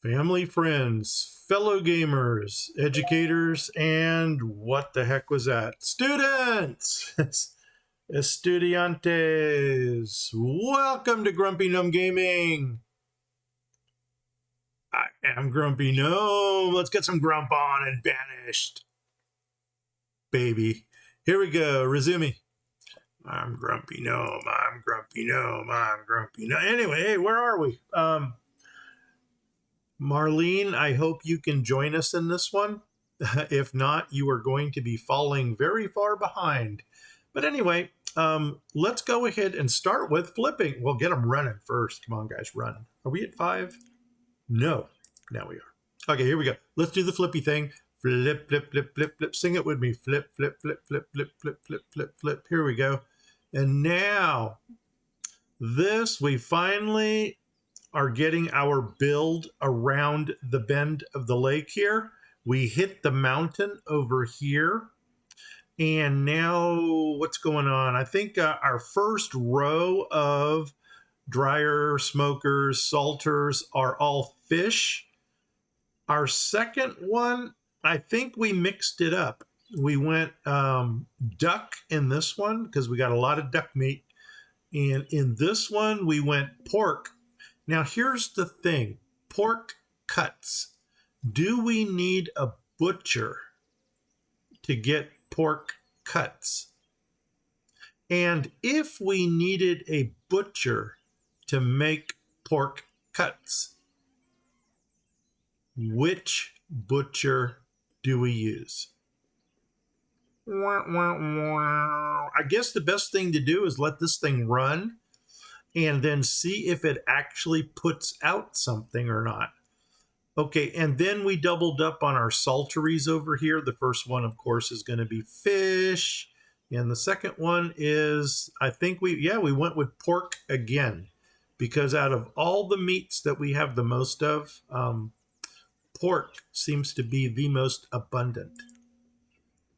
family, friends, fellow gamers, educators, and what the heck was that? Students! Estudiantes! Welcome to Grumpy Gnome Gaming! I am Grumpy Gnome. Let's get some grump on and Banished. Baby. Here we go. Resume. I'm Grumpy Gnome. I'm Grumpy Gnome. I'm Grumpy Gnome. Anyway, hey, where are we? Marlene, I hope you can join us in this one. If not, you are going to be falling very far behind. But anyway, let's go ahead and start with flipping. We'll get them running first. Come on, guys, run. Are we at 5? No. Now we are. Okay, here we go. Let's do the flippy thing. Flip, flip, flip, flip, flip. Sing it with me. Flip, flip, flip, flip, flip, flip, flip, flip, flip. Here we go. And now, this, we finally are getting our build around the bend of the lake here. We hit the mountain over here. And now what's going on? I think our first row of dryer, smokers, salters are all fish. Our second one, I think we mixed it up. We went duck in this one because we got a lot of duck meat. And in this one, we went pork. Now, here's the thing. Pork cuts. Do we need a butcher to get pork cuts? And if we needed a butcher to make pork cuts, which butcher do we use? I guess the best thing to do is let this thing run and then see if it actually puts out something or not. Okay, and then we doubled up on our salteries over here. The first one, of course, is going to be fish. And the second one is, I think we went with pork again. Because out of all the meats that we have the most of, pork seems to be the most abundant.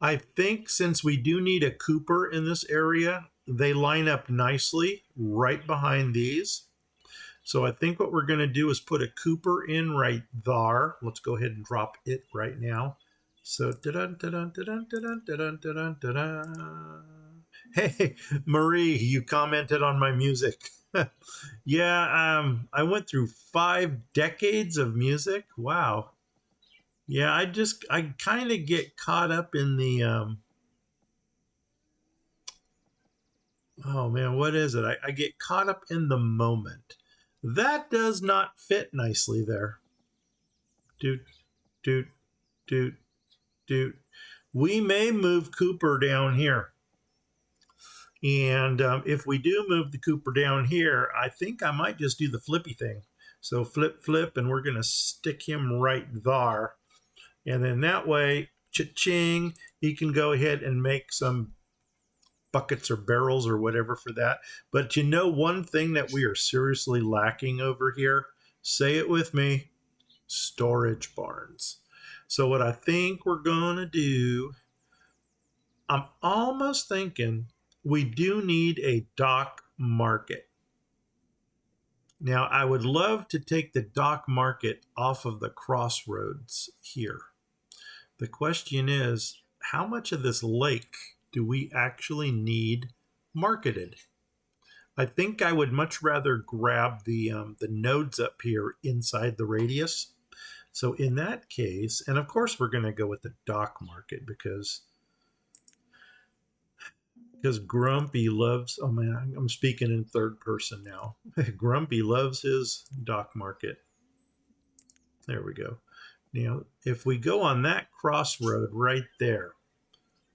I think since we do need a cooper in this area, they line up nicely right behind these. So I think what we're going to do is put a cooper in right there. Let's go ahead and drop it right now. So, hey, Marie, you commented on my music. Yeah, I went through 5 decades of music. Wow. Yeah, I kind of get caught up in the, oh man, what is it? I get caught up in the moment. That does not fit nicely there. Doot, doot, doot, doot. We may move Cooper down here. And if we do move the Cooper down here, I think I might just do the flippy thing. So flip, flip, and we're going to stick him right there. And then that way, cha-ching, he can go ahead and make some buckets or barrels or whatever for that. But you know one thing that we are seriously lacking over here? Say it with me. Storage barns. So what I think we're going to do, I'm almost thinking we do need a dock market. Now, I would love to take the dock market off of the crossroads here. The question is, how much of this lake do we actually need marketed? I think I would much rather grab the nodes up here inside the radius. So in that case, and of course we're going to go with the dock market because Grumpy loves, oh man, I'm speaking in third person now. Grumpy loves his dock market. There we go. Now, if we go on that crossroad right there,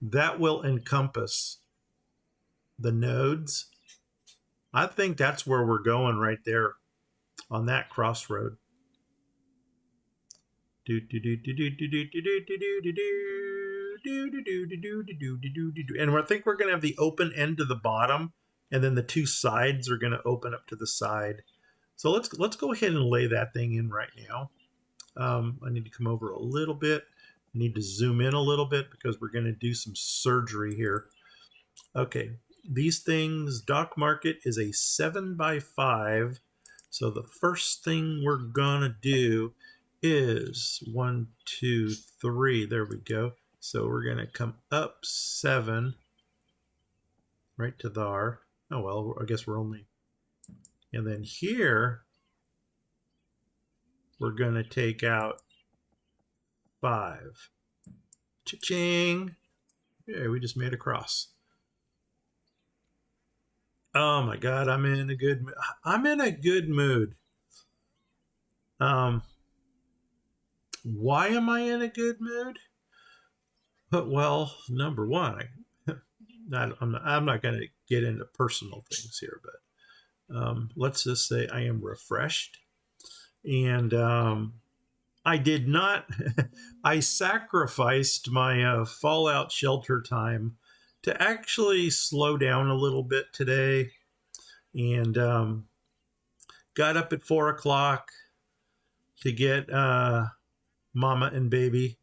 that will encompass the nodes. I think that's where we're going right there on that crossroad. And I think we're going to have the open end to the bottom, and then the 2 sides are going to open up to the side. So let's go ahead and lay that thing in right now. I need to come over a little bit. I need to zoom in a little bit because we're going to do some surgery here. Okay, these things, dock market is a 7x5. So the first thing we're going to do is 1, 2, 3. There we go. So we're going to come up 7 right to there. Oh, well, I guess we're only. And then here, we're going to take out 5. Cha-ching. Yeah, we just made a cross. Oh my God, I'm in a good mood. Why am I in a good mood? Well, number one, I'm not going to get into personal things here, but let's just say I am refreshed. And I did not, I sacrificed my Fallout shelter time to actually slow down a little bit today, and got up at 4 o'clock to get mama and baby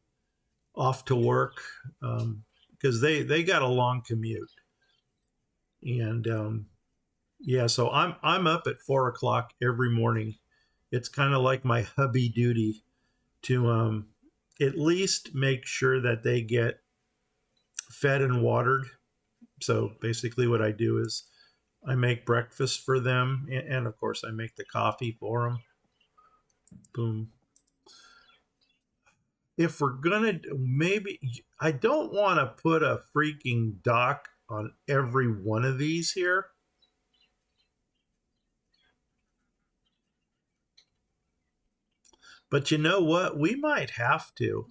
off to work, because they got a long commute. And yeah, so I'm up at 4 o'clock every morning. It's kind of like my hubby duty to at least make sure that they get fed and watered. So basically what I do is I make breakfast for them, and of course I make the coffee for them. Boom. If we're gonna, maybe I don't want to put a freaking dock on every one of these here. But you know what? We might have to.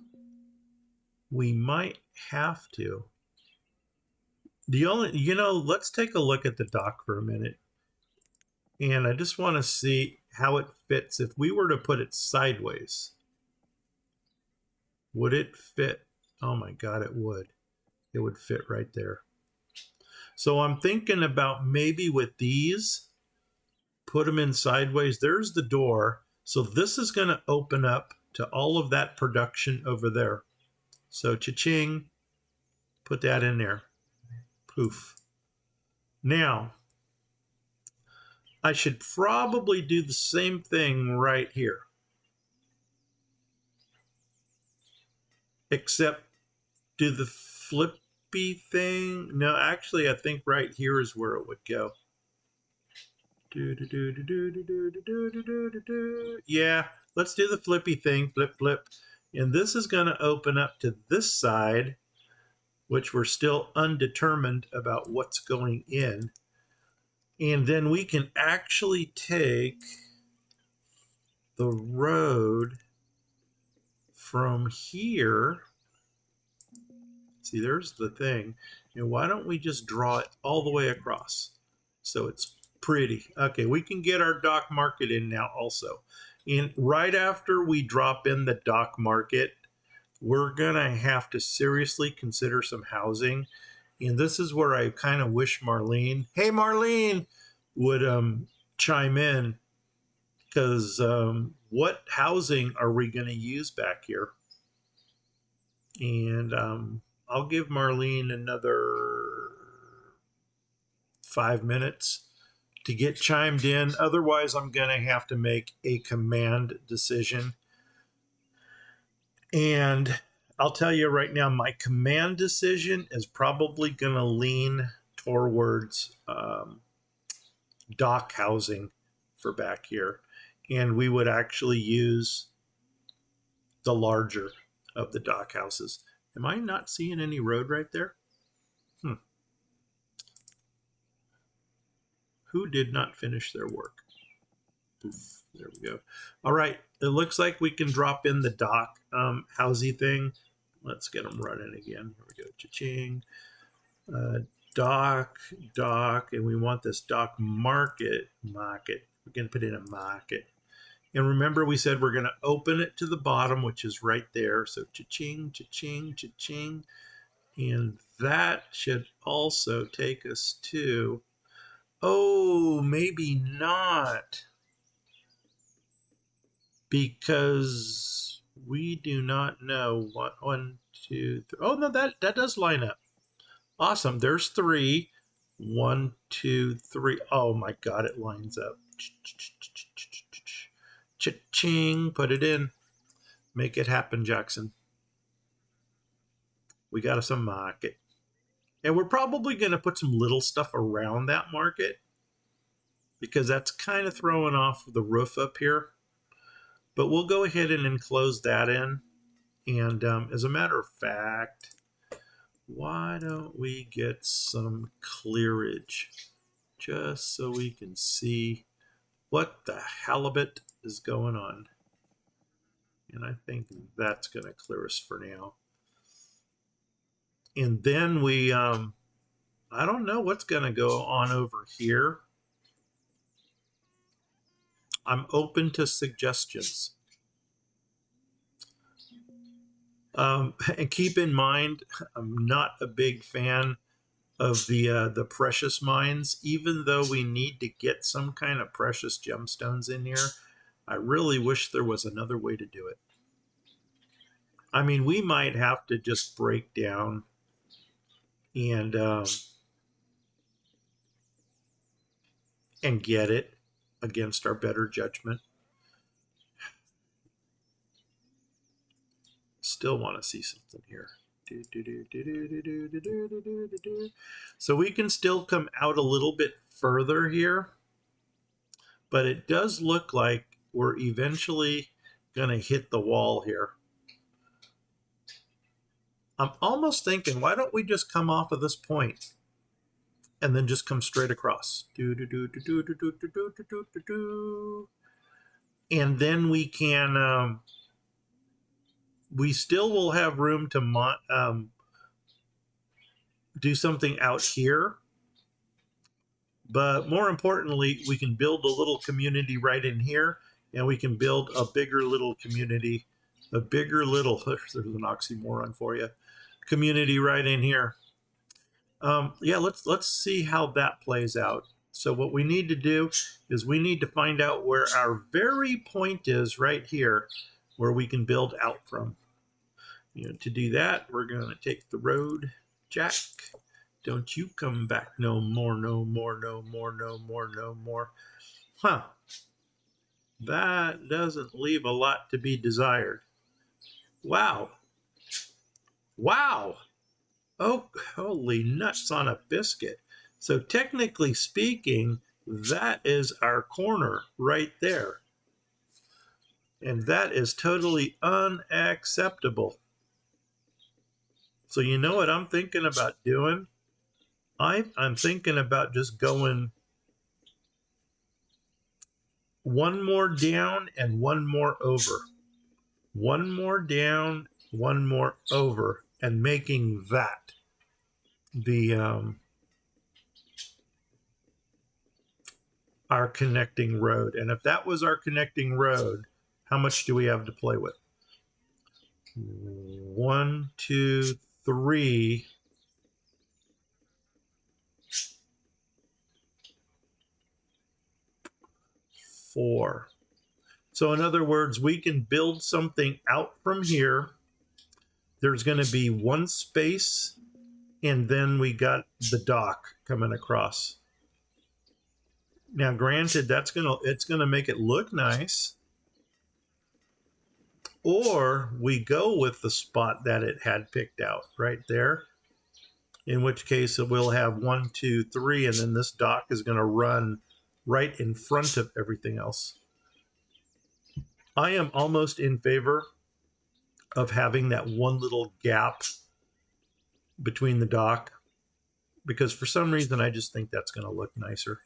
We might have to. The only, let's take a look at the dock for a minute. And I just want to see how it fits. If we were to put it sideways, would it fit? Oh my God, it would. It would fit right there. So I'm thinking about maybe with these, put them in sideways. There's the door. So this is going to open up to all of that production over there. So cha-ching, put that in there. Poof. Now, I should probably do the same thing right here. Except do the flippy thing. No, actually, I think right here is where it would go. Yeah, let's do the flippy thing. Flip, flip. And this is going to open up to this side, which we're still undetermined about what's going in. And then we can actually take the road from here. See, there's the thing. And why don't we just draw it all the way across? So it's pretty. Okay, we can get our dock market in now also. And right after we drop in the dock market, we're going to have to seriously consider some housing. And this is where I kind of wish Marlene, hey Marlene, would chime in, because what housing are we going to use back here? And I'll give Marlene another 5 minutes to get chimed in. Otherwise, I'm going to have to make a command decision. And I'll tell you right now, my command decision is probably going to lean towards dock housing for back here. And we would actually use the larger of the dock houses. Am I not seeing any road right there? Who did not finish their work? Oof, there we go. All right, it looks like we can drop in the dock housey thing. Let's get them running again. Here we go. Cha-ching. Dock, and we want this dock market. We're going to put in a market. And remember, we said we're going to open it to the bottom, which is right there. So cha-ching, cha-ching, cha-ching. And that should also take us to, oh, maybe not. Because we do not know what, 1, 2, 3. Oh, no, that does line up. Awesome. There's 3. 1, 2, 3. Oh, my God, it lines up. Cha-ching, put it in. Make it happen, Jackson. We got some market. And we're probably going to put some little stuff around that market because that's kind of throwing off the roof up here. But we'll go ahead and enclose that in. And as a matter of fact, why don't we get some clearage just so we can see what the halibut is going on. And I think that's going to clear us for now. And then we, I don't know what's going to go on over here. I'm open to suggestions. And keep in mind, I'm not a big fan of the precious mines. Even though we need to get some kind of precious gemstones in here, I really wish there was another way to do it. I mean, we might have to just break down and get it against our better judgment. Still want to see something here. So we can still come out a little bit further here, but it does look like we're eventually going to hit the wall here. I'm almost thinking, why don't we just come off of this point and then just come straight across? And then we can, we still will have room to do something out here. But more importantly, we can build a little community right in here, and we can build a bigger little community, there's an oxymoron for you, community right in here. Yeah, let's see how that plays out. So what we need to do is we need to find out where our very point is right here, where we can build out from. To do that, we're going to take the road, Jack. Don't you come back no more, no more, no more, no more, no more. Huh. That doesn't leave a lot to be desired. Wow. Wow. Oh, holy nuts on a biscuit. So technically speaking, that is our corner right there. And that is totally unacceptable. So you know what I'm thinking about doing? I'm thinking about just going one more down and one more over. One more down, one more over, and making that the our connecting road. And if that was our connecting road, how much do we have to play with? 1, 2, 3. 4. So in other words, we can build something out from here. There's going to be one space, and then we got the dock coming across. Now, granted, it's gonna make it look nice, or we go with the spot that it had picked out right there. In which case, we'll have 1, 2, 3, and then this dock is going to run right in front of everything else. I am almost in favor of having that one little gap between the dock, because for some reason I just think that's going to look nicer.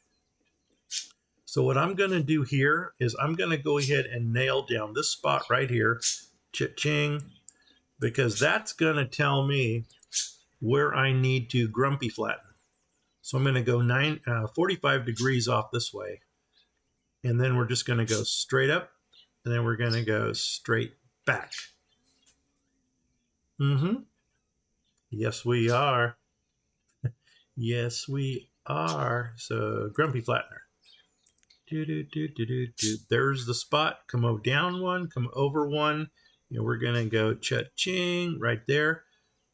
So what I'm going to do here is I'm going to go ahead and nail down this spot right here, cha-ching, because that's going to tell me where I need to grumpy flatten. So I'm going to go 45 degrees off this way, and then we're just going to go straight up, and then we're going to go straight back. Yes, we are. Yes, we are. So grumpy flattener. There's the spot. Come down one, come over one. We're going to go cha-ching right there.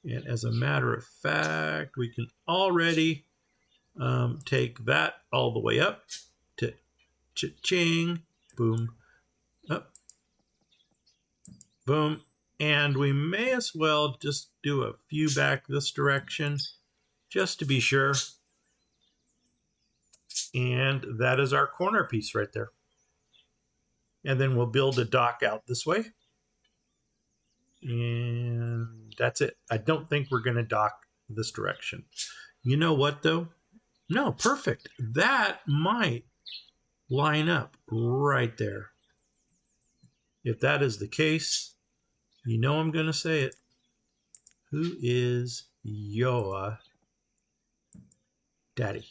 And as a matter of fact, we can already take that all the way up to cha-ching, boom, up. Boom. And we may as well just do a few back this direction, just to be sure. And that is our corner piece right there. And then we'll build a dock out this way. And that's it. I don't think we're going to dock this direction. You know what, though? No, perfect. That might line up right there. If that is the case, you know I'm going to say it. Who is your daddy?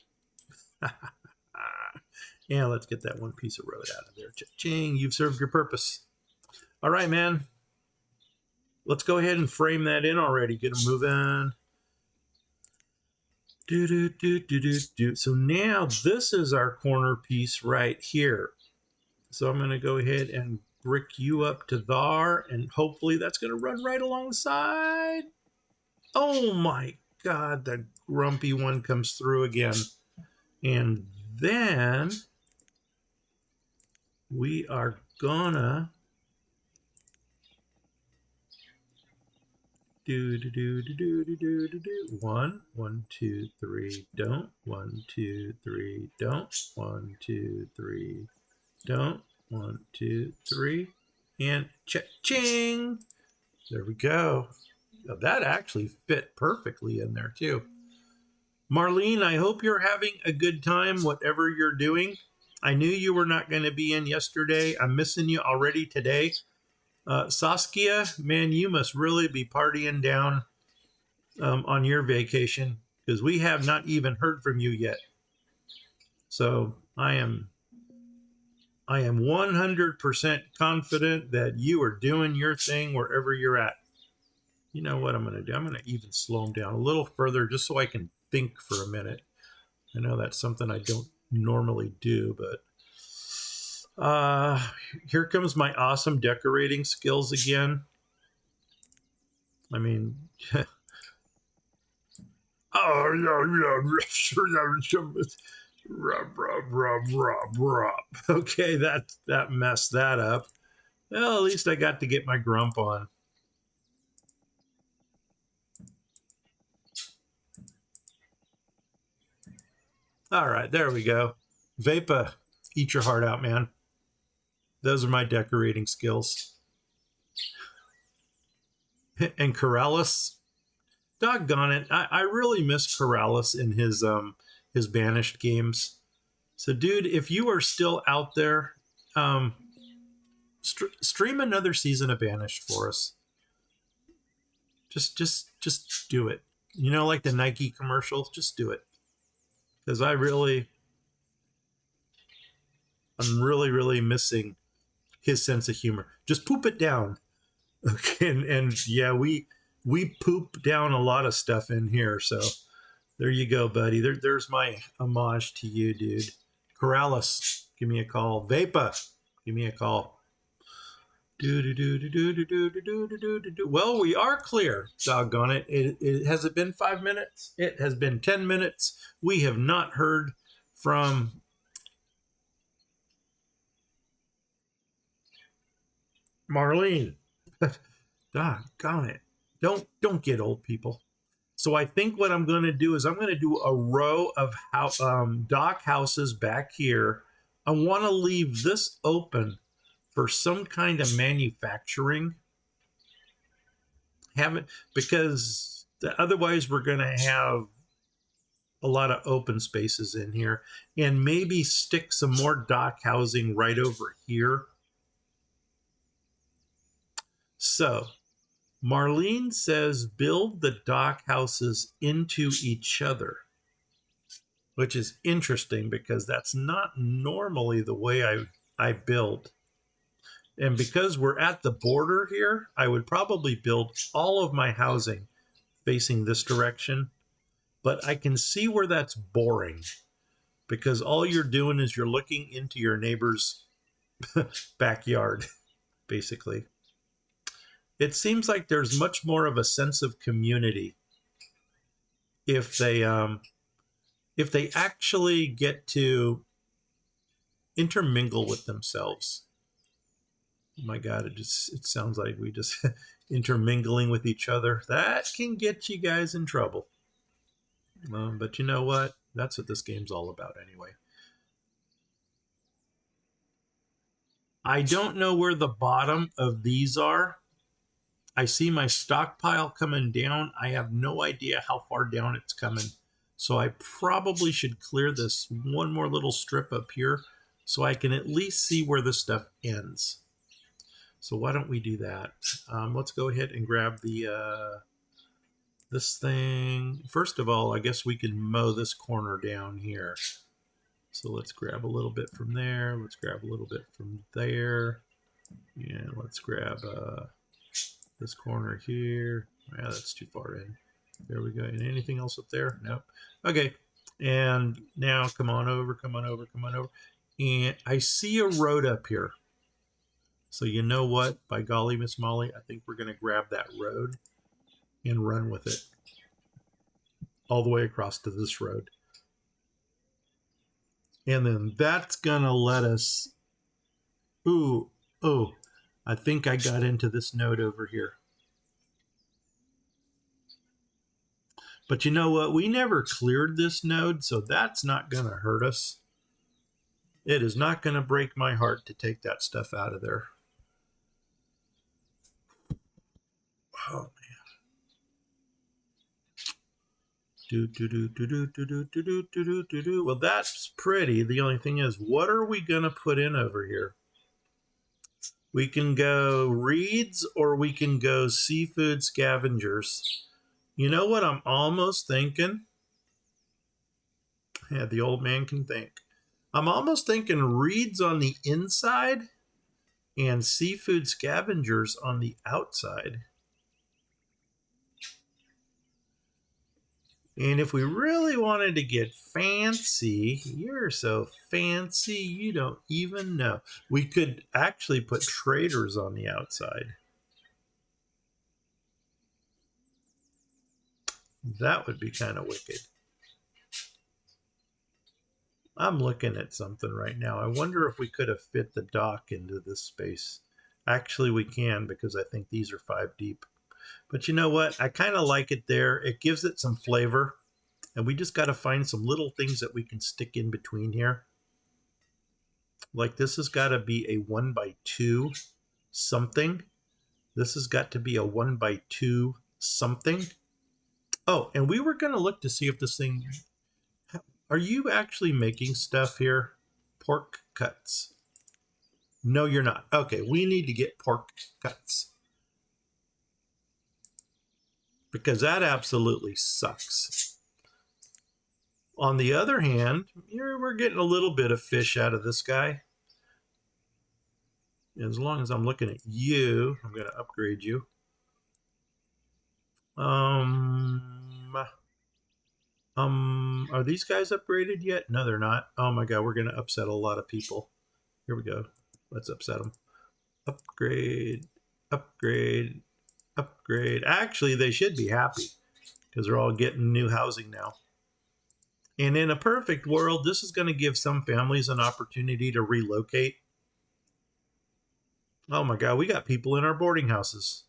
Yeah, let's get that one piece of road out of there. Cha-ching, you've served your purpose. All right, man. Let's go ahead and frame that in already. Get them moving. So now this is our corner piece right here. So I'm going to go ahead and brick you up to there, and hopefully that's going to run right alongside. Oh my God, the grumpy one comes through again. And then we are gonna do 1, 2, 3, don't. 1, 2, 3, don't. 1, 2, 3, don't. 1, 2, 3, and cha-ching. There we go. Now that actually fit perfectly in there too. Marlene, I hope you're having a good time, whatever you're doing. I knew you were not going to be in yesterday. I'm missing you already today. Saskia, man, you must really be partying down on your vacation, because we have not even heard from you yet. So I am 100% confident that you are doing your thing wherever you're at. You know what I'm going to do? I'm going to even slow them down a little further just so I can think for a minute. I know that's something I don't normally do, but here comes my awesome decorating skills again. I mean, okay, that messed that up. Well, at least I got to get my grump on. All right, there we go. Vapa, eat your heart out, man. Those are my decorating skills. And Corrales, doggone it, I really miss Corrales in his Banished games. So, dude, if you are still out there, stream another season of Banished for us. Just do it. You know, like the Nike commercials. Just do it, because I'm really missing his sense of humor. Just poop it down. Okay, and yeah, we poop down a lot of stuff in here. So there you go, buddy. There's my homage to you, dude. Corrales, give me a call. Vapa, give me a call. Well, we are clear. Doggone it. It has it been 5 minutes? It has been 10 minutes. We have not heard from Marlene. Doggone it. Don't get old, people. So I think what I'm going to do is I'm going to do a row of dock houses back here. I want to leave this open for some kind of manufacturing. Because otherwise we're going to have a lot of open spaces in here, and maybe stick some more dock housing right over here. So Marlene says build the dock houses into each other, which is interesting because that's not normally the way I build. And because we're at the border here, I would probably build all of my housing facing this direction. But I can see where that's boring, because all you're doing is you're looking into your neighbor's backyard, basically. It seems like there's much more of a sense of community if they actually get to intermingle with themselves. Oh my God, it sounds like we just intermingling with each other. That can get you guys in trouble. But you know what? That's what this game's all about anyway. I don't know where the bottom of these are. I see my stockpile coming down. I have no idea how far down it's coming. So I probably should clear this one more little strip up here so I can at least see where this stuff ends. So why don't we do that? Let's go ahead and grab the this thing. First of all, I guess we can mow this corner down here. So let's grab a little bit from there. Let's grab a little bit from there. And let's grab this corner here. Yeah, that's too far in. There we go. And anything else up there? Nope. Okay. And now come on over, come on over, come on over. And I see a road up here. So you know what? By golly, Miss Molly, I think we're going to grab that road and run with it all the way across to this road. And then that's going to let us... Ooh, oh, I think I got into this node over here. But you know what? We never cleared this node, so that's not going to hurt us. It is not going to break my heart to take that stuff out of there. Oh, man. Well, that's pretty. The only thing is, what are we going to put in over here? We can go reeds or we can go seafood scavengers. You know what I'm almost thinking? Yeah, the old man can think. I'm almost thinking reeds on the inside and seafood scavengers on the outside. And if we really wanted to get fancy, you're so fancy you don't even know. We could actually put traders on the outside. That would be kind of wicked. I'm looking at something right now. I wonder if we could have fit the dock into this space. Actually, we can because I think these are 5 deep. But you know what? I kind of like it there. It gives it some flavor. And we just got to find some little things that we can stick in between here. Like this has got to be a 1x2 something. This has got to be a 1x2 something. Oh, and we were going to look to see if this thing... Are you actually making stuff here? Pork cuts. No, you're not. Okay, we need to get pork cuts. Because that absolutely sucks. On the other hand, we're getting a little bit of fish out of this guy. As long as I'm looking at you, I'm going to upgrade you. Are these guys upgraded yet? No, they're not. Oh my God, we're going to upset a lot of people. Here we go. Let's upset them. Upgrade, upgrade, upgrade. Actually, they should be happy because they're all getting new housing now. And in a perfect world, this is going to give some families an opportunity to relocate. Oh my God, we got people in our boarding houses.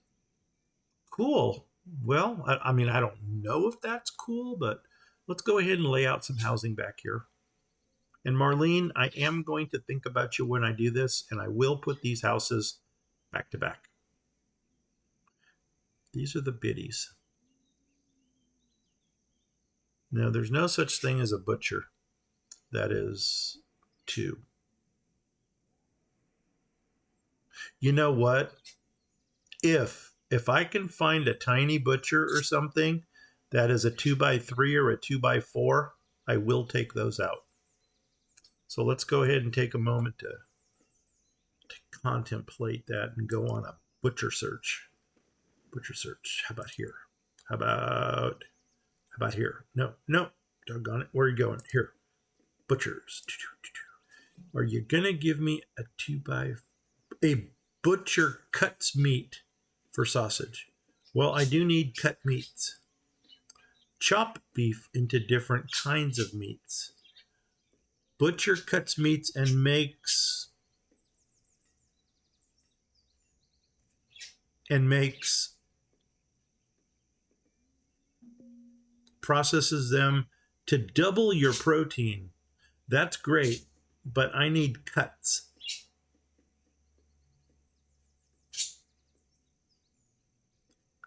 Cool. Well, I mean, I don't know if that's cool, but let's go ahead and lay out some housing back here. And Marlene, I am going to think about you when I do this, and I will put these houses back to back. These are the biddies. No, there's no such thing as a butcher. That is 2. You know what? If I can find a tiny butcher or something that is a 2x3 or a 2x4, I will take those out. So let's go ahead and take a moment to contemplate that and go on a butcher search. Butcher search. How about here? How about here? No, doggone it. Where are you going? Here. Butchers. Are you going to give me a 2x... A butcher cuts meat for sausage. Well, I do need cut meats. Chop beef into different kinds of meats. Butcher cuts meats and makes and processes them to double your protein. That's great, but I need cuts.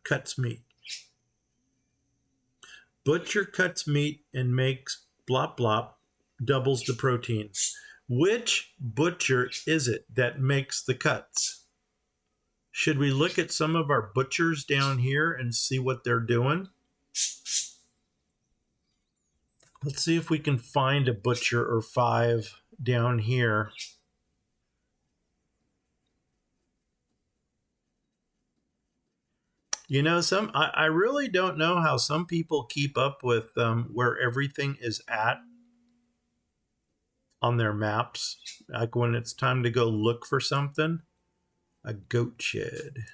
Cuts meat. Butcher cuts meat and makes blop blop, doubles the protein. Which butcher is it that makes the cuts? Should we look at some of our butchers down here and see what they're doing? Let's see if we can find a butcher or 5 down here. You know, I really don't know how some people keep up with where everything is at on their maps. Like when it's time to go look for something. A goat shed.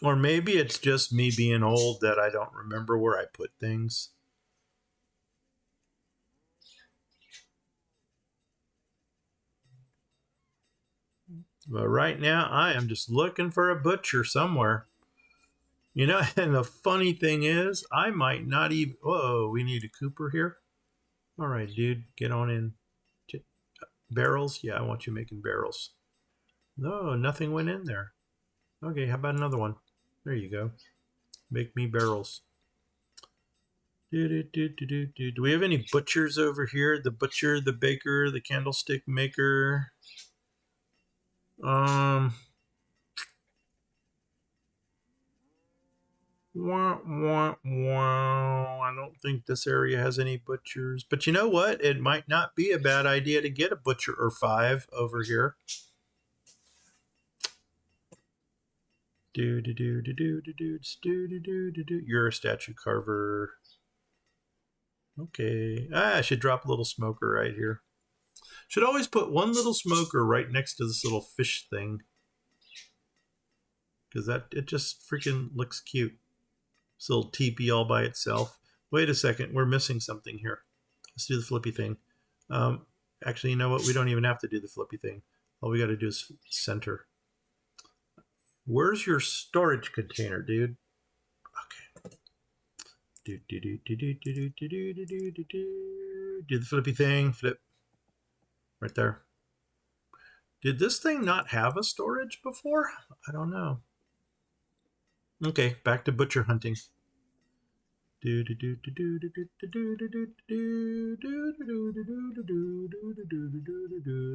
Or maybe it's just me being old that I don't remember where I put things. But right now, I am just looking for a butcher somewhere. You know, and the funny thing is, I might not even... Whoa, we need a Cooper here? All right, dude, get on in. Barrels? Yeah, I want you making barrels. No, nothing went in there. Okay, how about another one? There you go. Make me barrels. Do we have any butchers over here? The butcher, the baker, the candlestick maker. Wah, wah, wah. I don't think this area has any butchers. But you know what? It might not be a bad idea to get a butcher or 5 over here. You're a statue carver. Okay. I should drop a little smoker right here. Should always put one little smoker right next to this little fish thing. Because it just freaking looks cute. This little teepee all by itself. Wait a second. We're missing something here. Let's do the flippy thing. Actually, you know what? We don't even have to do the flippy thing. All we got to do is center. Where's your storage container, dude? Okay. Do the flippy thing. Flip. Right there. Did this thing not have a storage before? I don't know. Okay, back to butcher hunting.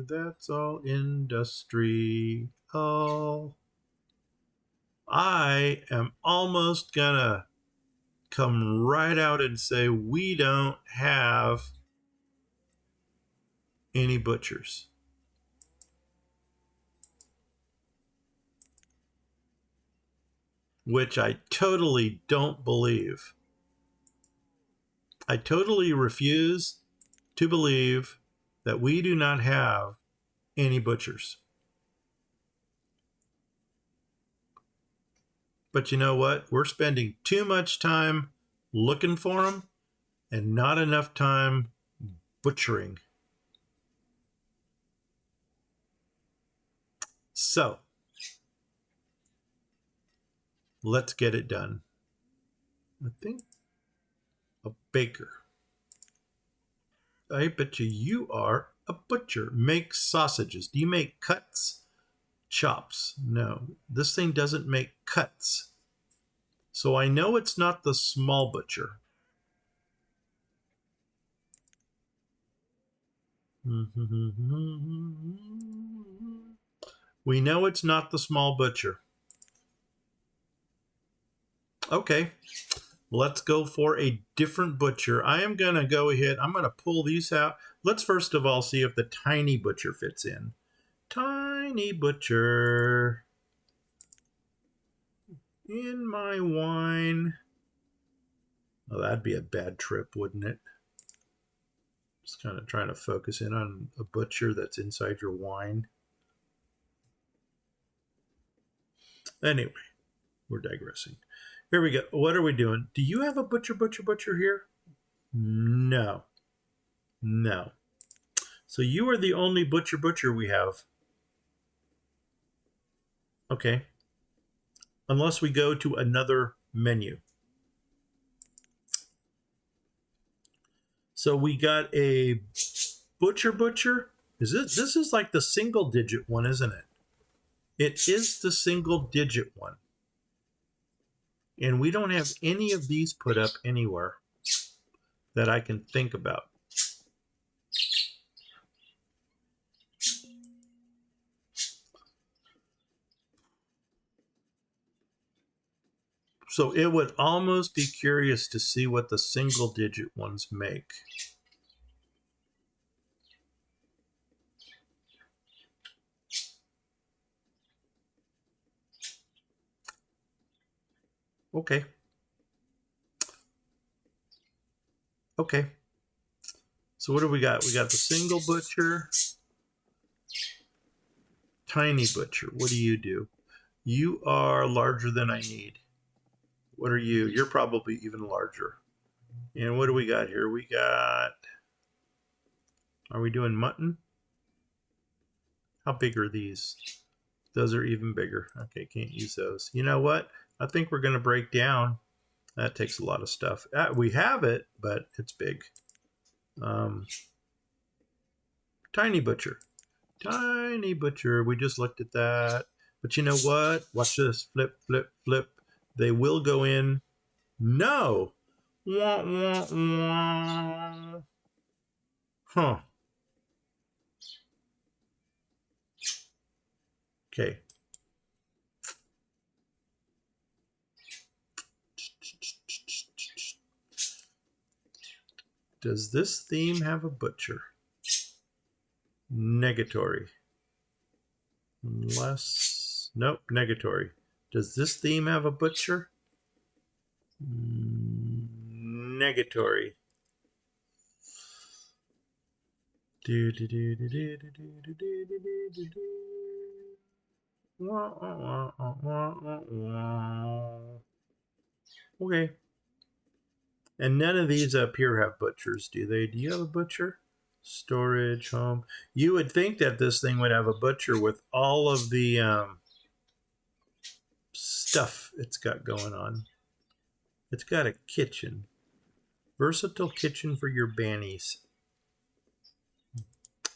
That's all industry. Oh, I am almost gonna come right out and say we don't have any butchers. Which I totally don't believe. I totally refuse to believe that we do not have any butchers. But you know what? We're spending too much time looking for them and not enough time butchering. So, let's get it done. I think a baker. I bet you are a butcher. Make sausages. Do you make cuts? Chops? No. This thing doesn't make cuts. So I know it's not the small butcher. We know it's not the small butcher. Okay, let's go for a different butcher. I am going to go ahead. I'm going to pull these out. Let's first of all see if the tiny butcher fits in. Tiny butcher. In my wine. Oh, that'd be a bad trip, wouldn't it? Just kind of trying to focus in on a butcher that's inside your wine. Anyway, we're digressing. Here we go. What are we doing? Do you have a butcher here? No. No. So you are the only butcher we have. Okay. Unless we go to another menu. So we got a butcher. This is like the single digit one, isn't it? It is the single digit one. And we don't have any of these put up anywhere that I can think about. So it would almost be curious to see what the single digit ones make. Okay. Okay. So what do we got? We got the single butcher. Tiny butcher. What do you do? You are larger than I need. What are you? You're probably even larger. And what do we got here? We got... Are we doing mutton? How big are these? Those are even bigger. Okay, can't use those. You know what? I think we're going to break down. That takes a lot of stuff. We have it, but it's big. Tiny butcher. Tiny butcher. We just looked at that. But you know what? Watch this. Flip, flip, flip. They will go in. No. Wah, wah, wah. Huh. Okay. Does this theme have a butcher? Negatory. Unless... Nope, negatory. Does this theme have a butcher? Negatory. Okay. And none of these up here have butchers, do they? Do you have a butcher? Storage, home. You would think that this thing would have a butcher with all of the stuff it's got going on. It's got a kitchen. Versatile kitchen for your bannies.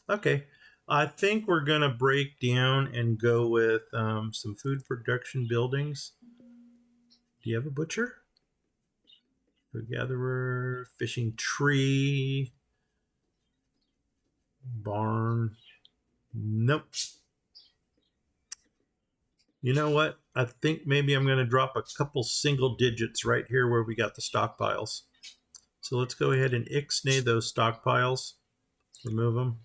Okay. I think we're going to break down and go with some food production buildings. Do you have a butcher? Food gatherer, fishing tree, barn. Nope. You know what? I think maybe I'm going to drop a couple single digits right here where we got the stockpiles. So let's go ahead and ixnay those stockpiles. Remove them.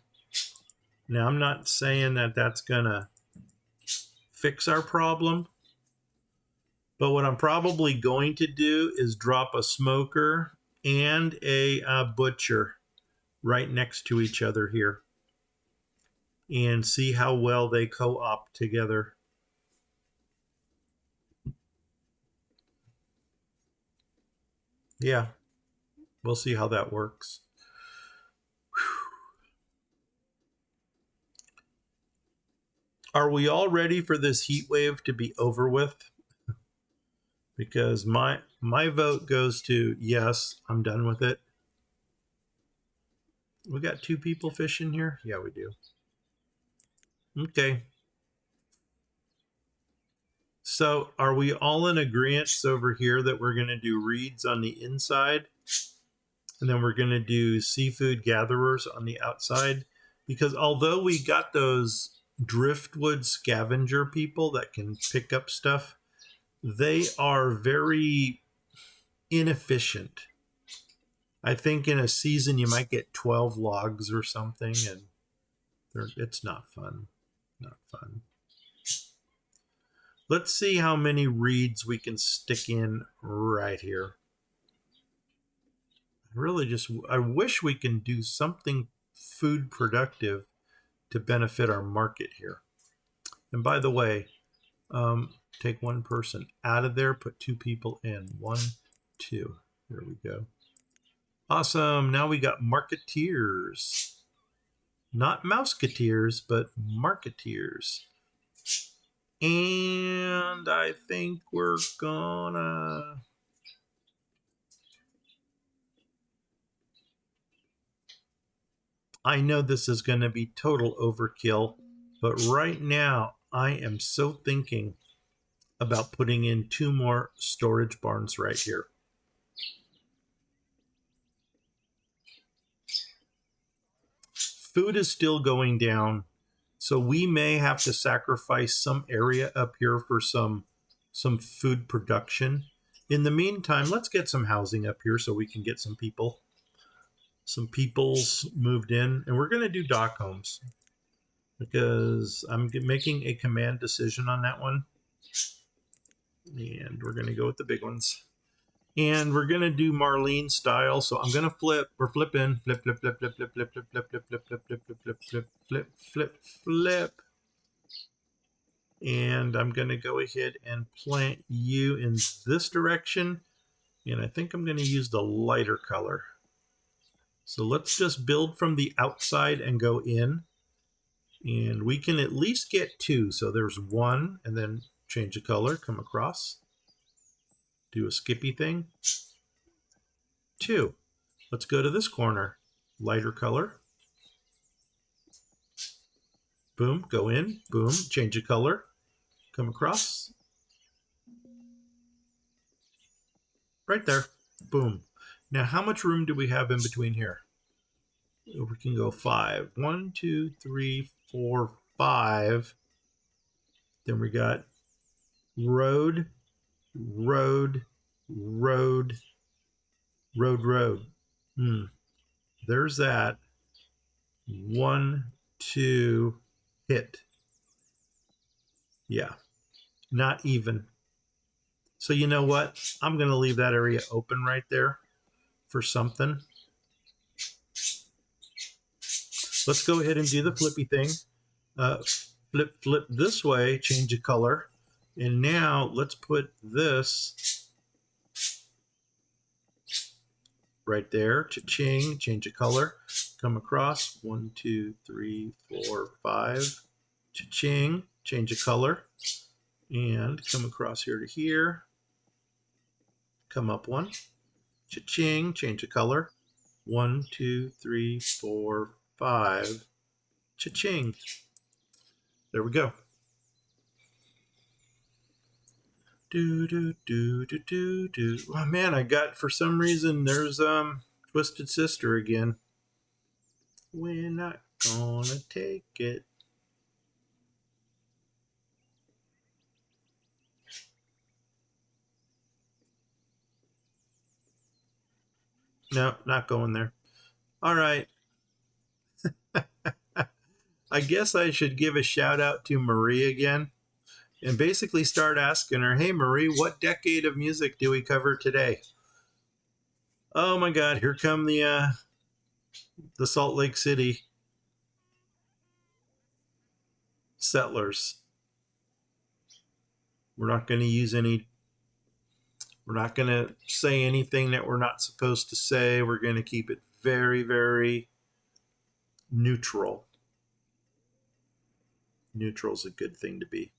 Now, I'm not saying that that's going to fix our problem. But what I'm probably going to do is drop a smoker and a butcher right next to each other here and see how well they co-op together. Yeah, we'll see how that works. Are we all ready for this heat wave to be over with? Because my vote goes to yes, I'm done with it. We got 2 people fishing here? Yeah, we do. Okay. So are we all in agreement over here that we're going to do reeds on the inside? And then we're going to do seafood gatherers on the outside? Because although we got those driftwood scavenger people that can pick up stuff, they are very inefficient. I think in a season you might get 12 logs or something, and it's not fun. Not fun. Let's see how many reeds we can stick in right here. I wish we can do something food productive to benefit our market here. And by the way, take 1 person out of there, put 2 people in. 1, 2. There we go. Awesome. Now we got marketeers. Not mouseketeers, but marketeers. And I think we're gonna... I know this is going to be total overkill, but right now I am so thinking about putting in 2 more storage barns right here. Food is still going down, so we may have to sacrifice some area up here for some food production. In the meantime, let's get some housing up here so we can get some people's moved in, and we're going to do dock homes because I'm making a command decision on that one. And we're going to go with the big ones. And we're going to do Marlene style. So I'm going to flip. We're flipping. Flip, flip, flip, flip, flip, flip, flip, flip, flip, flip, flip, flip, flip, flip, flip, flip, flip, flip. And I'm going to go ahead and plant you in this direction. And I think I'm going to use the lighter color. So let's just build from the outside and go in. And we can at least get 2. So there's 1, and then change the color, come across. Do a skippy thing. 2. Let's go to this corner. Lighter color. Boom, go in. Boom, change the color. Come across. Right there. Boom. Now, how much room do we have in between here? We can go 5. 1, 2, 3, 4, 5. Then we got road, road, road, road, road. There's that. 1, 2, hit. Yeah, not even. So you know what? I'm going to leave that area open right there for something. Let's go ahead and do the flippy thing. Flip this way, change the color. And now let's put this right there. Cha-ching, change the color. Come across. 1, 2, 3, 4, 5. Cha-ching, change the color. And come across here to here. Come up 1. Cha-ching, change the color. 1, 2, 3, 4, 5. Cha-ching. There we go. Do do do do do do. Oh man, I got, for some reason there's Twisted Sister again. We're not gonna take it. No, not going there. All right. I guess I should give a shout out to Marie again and basically start asking her, hey Marie, what decade of music do we cover today? Oh my God, here come the Salt Lake City settlers. We're not going to use any, we're not going to say anything that we're not supposed to say. We're going to keep it very, very neutral. Neutral is a good thing to be.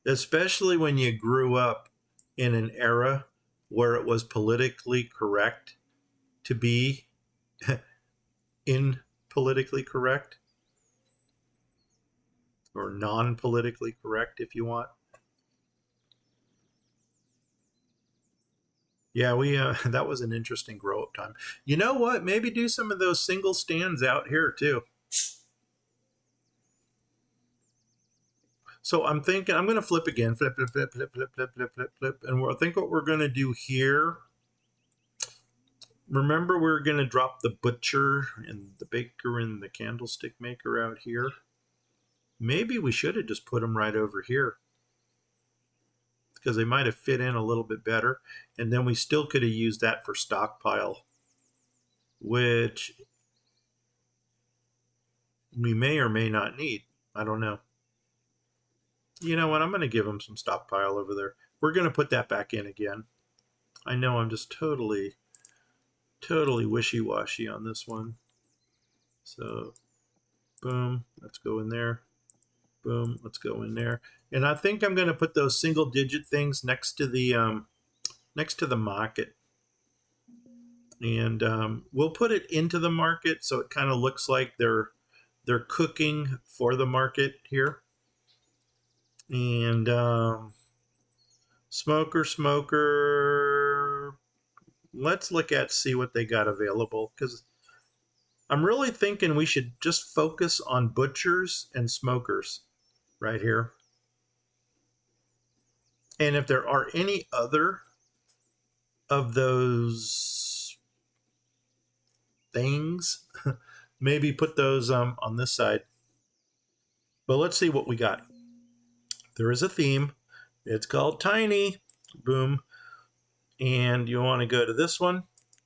Especially when you grew up in an era where it was politically correct to be politically correct, or non-politically correct if you want. Yeah, we that was an interesting grow up time. You know what? Maybe do some of those single stands out here too. So I'm thinking I'm going to flip again. Flip, flip, flip, flip, flip, flip, flip, flip, flip. And I think what we're going to do here, remember we're going to drop the butcher and the baker and the candlestick maker out here. Maybe we should have just put them right over here, because they might have fit in a little bit better. And then we still could have used that for stockpile, which we may or may not need. I don't know. You know what? I'm going to give them some stockpile over there. We're going to put that back in again. I know I'm just totally wishy-washy on this one. So, boom. Let's go in there. Boom. Let's go in there. And I think I'm going to put those single digit things next to the market. And we'll put it into the market so it kind of looks like they're cooking for the market here. And smoker. Let's see what they got available, because I'm really thinking we should just focus on butchers and smokers right here. And if there are any other of those things, maybe put those on this side. But let's see what we got. There is a theme. It's called Tiny. Boom. And you want to go to this one.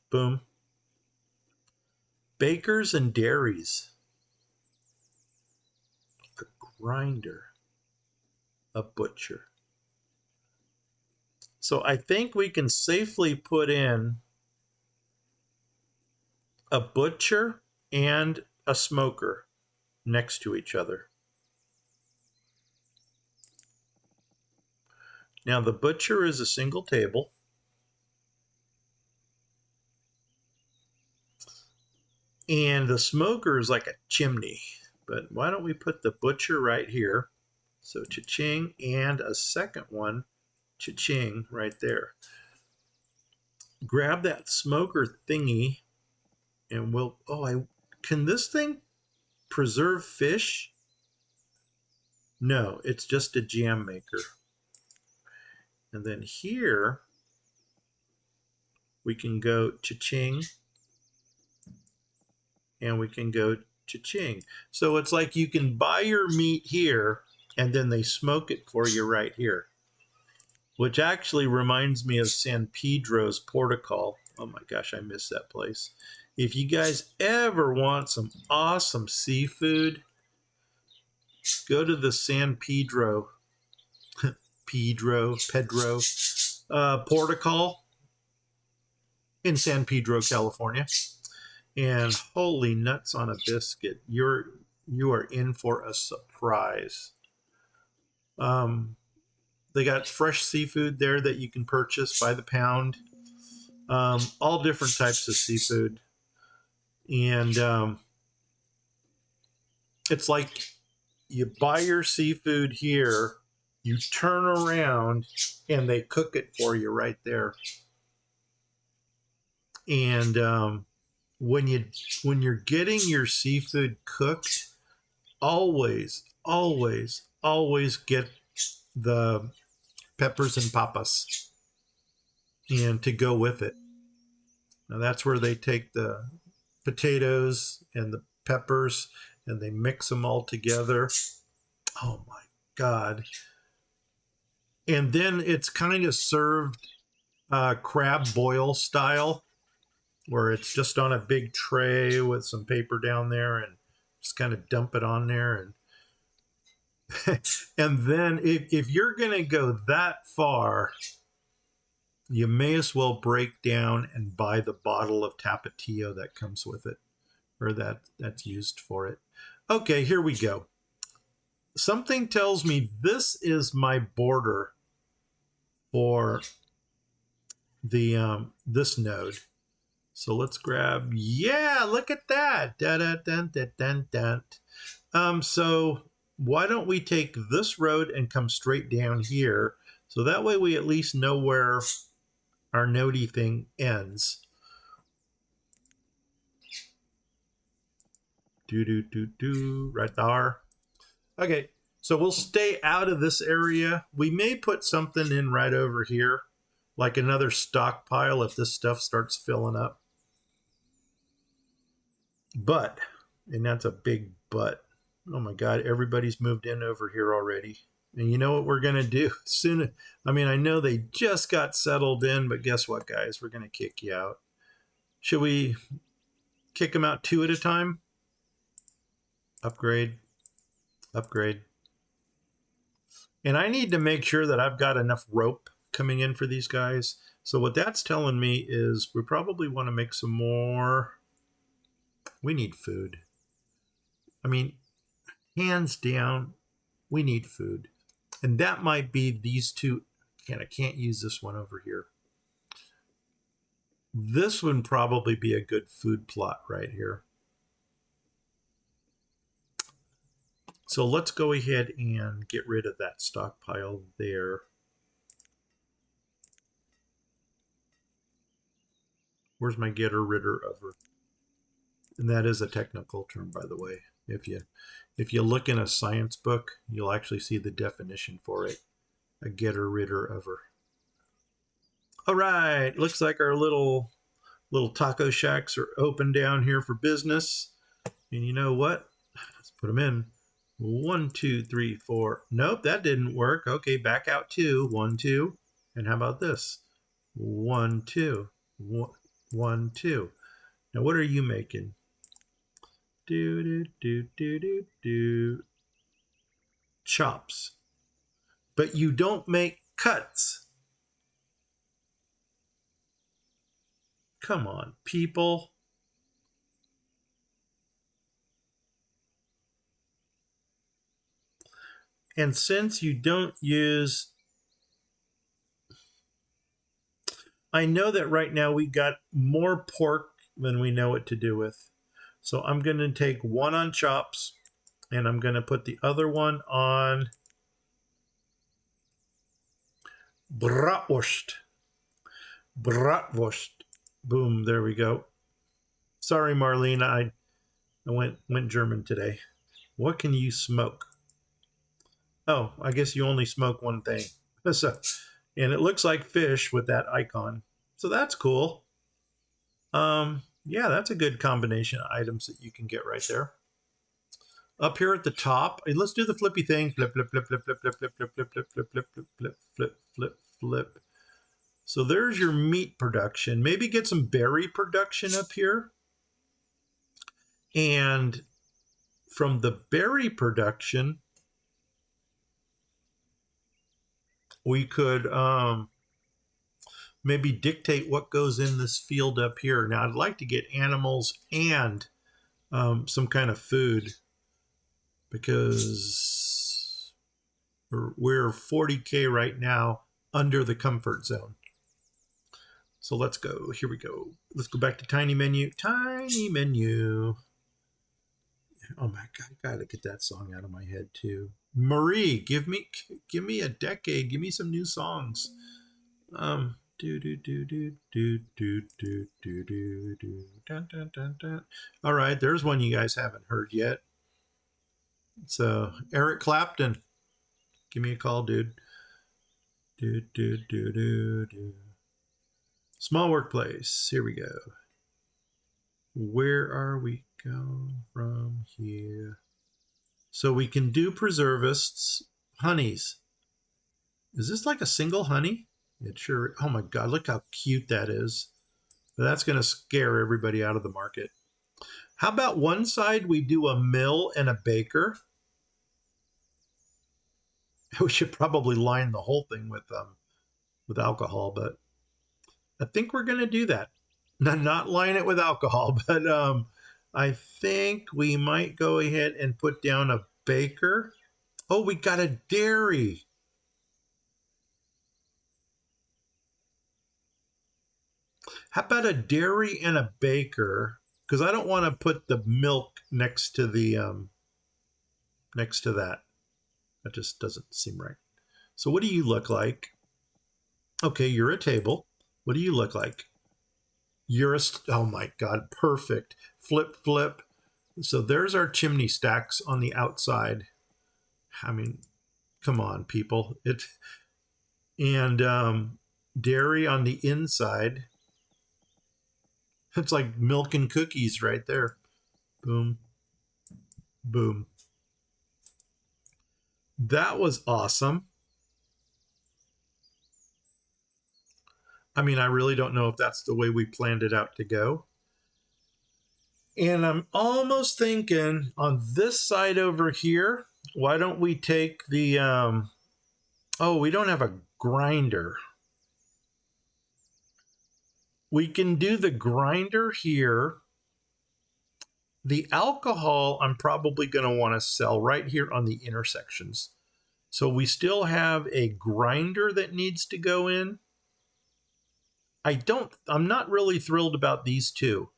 Boom. Bakers and dairies. A grinder. A butcher. So I think we can safely put in a butcher and a smoker next to each other. Now the butcher is a single table. And the smoker is like a chimney. But why don't we put the butcher right here? So cha-ching, and a second one, cha-ching, right there. Grab that smoker thingy, and we'll, can this thing preserve fish? No, it's just a jam maker. And then here, we can go cha-ching, and we can go cha-ching. So it's like you can buy your meat here, and then they smoke it for you right here. Which actually reminds me of San Pedro's Portugal. Oh my gosh, I miss that place. If you guys ever want some awesome seafood, go to the San Pedro, Portugal in San Pedro, California. And holy nuts on a biscuit, you are in for a surprise. They got fresh seafood there that you can purchase by the pound. All different types of seafood. And it's like you buy your seafood here, you turn around, and they cook it for you right there. And when you're getting your seafood cooked, always get the peppers and papas and to go with it. Now that's where they take the potatoes and the peppers and they mix them all together. Oh my God. And then it's kind of served crab boil style, where it's just on a big tray with some paper down there and just kind of dump it on there. And and then if you're going to go that far, you may as well break down and buy the bottle of Tapatio that comes with it, or that's used for it. Okay, here we go. Something tells me this is my border for the this node. So let's grab, look at that. So why don't we take this road and come straight down here? So that way we at least know where our nodey thing ends. Right there. Okay, so we'll stay out of this area. We may put something in right over here, like another stockpile if this stuff starts filling up. But, and that's a big but. Oh my God, everybody's moved in over here already. And you know what we're going to do soon? I mean, I know they just got settled in, but guess what, guys? We're going to kick you out. Should we kick them out 2 at a time? Upgrade. And I need to make sure that I've got enough rope coming in for these guys. So what that's telling me is we probably want to make some more. We need food. I mean, hands down, We need food. And that might be these two. And I can't use this one over here. This would probably be a good food plot right here. So let's go ahead and get rid of that stockpile there. Where's my getter ritter over? And that is a technical term, by the way. If you look in a science book, you'll actually see the definition for it. A getter ritter over. All right, looks like our little taco shacks are open down here for business. And you know what? Let's put them in. 1, 2, 3, 4. Nope, that didn't work. Okay, back out 2. 1, 2. And how about this? 1, 2. 1, 2. Now, what are you making? Chops. But you don't make cuts. Come on, people. And since you don't use... I know that right now we got more pork than we know what to do with. So I'm going to take one on chops, and I'm going to put the other one on bratwurst. Bratwurst. Boom, there we go. Sorry, Marlene, I went German today. What can you smoke? Oh, I guess you only smoke one thing. So, and it looks like fish with that icon. So that's cool. Yeah, that's a good combination of items that you can get right there. Up here at the top, let's do the flippy thing. Flip, flip, flip, flip, flip, flip, flip, flip, flip, flip, flip, flip, flip, flip, flip, flip. So there's your meat production. Maybe get some berry production up here. And from the berry production, we could maybe dictate what goes in this field up here. Now, I'd like to get animals and some kind of food, because we're 40K right now under the comfort zone. So let's go. Here we go. Let's go back to tiny menu. Tiny menu. Oh my God, I gotta get that song out of my head too. Marie, give me a decade. Give me some new songs. Do do do do do do do do do do. Dun, dun, dun, dun. All right, there's one you guys haven't heard yet. So Eric Clapton, give me a call, dude. Do do do do do. Small workplace. Here we go. Where are we going from here? So we can do preservists, honeys. Is this like a single honey? It sure. Oh my God, look how cute that is. That's going to scare everybody out of the market. How about one side we do a mill and a baker? We should probably line the whole thing with alcohol, but I think we're going to do that. Not line it with alcohol, but I think we might go ahead and put down a baker. Oh, we got a dairy. How about a dairy and a baker? Because I don't want to put the milk next to the next to that. That just doesn't seem right. So what do you look like? Okay, you're a table. What do you look like? You're a... Oh my God, perfect. Flip, flip. So there's our chimney stacks on the outside. I mean, come on, people. And dairy on the inside. It's like milk and cookies right there. Boom. Boom. That was awesome. I mean, I really don't know if that's the way we planned it out to go. And I'm almost thinking on this side over here, why don't we take the... oh, we don't have a grinder. We can do the grinder here. The alcohol, I'm probably going to want to sell right here on the intersections. So we still have a grinder that needs to go in. I'm not really thrilled about these two,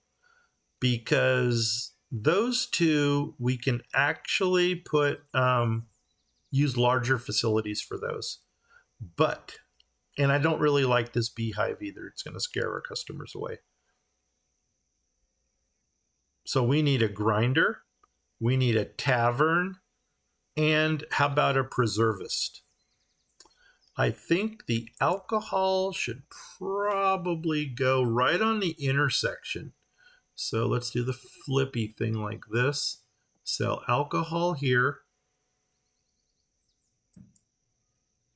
because those two we can actually put use larger facilities for those. And I don't really like this beehive either. It's going to scare our customers away. So we need a grinder, we need a tavern, and how about a preservist? I think the alcohol should probably go right on the intersection. So let's do the flippy thing like this. Sell alcohol here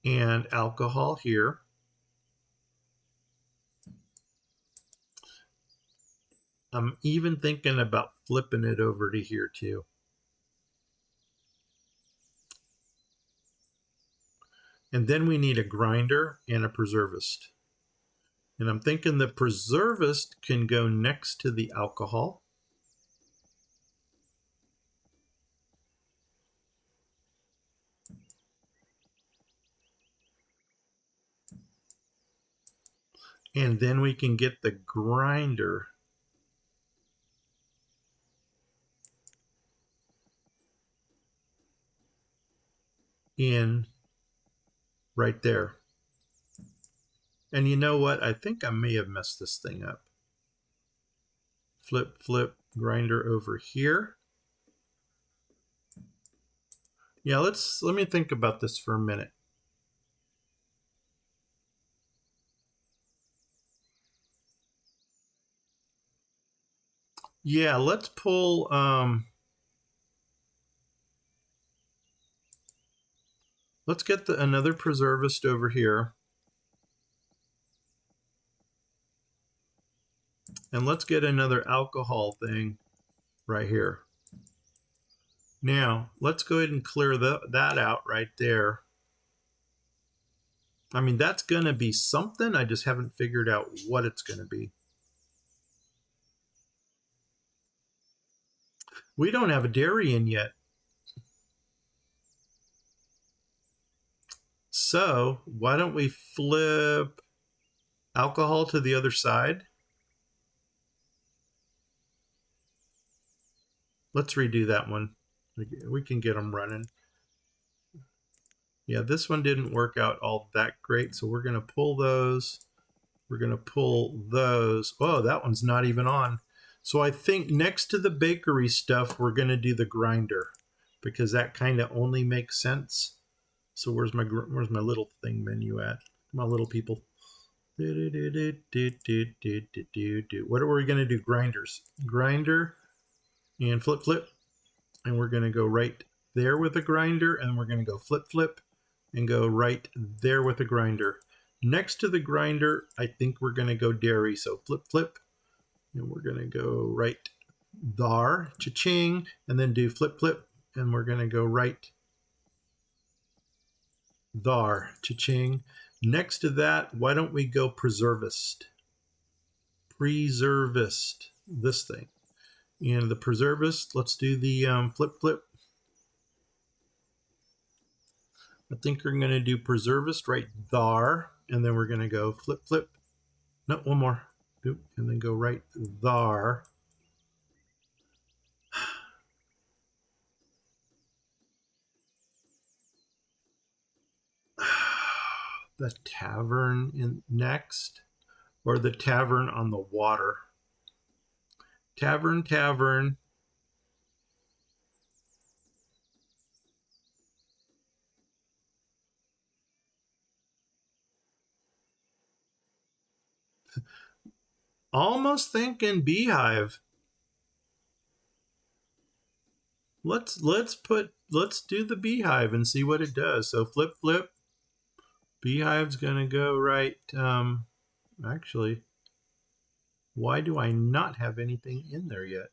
and alcohol here. I'm even thinking about flipping it over to here too. And then we need a grinder and a preservist. And I'm thinking the preservist can go next to the alcohol. And then we can get the grinder in right there. And you know what? I think I may have messed this thing up. Flip, flip, grinder over here. Yeah, let me think about this for a minute. Yeah, let's pull let's get another preservist over here. And let's get another alcohol thing right here. Now, let's go ahead and clear that out right there. I mean, that's going to be something. I just haven't figured out what it's going to be. We don't have a dairy in yet. So why don't we flip alcohol to the other side? Let's redo that one. We can get them running. Yeah, this one didn't work out all that great, so we're going to pull those. We're going to pull those. Oh, that one's not even on. So I think next to the bakery stuff, we're going to do the grinder, because that kind of only makes sense. So where's my little thing menu at? My little people. What are we going to do? Grinders. Grinder and flip, flip. And we're going to go right there with a grinder, and we're going to go flip, flip, and go right there with a grinder. Next to the grinder, I think we're going to go dairy. So flip, flip, and we're going to go right there, cha-ching, and then do flip, flip, and we're going to go right there, cha-ching. Next to that, why don't we go preservist? Preservist, this thing. And the preservist, let's do the flip, flip. I think we're going to do preservist right there. And then we're going to go flip, flip. No, one more. And then go right there. The tavern in next, or the tavern on the water. Tavern, tavern. Almost thinking beehive. Let's do the beehive and see what it does. So flip, flip. Beehive's gonna go right. Actually, why do I not have anything in there yet?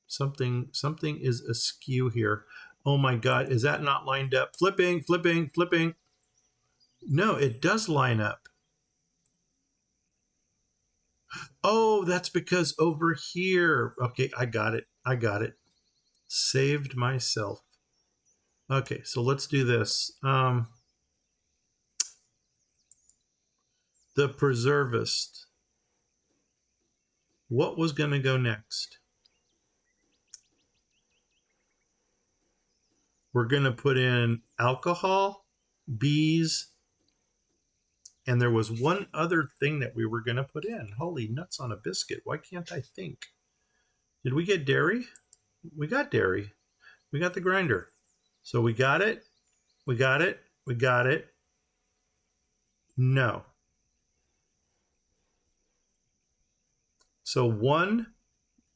Something is askew here. Oh my God, is that not lined up? Flipping, flipping, flipping. No, it does line up. Oh, that's because over here. Okay, I got it. Saved myself. Okay, so let's do this. The preservist. What was going to go next? We're going to put in alcohol, bees, and there was one other thing that we were going to put in. Holy nuts on a biscuit. Why can't I think? Did we get dairy? We got dairy. We got the grinder. So we got it. We got it. We got it. No. So 1,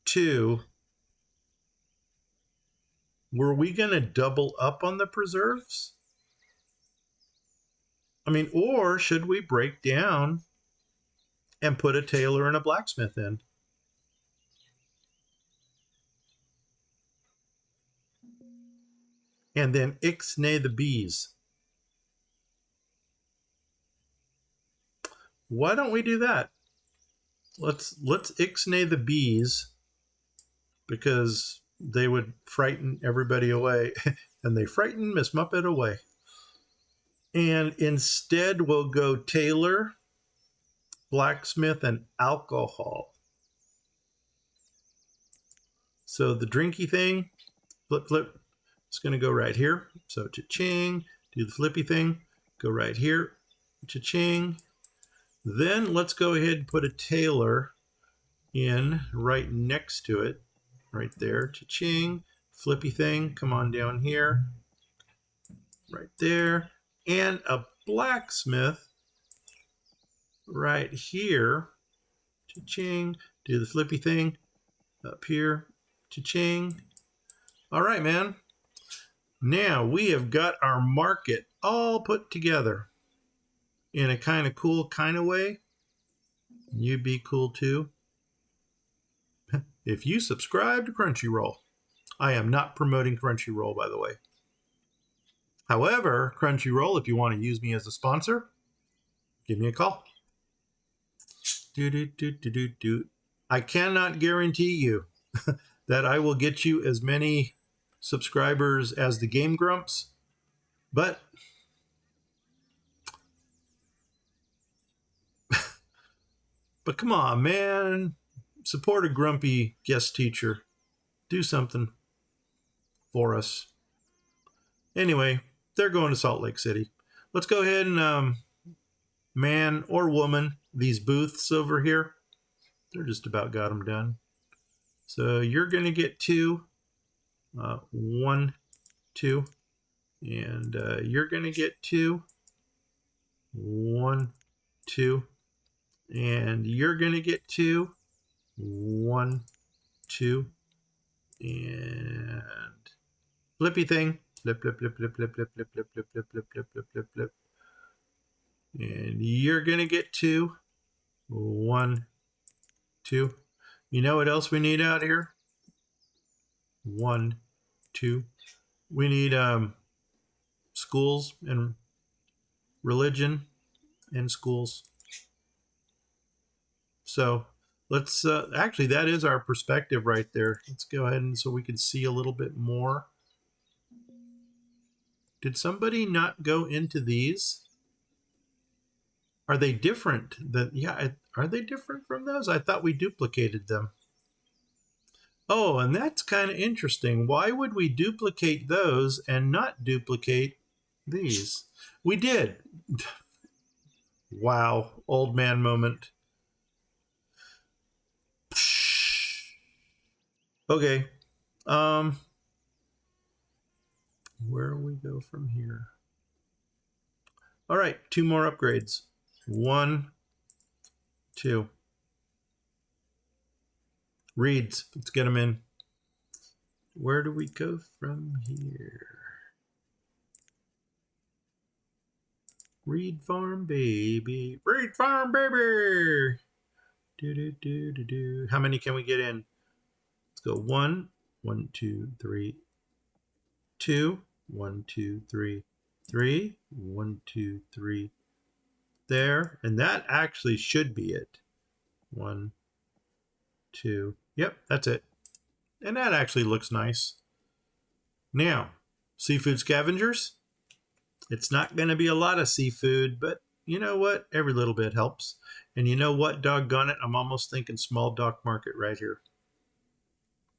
2. Were we going to double up on the preserves? I mean, or should we break down and put a tailor and a blacksmith in? And then ixnay the bees. Why don't we do that? Let's ixnay the bees, because they would frighten everybody away. And they frightened Miss Muppet away. And instead we'll go tailor, blacksmith, and alcohol. So the drinky thing, flip, flip, it's going to go right here. So cha-ching, do the flippy thing, go right here, cha-ching. Then let's go ahead and put a tailor in right next to it, right there, cha-ching, flippy thing, come on down here, right there, and a blacksmith right here, cha-ching, do the flippy thing, up here, cha-ching. All right, man. Now we have got our market all put together in a kind of cool kind of way. You'd be cool too if you subscribe to Crunchyroll. I am not promoting Crunchyroll, by the way. However, Crunchyroll, if you want to use me as a sponsor, give me a call. I cannot guarantee you that I will get you as many subscribers as the Game Grumps, but come on, man. Support a grumpy guest teacher. Do something for us. Anyway, they're going to Salt Lake City. Let's go ahead and man or woman these booths over here. They're just about got them done. So you're going to get 2. 1, 2. And you're going to get 2. 1, 2. And you're going to get 2. 1, 2. And flippy thing. Flip, flip, flip, flip, flip, flip, flip, flip, flip, flip, flip, flip, flip, flip, flip. And you're going to get 2. 1, 2. You know what else we need out here? 1, 2. We need schools and religion and schools. So let's actually, that is our perspective right there. Let's go ahead and so we can see a little bit more. Did somebody not go into these? Are they different? Are they different from those? I thought we duplicated them. Oh, and that's kind of interesting. Why would we duplicate those and not duplicate these? We did. Wow, old man moment. Okay. Where do we go from here? All right, 2 more upgrades. 1, 2. Reeds, let's get them in. Where do we go from here? Reed farm, baby. Reed farm, baby. How many can we get in? Let's go 1, 1, 2, 3, 2, 1, 2, 3, 3, 1, 2, 3. There, and that actually should be it. 1, 2. Yep, that's it. And that actually looks nice. Now, seafood scavengers. It's not going to be a lot of seafood, but you know what? Every little bit helps. And you know what? Doggone it. I'm almost thinking small dock market right here.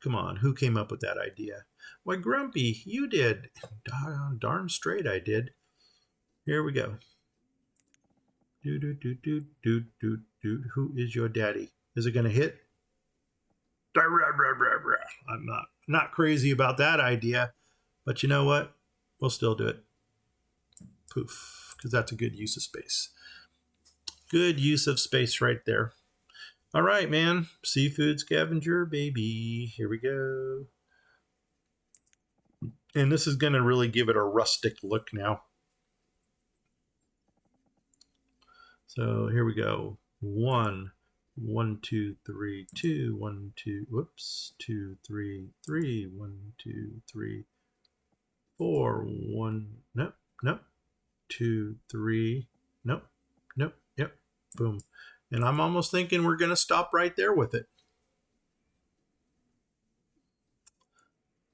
Come on. Who came up with that idea? Why, Grumpy, you did. Darn straight I did. Here we go. Do, do, do, do, do, do, do. Who is your daddy? Is it going to hit? I'm not crazy about that idea, but you know what? We'll still do it. Poof, because that's a good use of space. Good use of space right there. All right, man. Seafood scavenger, baby. Here we go. And this is going to really give it a rustic look now. So here we go. 1, 1, 2, 3, 2, 1, 2, whoops, 2, 3, 3, 1, 2, 3, 4, 1, nope, nope, 2, 3, nope, nope, yep, boom. And I'm almost thinking we're going to stop right there with it.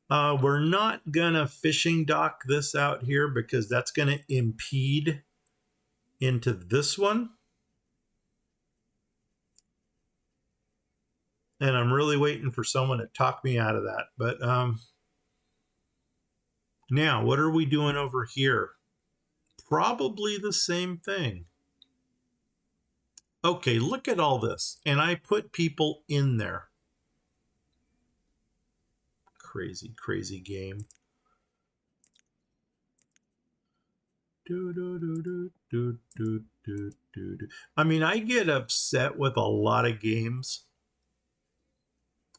We're not going to fishing dock this out here because that's going to impede into this one. And I'm really waiting for someone to talk me out of that. But now, what are we doing over here? Probably the same thing. Okay, look at all this. And I put people in there. Crazy, crazy game. I mean, I get upset with a lot of games,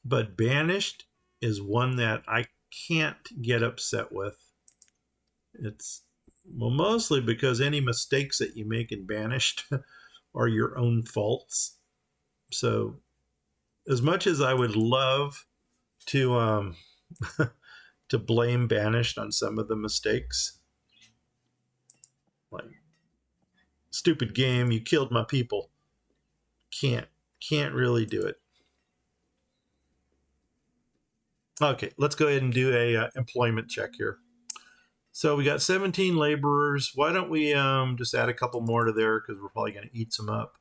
but Banished is one that I can't get upset with. It's, well, mostly because any mistakes that you make in Banished are your own faults. So as much as I would love to to blame Banished on some of the mistakes, like, stupid game, you killed my people, can't really do it. Okay, let's go ahead and do a employment check here. So we got 17 laborers. Why don't we just add a couple more to there, because we're probably going to eat some up.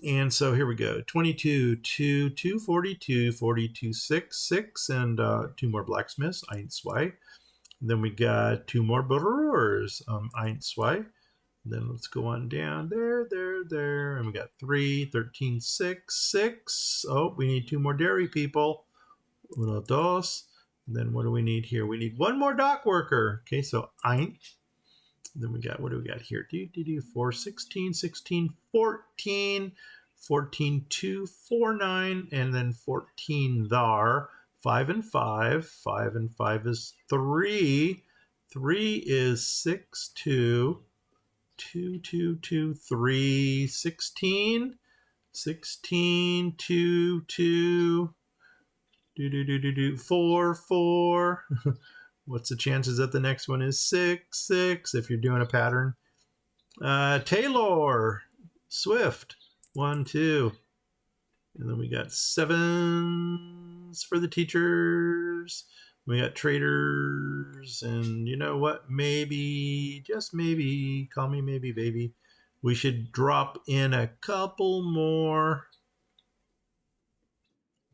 And so here we go. 22, 2, 2, 42, 42, 6, 6, and 2 more blacksmiths, 1, 2. Then we got 2 more brewers, 1, 2. Then let's go on down there, and we got 3, 13, 6, 6. Oh, we need 2 more dairy people. 1, 2. And then what do we need here? We need 1 more dock worker. Okay, so 1. Then we got, what do we got here? 4, 16, 16, 14, 14, 2, 4, 9, and then 14 there. 5 and 5. 5 and 5 is 3. 3 is 6, 2. 2, 2, 2, 3, 16. 16, 2, 2. 4, 4. What's the chances that the next one is 6, 6 if you're doing a pattern? Taylor, Swift, 1, 2. And then we got 7s for the teachers. We got traders. And you know what? Maybe, just maybe, call me maybe, baby, we should drop in a couple more.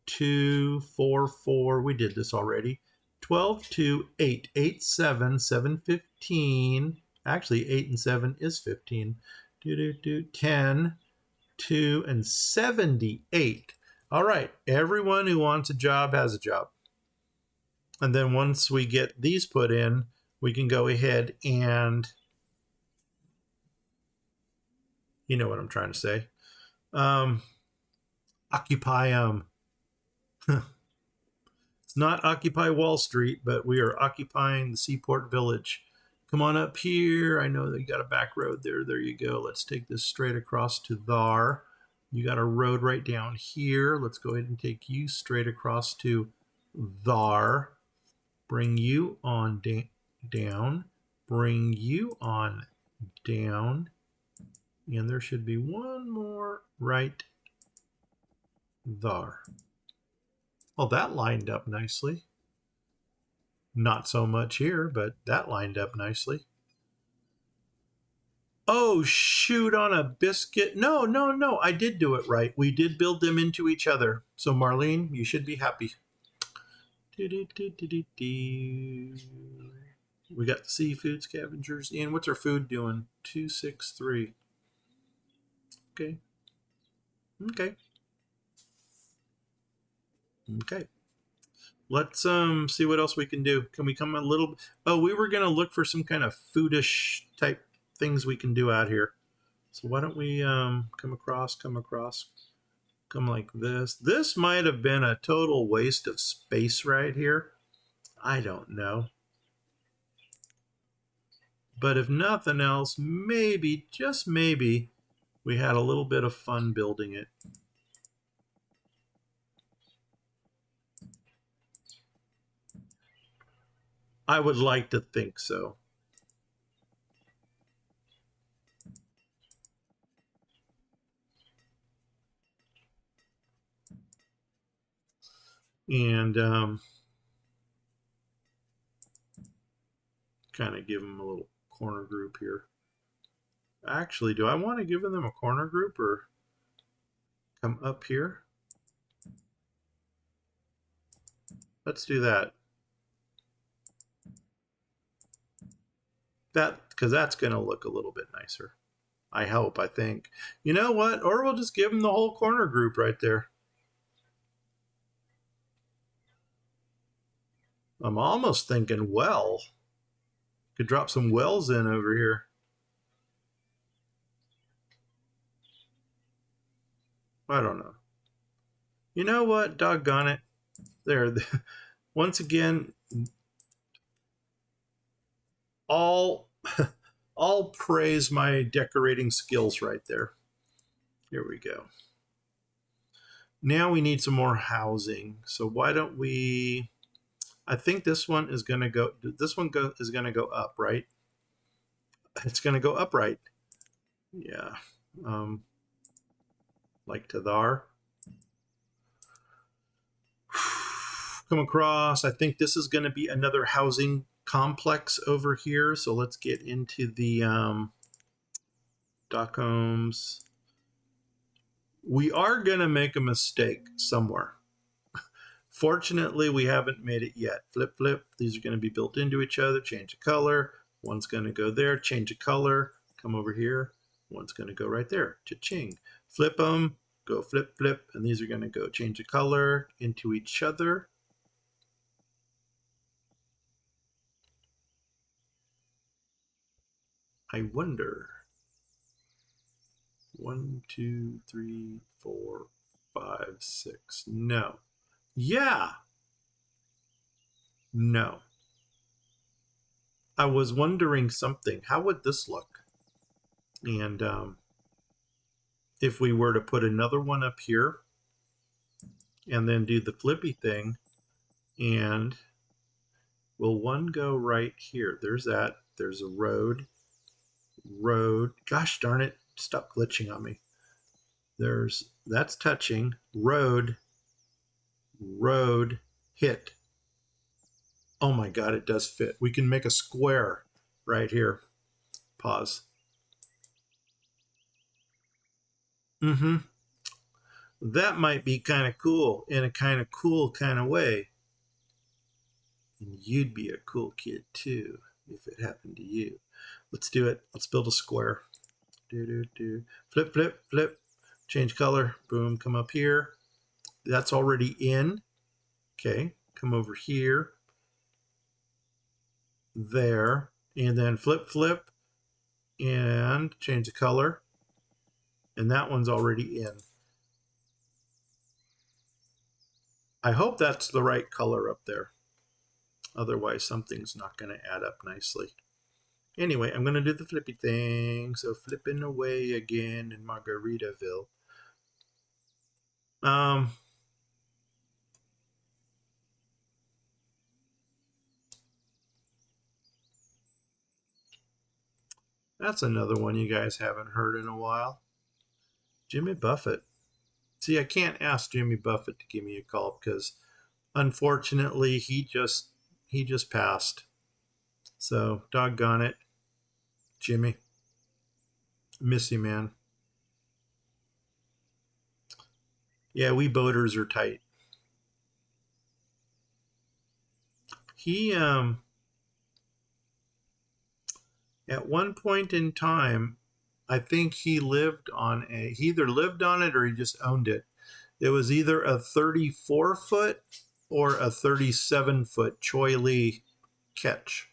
2, 4, 4. We did this already. 12, 2, 8. 8, 7, 7, 15. Actually, 8 and 7 is 15. 10, 2, and 78. All right. Everyone who wants a job has a job. And then once we get these put in, we can go ahead and, you know what I'm trying to say, occupy them. It's not Occupy Wall Street, but we are occupying the Seaport Village. Come on up here. I know that you got a back road there. There you go. Let's take this straight across to there. You got a road right down here. Let's go ahead and take you straight across to there. Bring you on down. Bring you on down. And there should be one more right there. Well, that lined up nicely. Not so much here, but that lined up nicely. Oh, shoot on a biscuit. No, no, no. I did do it right. We did build them into each other. So, Marlene, you should be happy. We got the seafood scavengers in. What's our food doing? 263. Okay. Okay. Okay. Let's see what else we can do. Can we come a little? Oh, we were gonna look for some kind of foodish type things we can do out here. So why don't we come across, come like this? This might have been a total waste of space right here. I don't know. But if nothing else, maybe, just maybe, we had a little bit of fun building it. I would like to think so. And kind of give them a little corner group here. Actually, do I want to give them a corner group or come up here? Let's do that. Because that's going to look a little bit nicer. I hope, I think. You know what? Or we'll just give them the whole corner group right there. I'm almost thinking well. Could drop some wells in over here. I don't know. You know what? Doggone it. There. Once again, all praise my decorating skills right there. Here we go. Now we need some more housing. So why don't we? I think this one is going to go. This one is going to go up, right? It's going to go upright. Yeah. Like to there. Come across. I think this is going to be another housing complex over here. So let's get into the dock homes. We are going to make a mistake somewhere. Fortunately, we haven't made it yet. Flip, flip. These are going to be built into each other. Change the color. One's going to go there. Change the color. Come over here. One's going to go right there. Cha-ching. Flip them. Go flip, flip. And these are going to go change the color into each other. I wonder. 1, 2, 3, 4, 5, 6. No. Yeah. No. I was wondering something. How would this look? And if we were to put another one up here and then do the flippy thing, and will one go right here? There's that. There's a road. Gosh darn it. Stop glitching on me. That's touching. Road, hit. Oh my God, it does fit. We can make a square right here. Pause. That might be kind of cool in a kind of cool kind of way. And you'd be a cool kid too if it happened to you. Let's do it. Let's build a square. Flip, flip, flip. Change color. Boom. Come up here. That's already in. Okay. Come over here. There. And then flip, flip. And change the color. And that one's already in. I hope that's the right color up there. Otherwise, something's not going to add up nicely. Anyway, I'm going to do the flippy thing. So flipping away again in Margaritaville. That's another one you guys haven't heard in a while. Jimmy Buffett. See, I can't ask Jimmy Buffett to give me a call because unfortunately he he just passed. So, doggone it. Jimmy. Miss you, man. Yeah, we boaters are tight. He, at one point in time, I think he either lived on it or he just owned it. It was either a 34-foot or a 37-foot Choi Lee catch.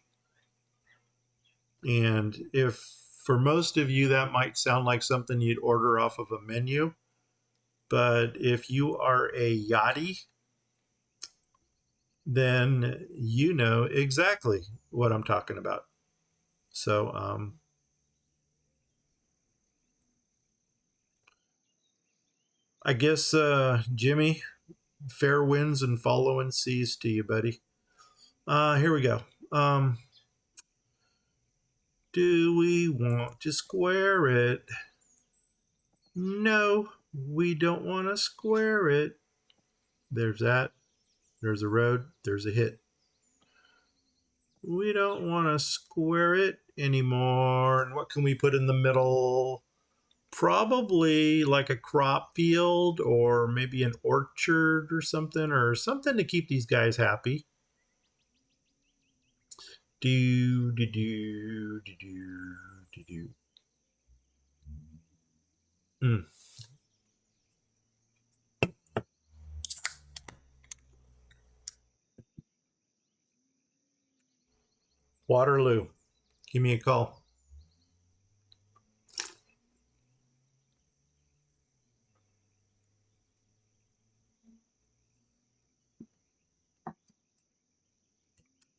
And if for most of you that might sound like something you'd order off of a menu, but if you are a yachty, then you know exactly what I'm talking about. So, I guess, Jimmy, fair winds and following seas to you, buddy. Here we go. Do we want to square it? No, we don't want to square it. There's that. There's a road. There's a hit. We don't want to square it anymore. And what can we put in the middle? Probably like a crop field or maybe an orchard or something to keep these guys happy. Do, do, do, do, do, do, do. Mm. Waterloo, give me a call.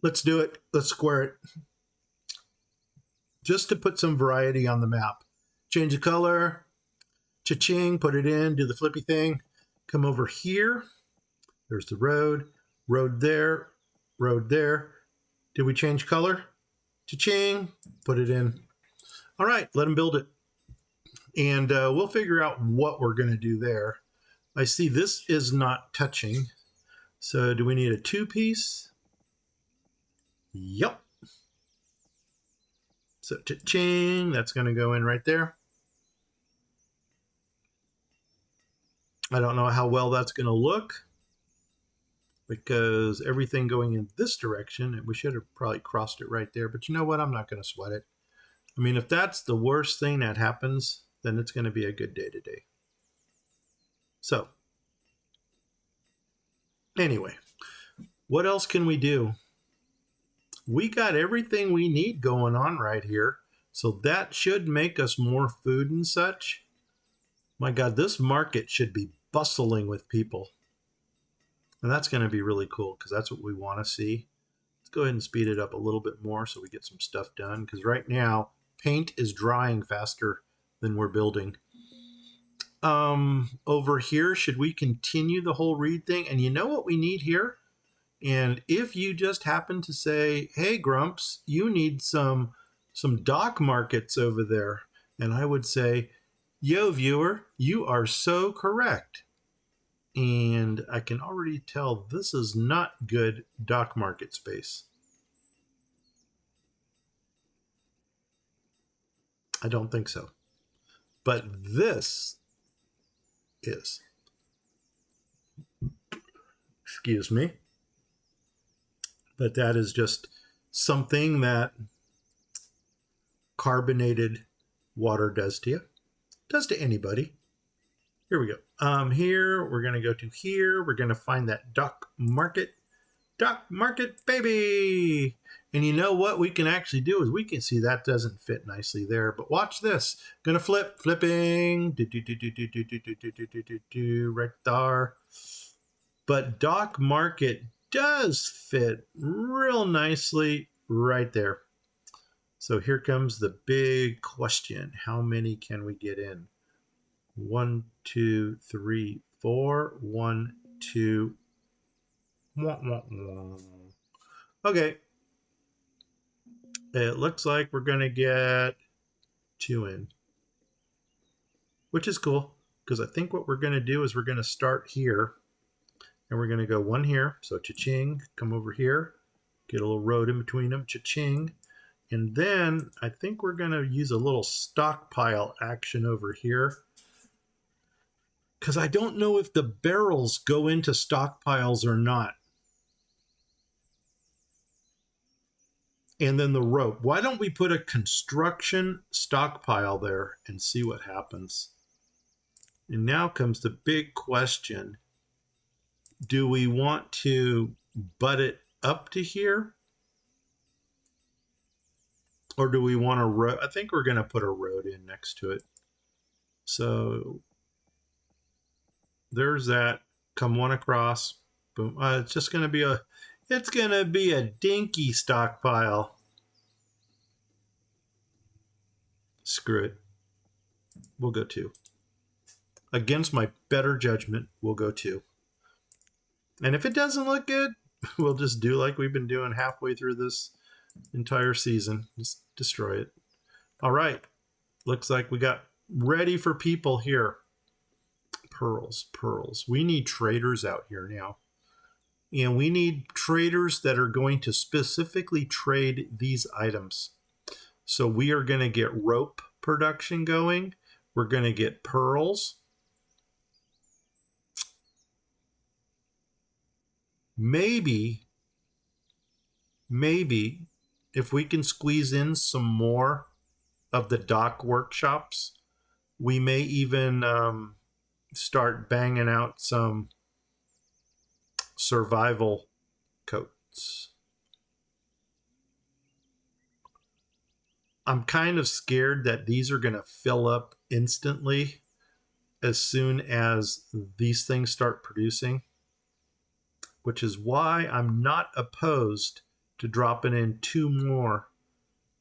Let's do it. Let's square it. Just to put some variety on the map. Change the color. Cha-ching, put it in, do the flippy thing. Come over here. There's the road. Road there. Road there. Did we change color? Cha-ching, put it in. All right, let them build it. And we'll figure out what we're going to do there. I see this is not touching. So do we need a 2-piece? Yep. So cha-ching, that's going to go in right there. I don't know how well that's going to look because everything going in this direction, and we should have probably crossed it right there. But you know what? I'm not going to sweat it. I mean, if that's the worst thing that happens, then it's going to be a good day today. So, anyway, what else can we do? We got everything we need going on right here. So that should make us more food and such. My God, this market should be bustling with people. And that's going to be really cool because that's what we want to see. Let's go ahead and speed it up a little bit more so we get some stuff done. Because right now, paint is drying faster than we're building. Over here, should we continue the whole read thing? And you know what we need here? And if you just happen to say, hey, Grumps, you need some dock markets over there. And I would say, yo, viewer, you are so correct. And I can already tell this is not good dock market space. I don't think so. But this is. Excuse me. But that is just something that carbonated water does to you. Does to anybody. Here we go. Here, we're going to go to here. We're going to find that dock market. Dock market, baby! And you know what we can actually do is we can see that doesn't fit nicely there. But watch this. Gonna flipping. Right there. But dock market does fit real nicely right there. So here comes the big question. How many can we get in? 1, 2, 3, 4. 1, 2. Okay. It looks like we're going to get 2 in, which is cool because I think what we're going to do is we're going to start here and we're going to go 1 here. So cha-ching, come over here. Get a little road in between them. Cha-ching. And then I think we're going to use a little stockpile action over here. Because I don't know if the barrels go into stockpiles or not. And then the rope. Why don't we put a construction stockpile there and see what happens? And now comes the big question. Do we want to butt it up to here? Or do we want a road? I think we're going to put a road in next to it. So there's that. Come one across. Boom. It's just going to be a dinky stockpile. Screw it. We'll go 2. Against my better judgment, we'll go 2. And if it doesn't look good, we'll just do like we've been doing halfway through this entire season. Just destroy it. All right. Looks like we got ready for people here. Pearls. We need traders out here now. And we need traders that are going to specifically trade these items. So we are going to get rope production going. We're going to get pearls. Maybe if we can squeeze in some more of the dock workshops, we may even start banging out some survival coats. I'm kind of scared that these are going to fill up instantly as soon as these things start producing, which is why I'm not opposed to dropping in 2 more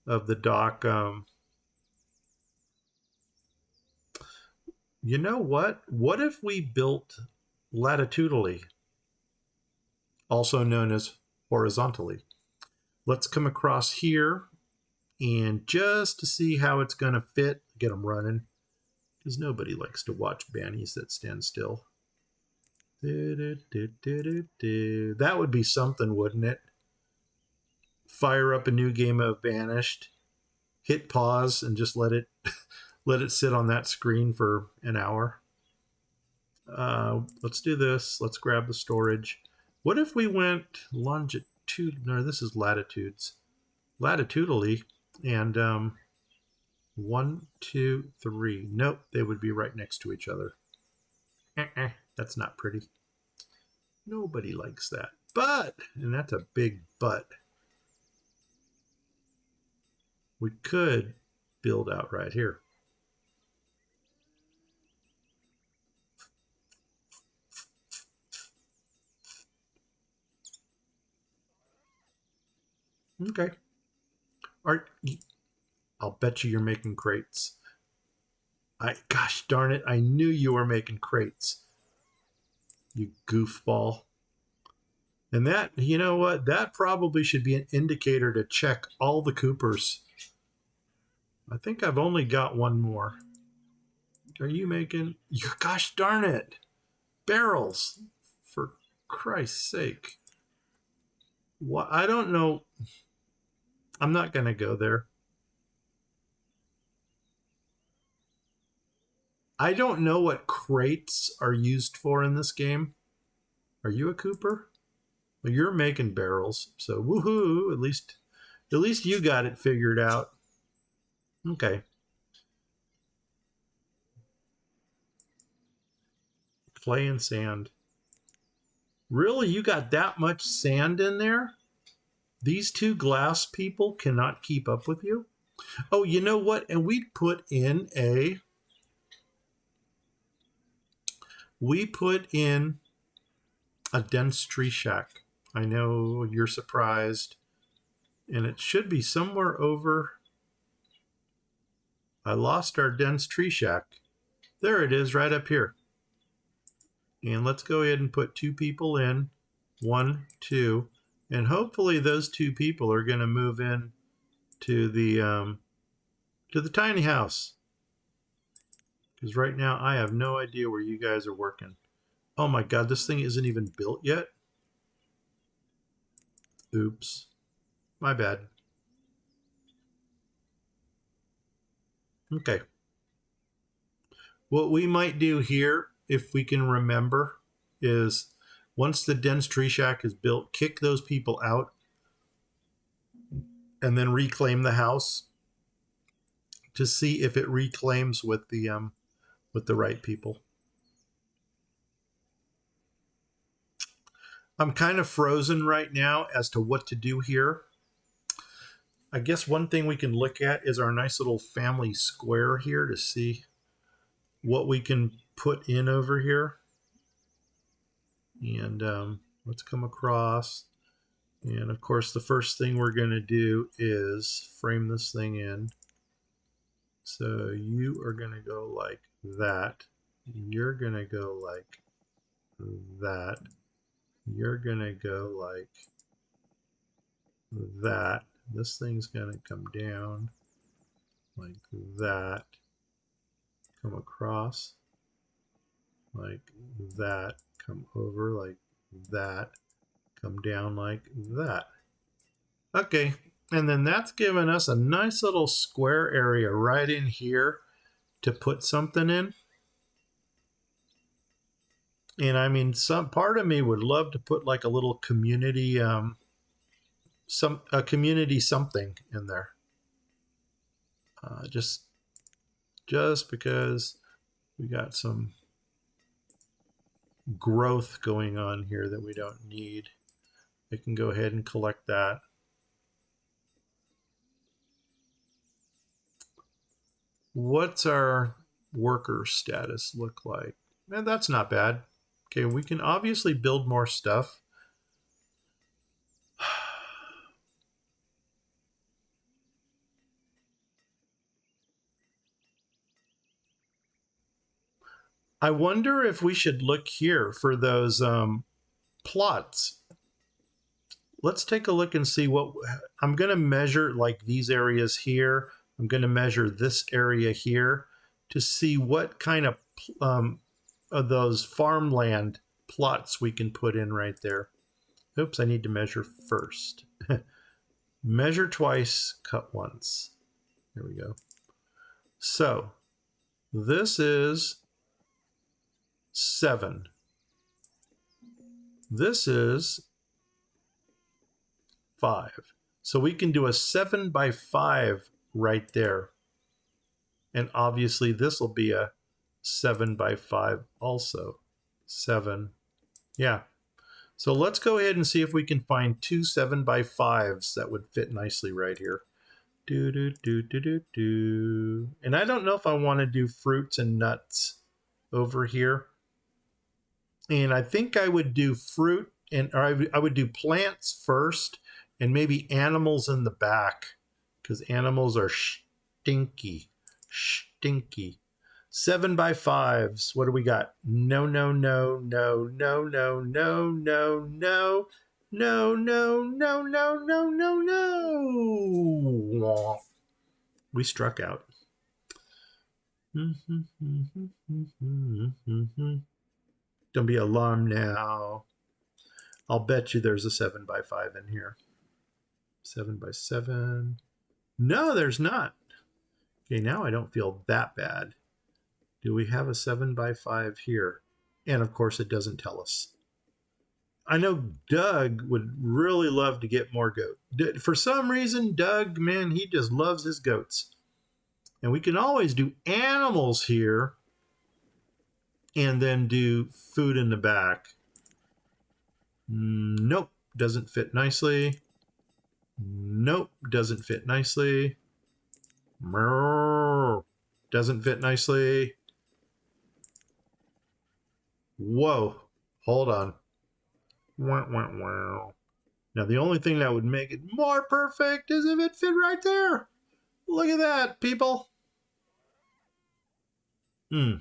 of the dock. You know what? What if we built latitudinally, also known as horizontally? Let's come across here, and just to see how it's going to fit, get them running, because nobody likes to watch bannies that stand still. That would be something, wouldn't it? Fire up a new game of Banished, hit pause, and just let it sit on that screen for an hour. Let's do this. Let's grab the storage. What if we went longitude? No, this is latitudes. Latitudinally, and 1, 2, 3. Nope, they would be right next to each other. That's not pretty. Nobody likes that. But, and that's a big but, we could build out right here. Okay. I'll bet you're making crates. Gosh darn it, I knew you were making crates. You goofball. And that, you know what? That probably should be an indicator to check all the Coopers. I think I've only got 1 more. Are you making... Gosh darn it. Barrels. For Christ's sake. What? I don't know. I'm not going to go there. I don't know what crates are used for in this game. Are you a Cooper? Well, you're making barrels, so woohoo! At least you got it figured out. Okay. Clay and sand. Really, you got that much sand in there? These 2 glass people cannot keep up with you? Oh, you know what? And we put in a dense tree shack. I know you're surprised. And it should be somewhere over. I lost our dense tree shack. There it is, right up here. And let's go ahead and put 2 people in. 1, 2. And hopefully those 2 people are going to move in to the tiny house. Because right now I have no idea where you guys are working. Oh my God, this thing isn't even built yet. Oops. My bad. Okay. What we might do here, if we can remember, is once the dense tree shack is built, kick those people out and then reclaim the house to see if it reclaims with the right people. I'm kind of frozen right now as to what to do here. I guess one thing we can look at is our nice little family square here to see what we can put in over here. And let's come across. And of course, the first thing we're going to do is frame this thing in. So you are going to go like that. You're going to go like that. You're going to go like that. This thing's going to come down like that. Come across like that. Come over like that. Come down like that. Okay, and then that's given us a nice little square area right in here to put something in. And I mean, some part of me would love to put like a little community, a community something in there, just because we got some growth going on here that we don't need. I can go ahead and collect that. What's our worker status look like? Man, that's not bad. Okay, we can obviously build more stuff. I wonder if we should look here for those plots. Let's take a look and see what I'm going to measure, like these areas here. I'm going to measure this area here to see what kind of those farmland plots we can put in right there. Oops, I need to measure first. Measure twice, cut once. There we go. So this is 7. This is 5. So we can do a 7 by 5 right there. And obviously this will be a 7 by 5 also. 7. Yeah. So let's go ahead and see if we can find 2 7 by 5s that would fit nicely right here. Do, do, do, do, do, do. And I don't know if I want to do fruits and nuts over here. And I think I would do fruit or I would do plants first and maybe animals in the back because animals are stinky. 7 by 5s. What do we got? No, no, no, no, no, no, no, no, no. No, no, no, no, no, no, no. We struck out. Don't be alarmed now. I'll bet you there's a 7 by 5 in here. 7 by 7. No, there's not. Okay, now I don't feel that bad. Do we have a 7 by 5 here? And of course, it doesn't tell us. I know Doug would really love to get more goat. For some reason, Doug, man, he just loves his goats. And we can always do animals here and then do food in the back. Nope, doesn't fit nicely. Nope, doesn't fit nicely. Doesn't fit nicely. Whoa, hold on. Now, the only thing that would make it more perfect is if it fit right there. Look at that, people. You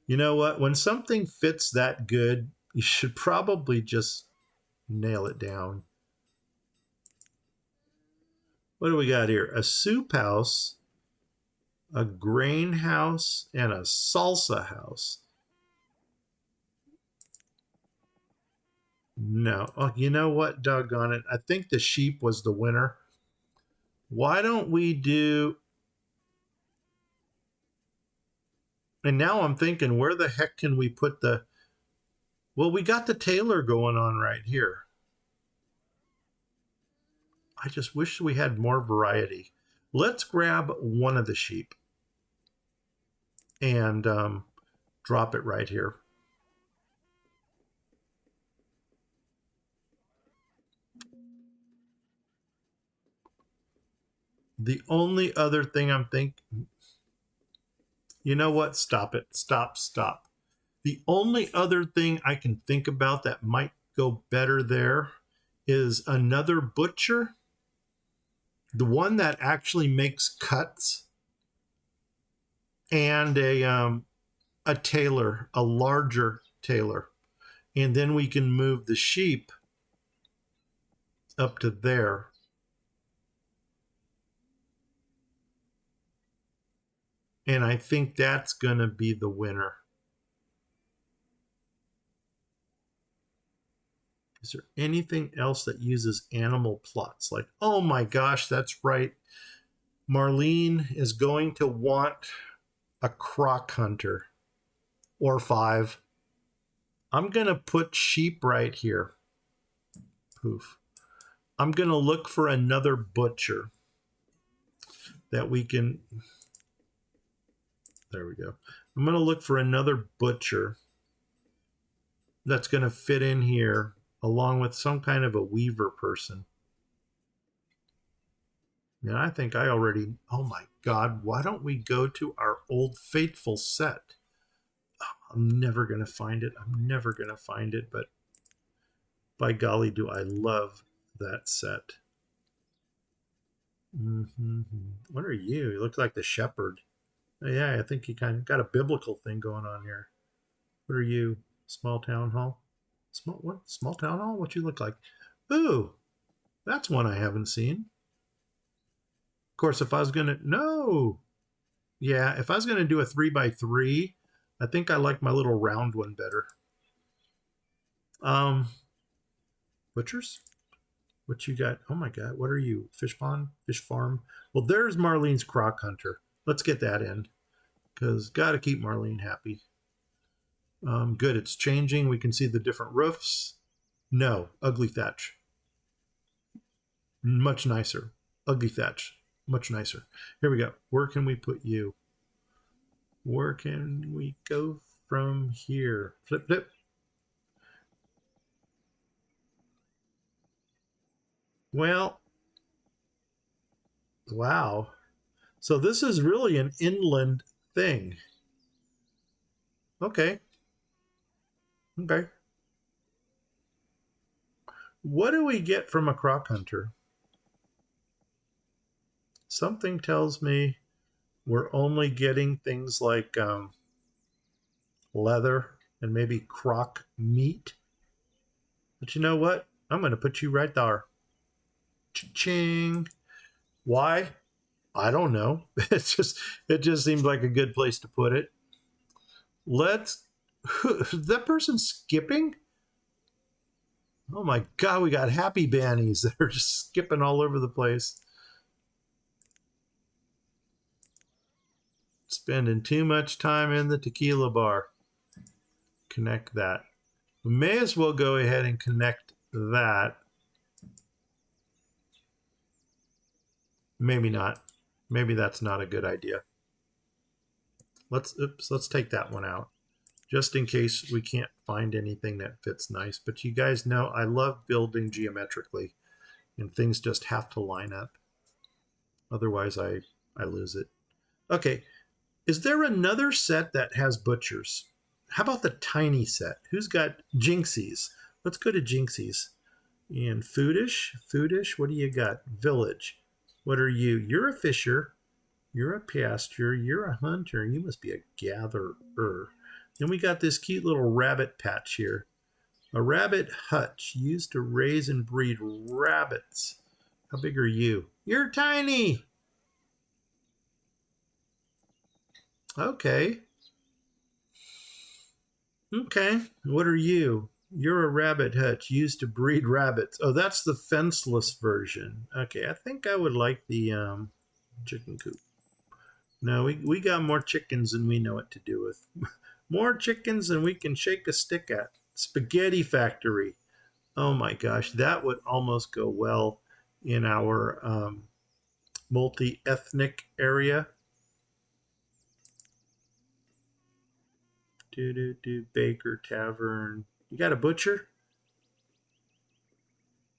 know what? When something fits that good, you should probably just nail it down. What do we got here? A soup house, a grain house, and a salsa house. No. Oh, you know what? Doggone it. I think the sheep was the winner. Why don't we do... And now I'm thinking, where the heck can we put the... Well, we got the tailor going on right here. I just wish we had more variety. Let's grab one of the sheep and drop it right here. The only other thing I'm thinking... You know what? Stop it. Stop. The only other thing I can think about that might go better there is another butcher. The one that actually makes cuts, and a tailor, a larger tailor. And then we can move the sheep up to there. And I think that's going to be the winner. Is there anything else that uses animal plots? Like, oh my gosh, that's right. Marlene is going to want a croc hunter or 5. I'm going to put sheep right here. Poof. I'm going to look for another butcher that we can... There we go. I'm going to look for another butcher that's going to fit in here along with some kind of a weaver person. And I think I already... Oh my God, why don't we go to our old faithful set? I'm never going to find it. But by golly, do I love that set. What are you? You look like the shepherd. Oh, yeah, I think you kind of got a biblical thing going on here. What are you? Small town hall? Small town hall? What you look like? Ooh, that's one I haven't seen. Of course, if I was gonna... No! Yeah, if I was gonna do a 3x3, I think I like my little round one better. Butchers? What you got? Oh my God, what are you? Fish pond? Fish farm? Well, there's Marlene's croc hunter. Let's get that in, because got to keep Marlene happy. Good, it's changing. We can see the different roofs. No, ugly thatch. Much nicer. Ugly thatch. Much nicer. Here we go. Where can we put you? Where can we go from here? Flip, flip. Well, wow. So this is really an inland thing. Okay. Okay. What do we get from a croc hunter? Something tells me we're only getting things like leather and maybe croc meat. But you know what? I'm going to put you right there. Cha-ching. Why? I don't know. It just seems like a good place to put it. Let's... That person skipping? Oh my God, we got happy bannies that are just skipping all over the place. Spending too much time in the tequila bar. Connect that. We may as well go ahead and connect that. Maybe not. Maybe that's not a good idea. Let's take that one out, just in case we can't find anything that fits nice. But you guys know I love building geometrically, and things just have to line up. Otherwise, I lose it. Okay, is there another set that has butchers? How about the tiny set? Who's got Jinxies? Let's go to Jinxies. And Foodish, what do you got? Village. What are you? You're a fisher. You're a pasture. You're a hunter. You must be a gatherer. Then we got this cute little rabbit patch here. A rabbit hutch used to raise and breed rabbits. How big are you? You're tiny. Okay. Okay. What are you? You're a rabbit hutch used to breed rabbits. Oh, that's the fenceless version. Okay, I think I would like the chicken coop. No, we got more chickens than we know what to do with. More chickens than we can shake a stick at. Spaghetti factory. Oh my gosh, that would almost go well in our multi-ethnic area. Do baker tavern. You got a butcher?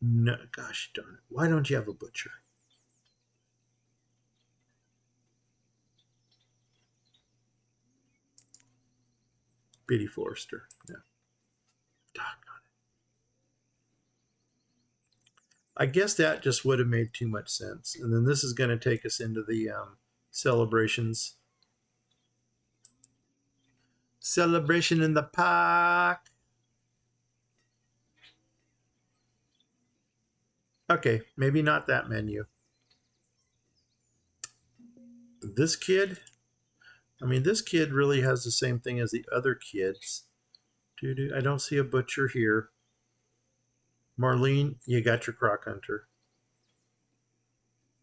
No, gosh darn it. Why don't you have a butcher? Biddy Forrester. No. Doggone it. I guess that just would have made too much sense. And then this is going to take us into the celebrations. Celebration in the park. Okay, maybe not that menu. This kid, I mean, this kid really has the same thing as the other kids. I don't see a butcher here. Marlene, you got your croc hunter.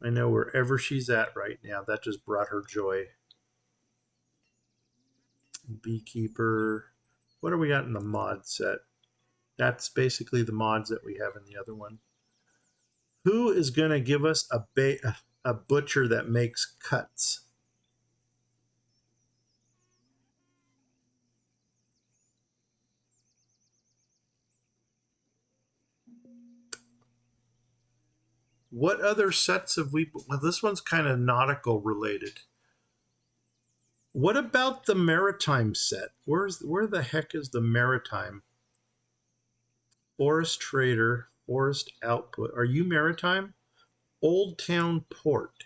I know wherever she's at right now, that just brought her joy. Beekeeper. What do we got in the mod set? That's basically the mods that we have in the other one. Who is going to give us a butcher that makes cuts? What other sets have we? Well, this one's kind of nautical related. What about the maritime set? Where the heck is the maritime? Forest trader, forest output. Are you maritime? Old Town Port.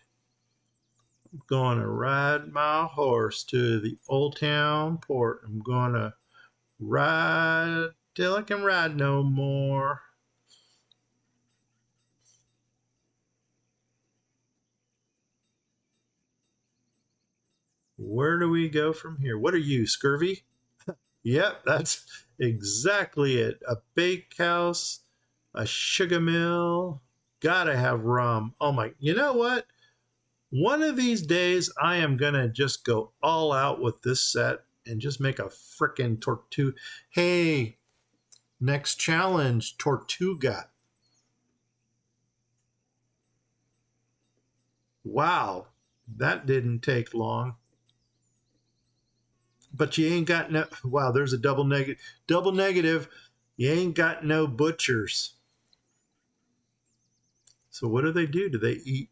I'm gonna ride my horse to the Old Town Port. I'm gonna ride till I can ride no more. Where do we go from here? What are you, scurvy? Yep, that's exactly it. A bakehouse, a sugar mill. Gotta have rum. Oh my, you know what? One of these days, I am gonna just go all out with this set and just make a frickin' tortuga. Hey, next challenge, Tortuga. Wow, that didn't take long. But you ain't got no. Wow, there's a double negative. Double negative. You ain't got no butchers. So what do they do? Do they eat?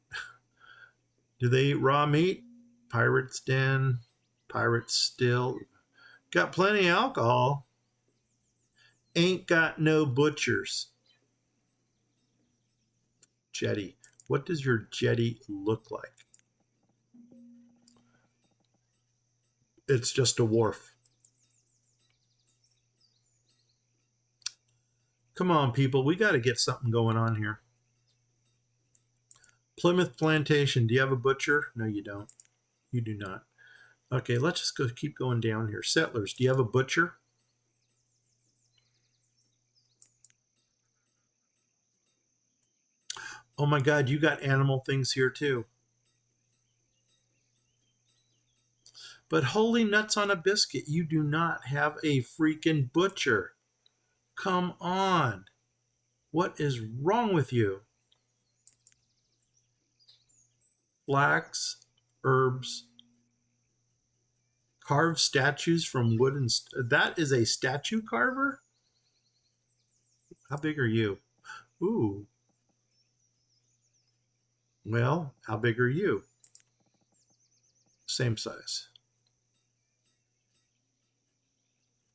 Do they eat raw meat? Pirates Den. Pirates still. Got plenty of alcohol. Ain't got no butchers. Jetty. What does your jetty look like? It's just a wharf. Come on, people. We got to get something going on here. Plymouth Plantation. Do you have a butcher? No, you don't. You do not. Okay, let's just go keep going down here. Settlers. Do you have a butcher? Oh my God, you got animal things here too. But holy nuts on a biscuit, you do not have a freaking butcher. Come on. What is wrong with you? Flax, herbs, carved statues from wood and that is a statue carver? How big are you? Ooh. Well, how big are you? Same size.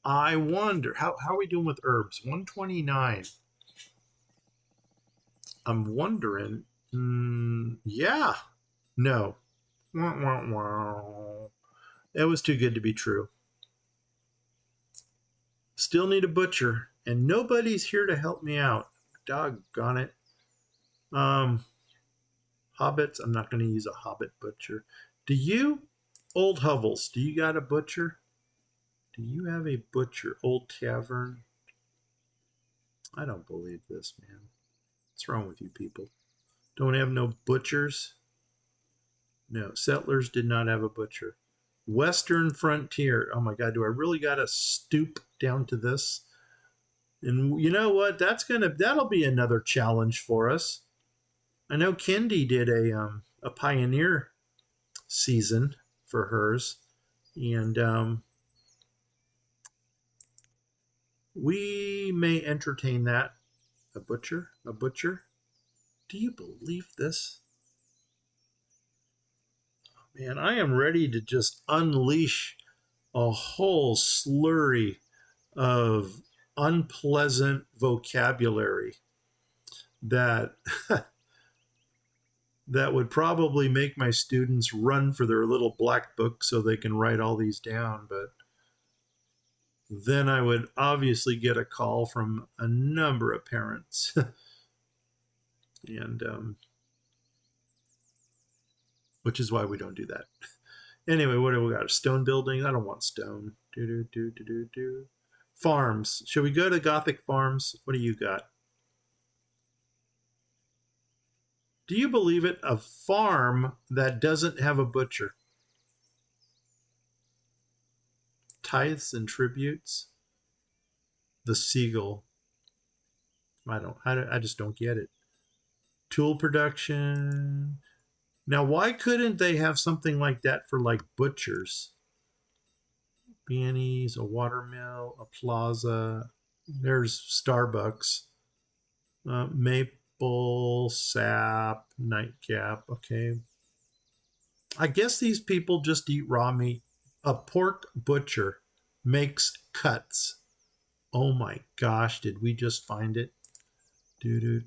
I wonder how are we doing with herbs? 129. I'm wondering. Yeah. No. Wah, wah, wah. It was too good to be true. Still need a butcher, and nobody's here to help me out. Doggone it. Um, Hobbits. I'm not going to use a hobbit butcher. Do you, Old Hovels? Do you got a butcher? Do you have a butcher? Old Tavern. I don't believe this, man. What's wrong with you people? Don't have no butchers? No, settlers did not have a butcher. Western frontier. Oh my God, do I really got to stoop down to this? And you know what? That'll be another challenge for us. I know Kendi did a pioneer season for hers, and we may entertain that. A butcher, a butcher. Do you believe this? Man, I am ready to just unleash a whole slurry of unpleasant vocabulary that that would probably make my students run for their little black book so they can write all these down. But then I would obviously get a call from a number of parents. And which is why we don't do that. Anyway, what do we got? Stone buildings? I don't want stone. Do. Farms. Should we go to Gothic farms? What do you got? Do you believe it? A farm that doesn't have a butcher. Tithes and tributes. The seagull. I just don't get it. Tool production. Now, why couldn't they have something like that for like butchers? Bannies, a watermill, a plaza. There's Starbucks. Maple, sap, nightcap. Okay. I guess these people just eat raw meat. A pork butcher makes cuts. Oh my gosh, did we just find it? Do.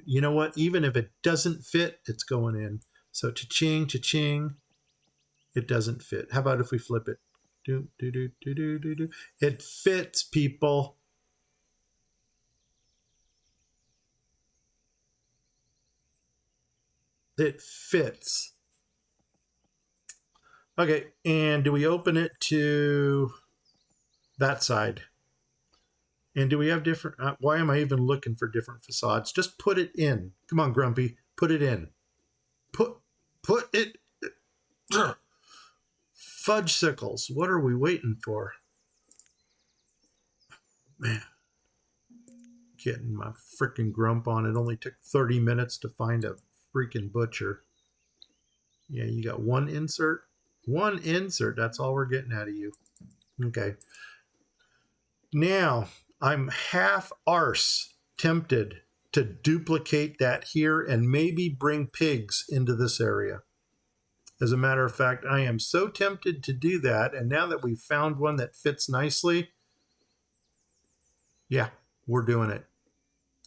You know what? Even if it doesn't fit, it's going in. So cha-ching, cha-ching. It doesn't fit. How about if we flip it? Do. It fits, people. It fits. Okay, and do we open it to that side? And do we have different? Why am I even looking for different facades? Just put it in. Come on, Grumpy, put it in. Put it. Fudge sickles. What are we waiting for? Man, getting my freaking grump on. It only took 30 minutes to find a freaking butcher. Yeah, you got one insert. One insert. That's all we're getting out of you. Okay. Now, I'm half arse tempted to duplicate that here and maybe bring pigs into this area. As a matter of fact, I am so tempted to do that. And now that we've found one that fits nicely, yeah, we're doing it.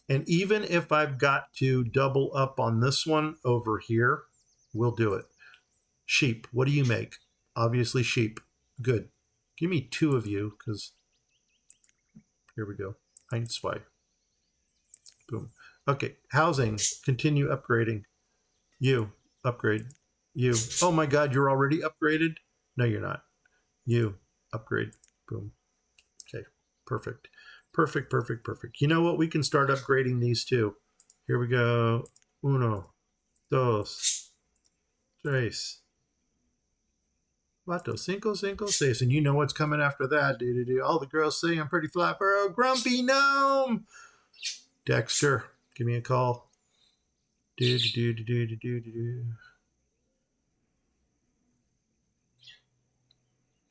And even if I've got to double up on this one over here, we'll do it. Sheep, what do you make? Obviously sheep. Good. Give me two of you, because here we go. Eins, zwei. Boom. Okay, housing. Continue upgrading. You, upgrade. You. Oh my God, you're already upgraded? No, you're not. You, upgrade. Boom. Okay, perfect. Perfect. You know what? We can start upgrading these too. Here we go. Uno, dos, tres, cuatro, cinco, seis. And you know what's coming after that. All the girls say I'm pretty flat for a grumpy gnome. Dexter, give me a call. Do.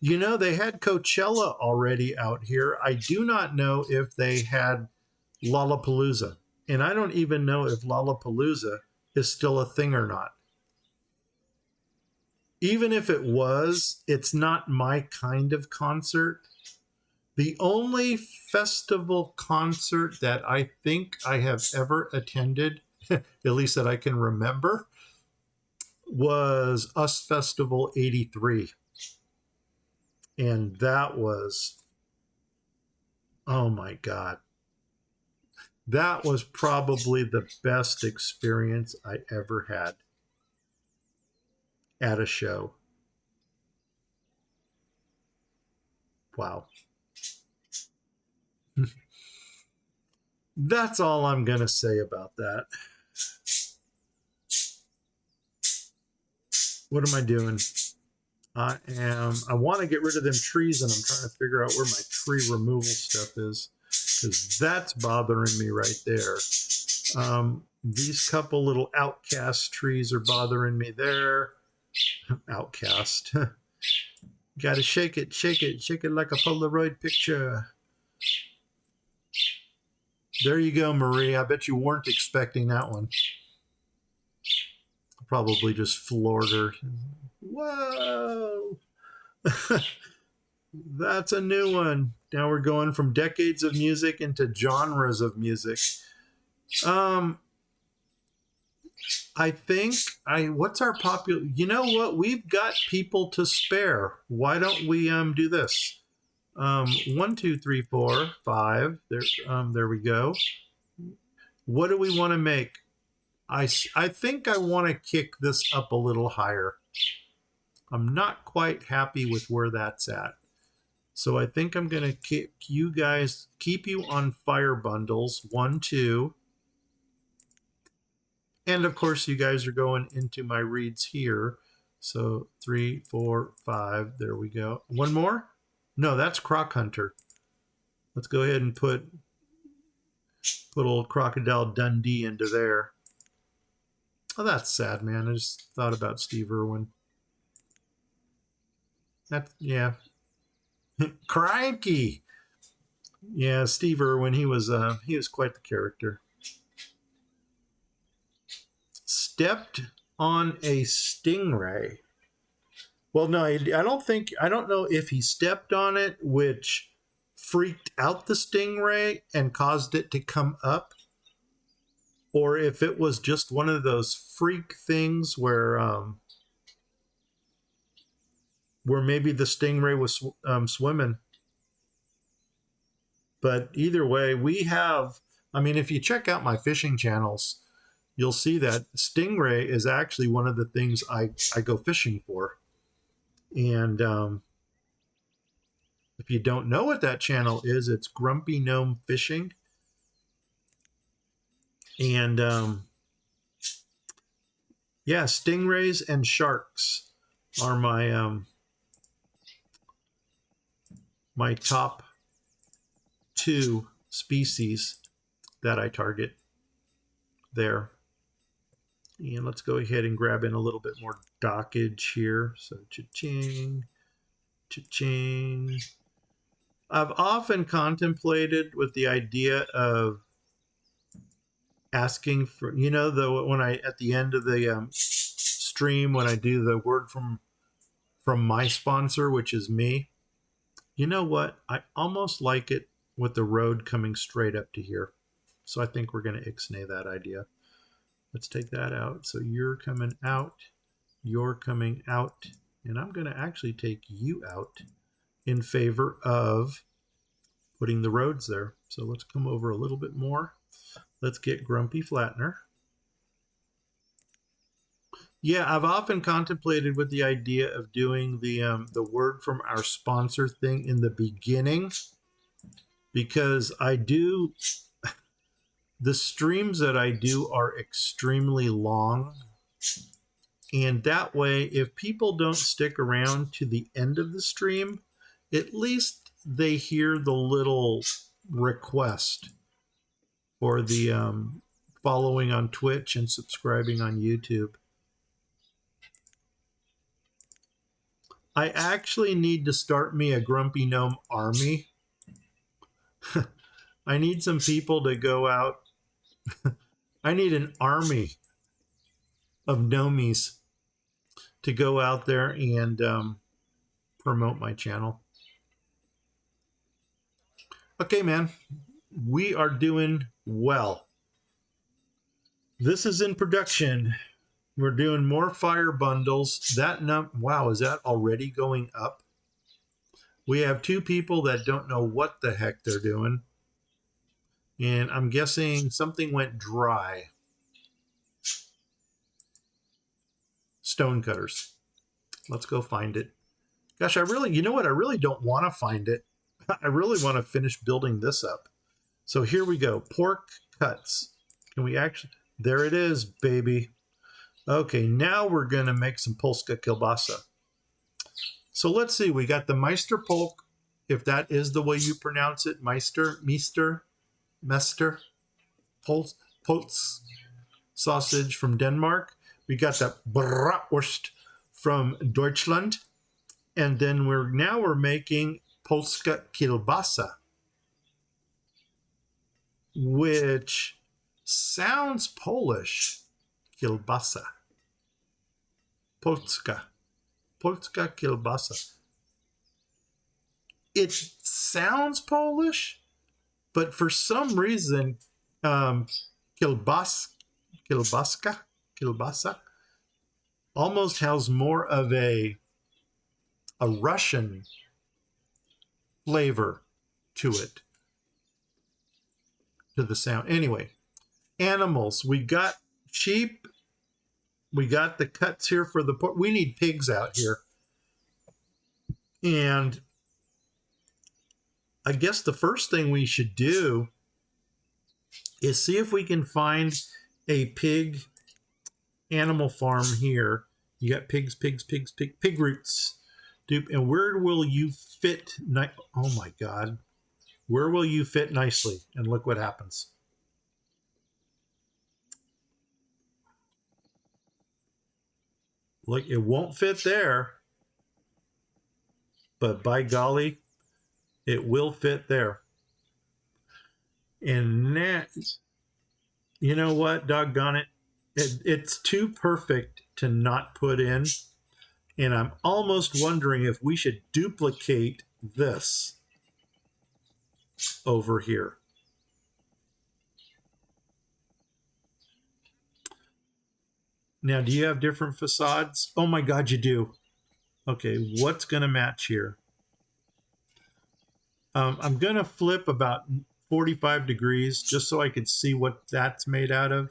You know, they had Coachella already out here. I do not know if they had Lollapalooza. And I don't even know if Lollapalooza is still a thing or not. Even if it was, it's not my kind of concert. The only festival concert that I think I have ever attended, at least that I can remember, was Us Festival 83. And that was, oh my God. That was probably the best experience I ever had at a show. Wow. That's all I'm going to say about that. What am I doing? I want to get rid of them trees, and I'm trying to figure out where my tree removal stuff is, because that's bothering me right there. These couple little outcast trees are bothering me there. Outcast. Gotta shake it, shake it, shake it like a Polaroid picture. There you go, Marie. I bet you weren't expecting that one. Probably just floored her. Whoa! That's a new one. Now we're going from decades of music into genres of music. I think what's our popular, you know what? We've got people to spare. Why don't we do this? 1, 2, 3, 4, 5. There we go. What do we want to make? I think I want to kick this up a little higher. I'm not quite happy with where that's at. So I think I'm going to keep you on fire bundles. 1, 2. And of course, you guys are going into my reads here. So 3, 4, 5. There we go. One more? No, that's Croc Hunter. Let's go ahead and put old Crocodile Dundee into there. Oh, that's sad, man. I just thought about Steve Irwin. Yeah. Cranky. Yeah, Steve Irwin. He was quite the character. Stepped on a stingray. Well, no, I don't know if he stepped on it, which freaked out the stingray and caused it to come up, or if it was just one of those freak things where maybe the stingray was swimming. But either way, if you check out my fishing channels, you'll see that stingray is actually one of the things I go fishing for. And if you don't know what that channel is, it's Grumpy Gnome Fishing. And yeah, stingrays and sharks are my my top 2 species that I target there. And let's go ahead and grab in a little bit more dockage here. So cha-ching, cha-ching. I've often contemplated with the idea of asking for, when I, at the end of the stream, when I do the word from my sponsor, which is me, you know what? I almost like it with the road coming straight up to here. So I think we're going to ixnay that idea. Let's take that out. So you're coming out, you're coming out, and I'm going to actually take you out in favor of putting the roads there. So let's come over a little bit more. Let's get Grumpy Flattener. Yeah, I've often contemplated with the idea of doing the word from our sponsor thing in the beginning, because the streams that I do are extremely long. And that way, if people don't stick around to the end of the stream, at least they hear the little request for the following on Twitch and subscribing on YouTube. I actually need to start me a Grumpy Gnome army. I need some people to go out. I need an army of gnomies to go out there and promote my channel. Okay, man. We are doing well. This is in production. We're doing more fire bundles. Wow, is that already going up? We have 2 people that don't know what the heck they're doing. And I'm guessing something went dry. Stonecutters. Let's go find it. Gosh, you know what? I really don't want to find it. I really want to finish building this up. So here we go. Pork cuts. Can we actually? There it is, baby. Okay, now we're going to make some Polska kielbasa. So let's see. We got the Meister Polk, if that is the way you pronounce it. Meister, Mester, Polsk sausage from Denmark. We got the Bratwurst from Deutschland. And then we're making Polska kielbasa, which sounds Polish. Kielbasa. Polska kielbasa. It sounds Polish, but for some reason, kielbasa almost has more of a Russian flavor to it, to the sound. Anyway, animals. We got sheep. We got the cuts here for the pork. We need pigs out here. And I guess the first thing we should do is see if we can find a pig animal farm here. You got pigs, pig roots. Dude, and where will you fit? Oh my God. Where will you fit nicely? And look what happens. Look, it won't fit there. But by golly, it will fit there. And that, you know what, doggone it, it's too perfect to not put in. And I'm almost wondering if we should duplicate this over here. Now, do you have different facades? Oh my God, you do. Okay, what's going to match here? I'm going to flip about 45 degrees just so I could see what that's made out of.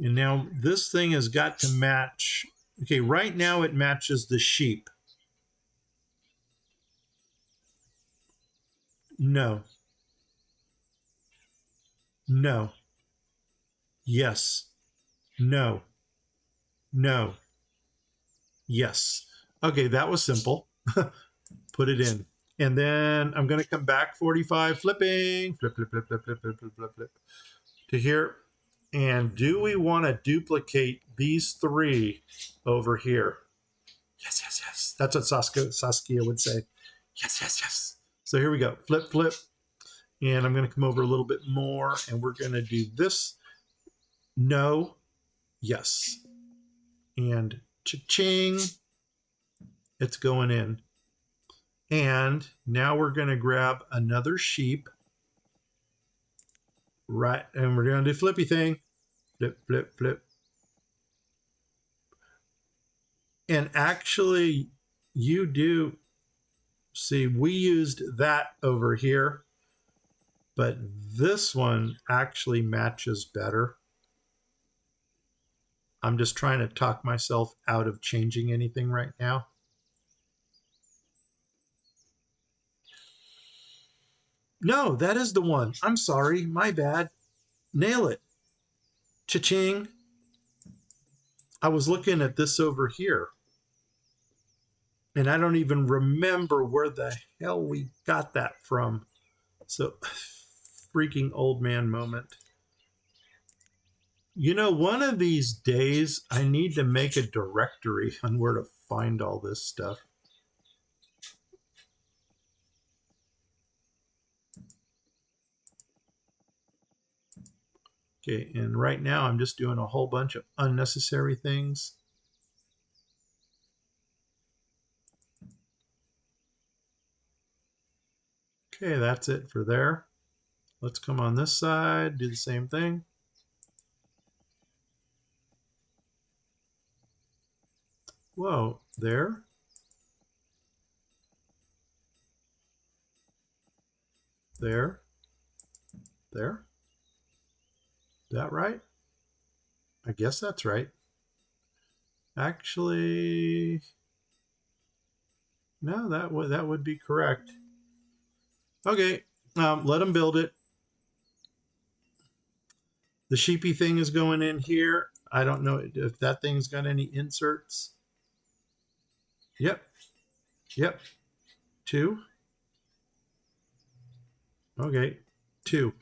And now this thing has got to match. Okay, right now it matches the sheep. No. No. Yes. No. No. Yes. Okay, that was simple. Put it in. And then I'm going to come back 45, flipping, flip, to here. And do we want to duplicate these three over here? Yes, yes, yes. That's what Saskia would say. Yes, yes, yes. So here we go. Flip, flip. And I'm going to come over a little bit more, and we're going to do this. No. Yes. And cha-ching. It's going in. And now we're going to grab another sheep. Right. And we're going to do flippy thing. Flip, flip, flip. And actually, you do see, we used that over here. But this one actually matches better. I'm just trying to talk myself out of changing anything right now. No, that is the one. I'm sorry. My bad. Nail it. Cha-ching. I was looking at this over here. And I don't even remember where the hell we got that from. So, freaking old man moment. You know, one of these days, I need to make a directory on where to find all this stuff. Okay, and right now I'm just doing a whole bunch of unnecessary things. Okay, that's it for there. Let's come on this side, do the same thing. Whoa, there. There. There. Is that right? I guess that's right. Actually, no, that would be correct. Okay, let them build it. The sheepy thing is going in here. I don't know if that thing's got any inserts. Yep. Yep. 2. Okay. 2.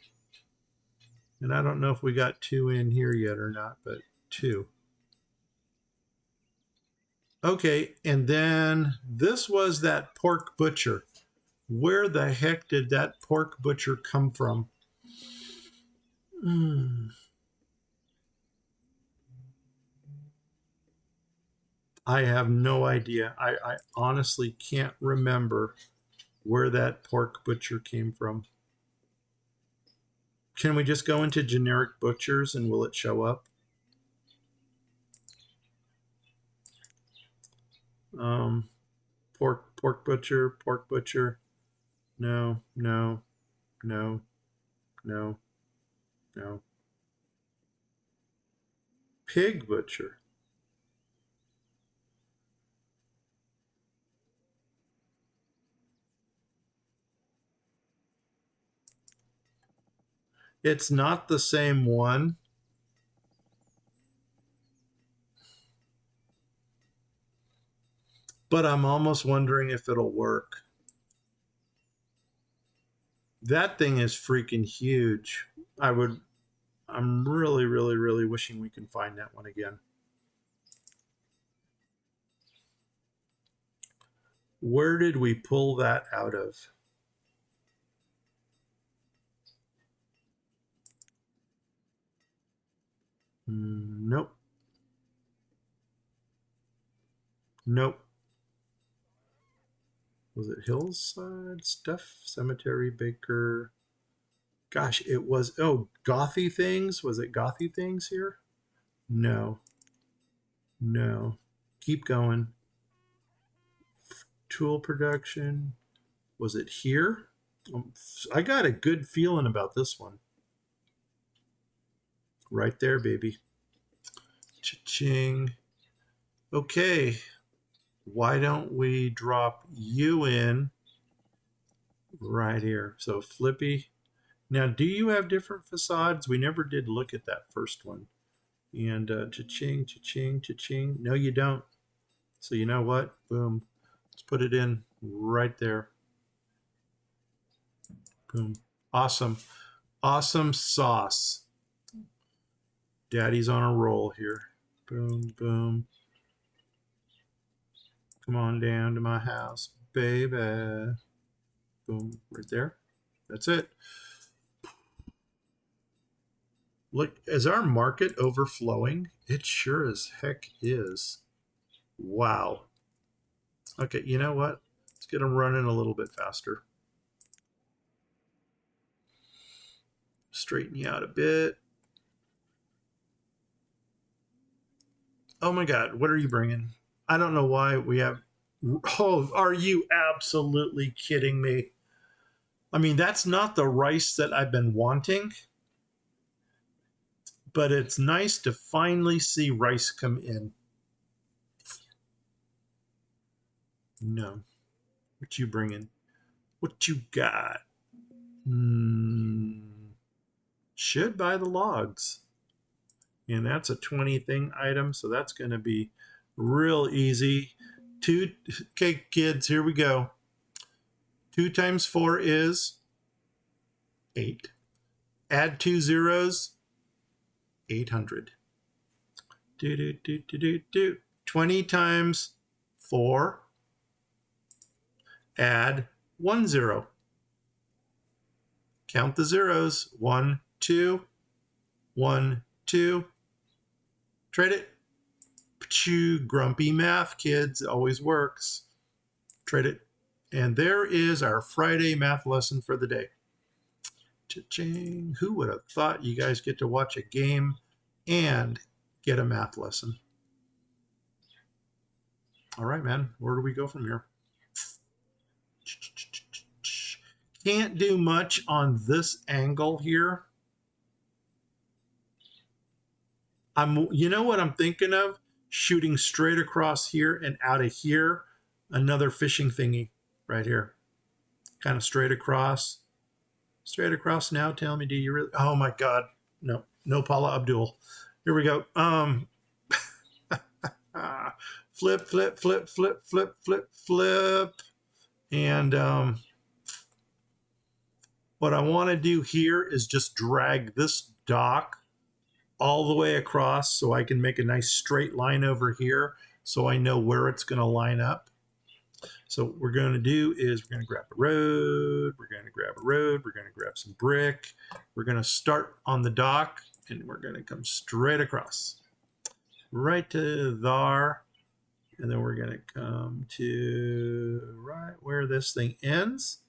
And I don't know if we got 2 in here yet or not, but 2. Okay. And then this was that pork butcher. Where the heck did that pork butcher come from? I have no idea. I honestly can't remember where that pork butcher came from. Can we just go into generic butchers and will it show up? Pork butcher. No, no, no, no, no. Pig butcher. It's not the same one. But I'm almost wondering if it'll work. That thing is freaking huge. I'm really, really, really wishing we can find that one again. Where did we pull that out of? Nope. Nope. Was it Hillside Stuff Cemetery Baker? Gosh, it was. Oh, Gothy Things. Was it Gothy Things here? No. No. Keep going. Tool production. Was it here? I got a good feeling about this one. Right there, baby. Cha-ching. Okay. Why don't we drop you in right here? So Flippy. Now, do you have different facades? We never did look at that first one. And cha-ching, cha-ching, cha-ching. No, you don't. So you know what? Boom. Let's put it in right there. Boom. Awesome. Awesome sauce. Daddy's on a roll here. Boom, boom. Come on down to my house, baby. Boom, right there. That's it. Look, is our market overflowing? It sure as heck is. Wow. Okay, you know what? Let's get them running a little bit faster. Straighten you out a bit. Oh my God, what are you bringing? I don't know why we have. Oh, are you absolutely kidding me? I mean, that's not the rice that I've been wanting, but it's nice to finally see rice come in. No. What you bringing? What you got? Should buy the logs. And that's a 20 thing item, so that's going to be real easy. Okay, kids, here we go. 2 times 4 is 8. Add 2 zeros, 800. 20 times 4. Add 1 zero. Count the zeros. 1, 2, 1, 2. Trade it. Grumpy math, kids. It always works. Trade it. And there is our Friday math lesson for the day. Cha-ching. Who would have thought you guys get to watch a game and get a math lesson? All right, man. Where do we go from here? Can't do much on this angle here. You know what I'm thinking of? Shooting straight across here and out of here, another fishing thingy right here. Kind of straight across. Straight across now. Tell me, do you really? Oh my God. No. No Paula Abdul. Here we go. Flip, flip, flip, flip, flip, flip, flip. And what I want to do here is just drag this dock all the way across so I can make a nice straight line over here so I know where it's going to line up. So what we're going to do is we're going to grab a road, we're going to grab a road, we're going to grab some brick, we're going to start on the dock, and we're going to come straight across, right to there, and then we're going to come to right where this thing ends,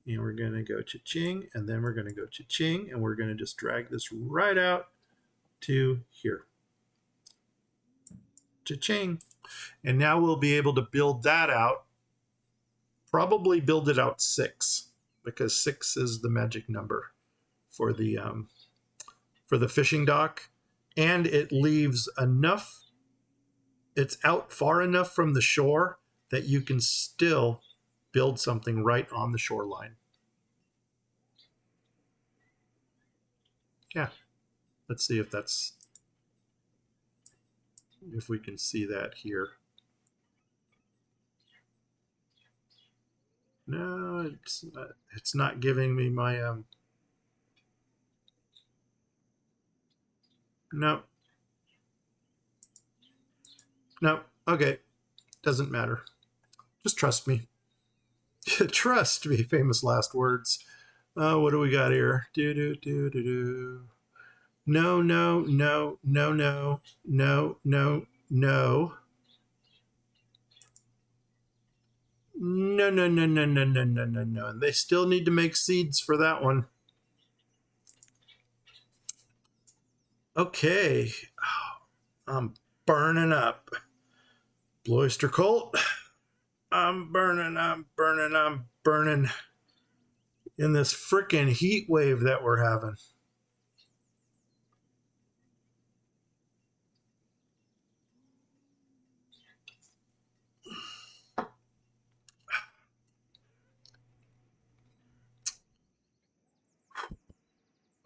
and we're going to go cha-ching, and then we're going to go cha-ching, and we're going to just drag this right out to here. Cha-ching. And now we'll be able to build that out. Probably build it out 6, because 6 is the magic number for the fishing dock, and it leaves enough. It's out far enough from the shore that you can still build something right on the shoreline. Yeah, let's see if we can see that here. No, it's not giving me my no. Okay, doesn't matter. Just trust me. Trust me. Famous last words. What do we got here? No, no, no, no, no, no, no, no. No, no, no, no, no, no, no, no, no. And they still need to make seeds for that one. Okay. I'm burning up. Blue Oyster Cult. I'm burning in this freaking heat wave that we're having.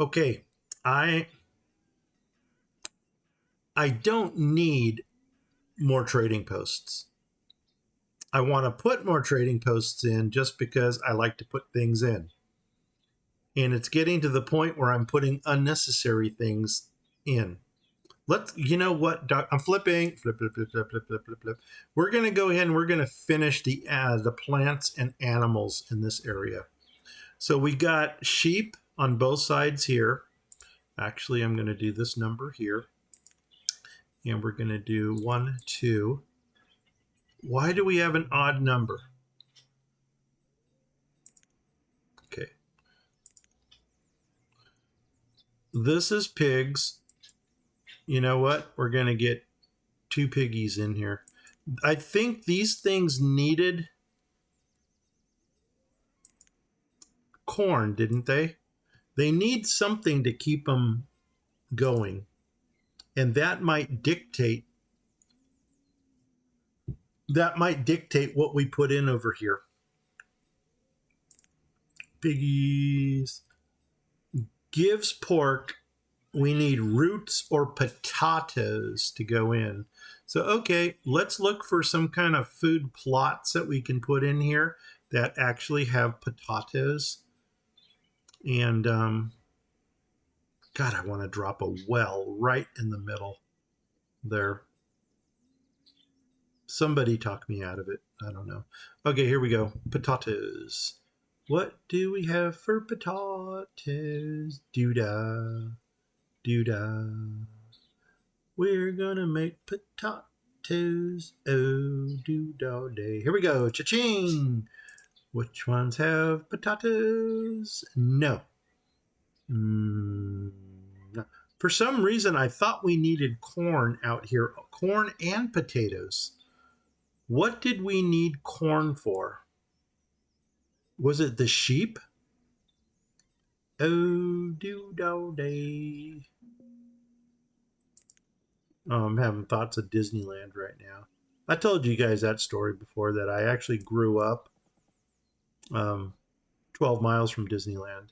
Okay, I don't need more trading posts. I want to put more trading posts in just because I like to put things in. And it's getting to the point where I'm putting unnecessary things in. You know what? I'm flipping. Flip, flip, flip, flip, flip, flip, flip, flip. We're going to go ahead and we're going to finish the plants and animals in this area. So we got sheep on both sides here. Actually, I'm going to do this number here. And we're going to do 1, 2. Why do we have an odd number? Okay. This is pigs. You know what? We're going to get 2 piggies in here. I think these things needed corn, didn't they? They need something to keep them going. And that might dictate what we put in over here. Piggies. Gives pork. We need roots or potatoes to go in. So, okay, let's look for some kind of food plots that we can put in here that actually have potatoes. And, God, I want to drop a well right in the middle there. Somebody talk me out of it. I don't know. Okay, here we go. Potatoes. What do we have for potatoes? Doo-dah. Doo-dah. We're gonna make potatoes. Oh, doo-dah day. Here we go. Cha-ching. Which ones have potatoes? No. No. For some reason, I thought we needed corn out here. Corn and potatoes. What did we need corn for? Was it the sheep? Oh, doo-dah day. Oh, I'm having thoughts of Disneyland right now. I told you guys that story before, that I actually grew up 12 miles from Disneyland.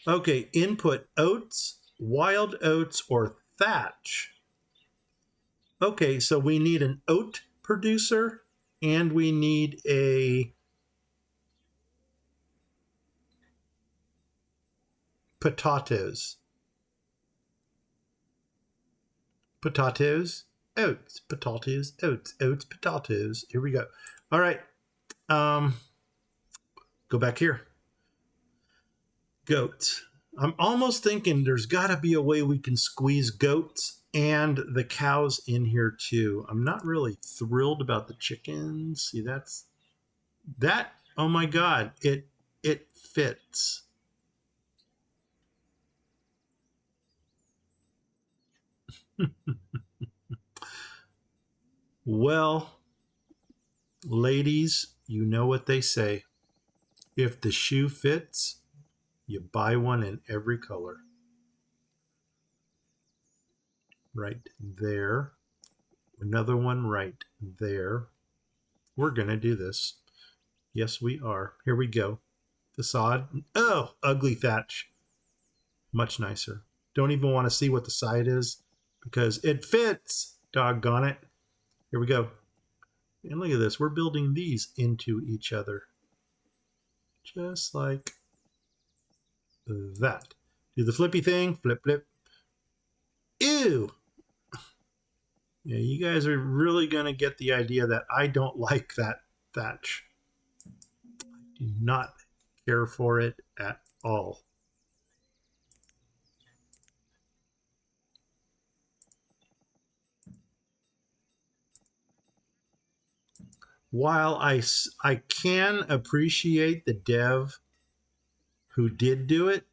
Okay, input oats, wild oats or thatch. Okay, so we need an oat producer and we need a potatoes. Potatoes, oats, potatoes, oats, oats, potatoes. Here we go. All right. Um, go back here. Goats. I'm almost thinking there's got to be a way we can squeeze goats and the cows in here too. I'm not really thrilled about the chickens. See, that's that. Oh my God, it fits. Well, ladies, you know what they say. If the shoe fits, you buy one in every color. Right there. Another one right there. We're going to do this. Yes, we are. Here we go. Facade. Oh, ugly thatch. Much nicer. Don't even want to see what the side is because it fits. Doggone it. Here we go. And look at this. We're building these into each other. Just like that. Do the flippy thing. Flip, flip. Ew. Yeah, you guys are really going to get the idea that I don't like that thatch. I do not care for it at all. While I can appreciate the dev who did do it,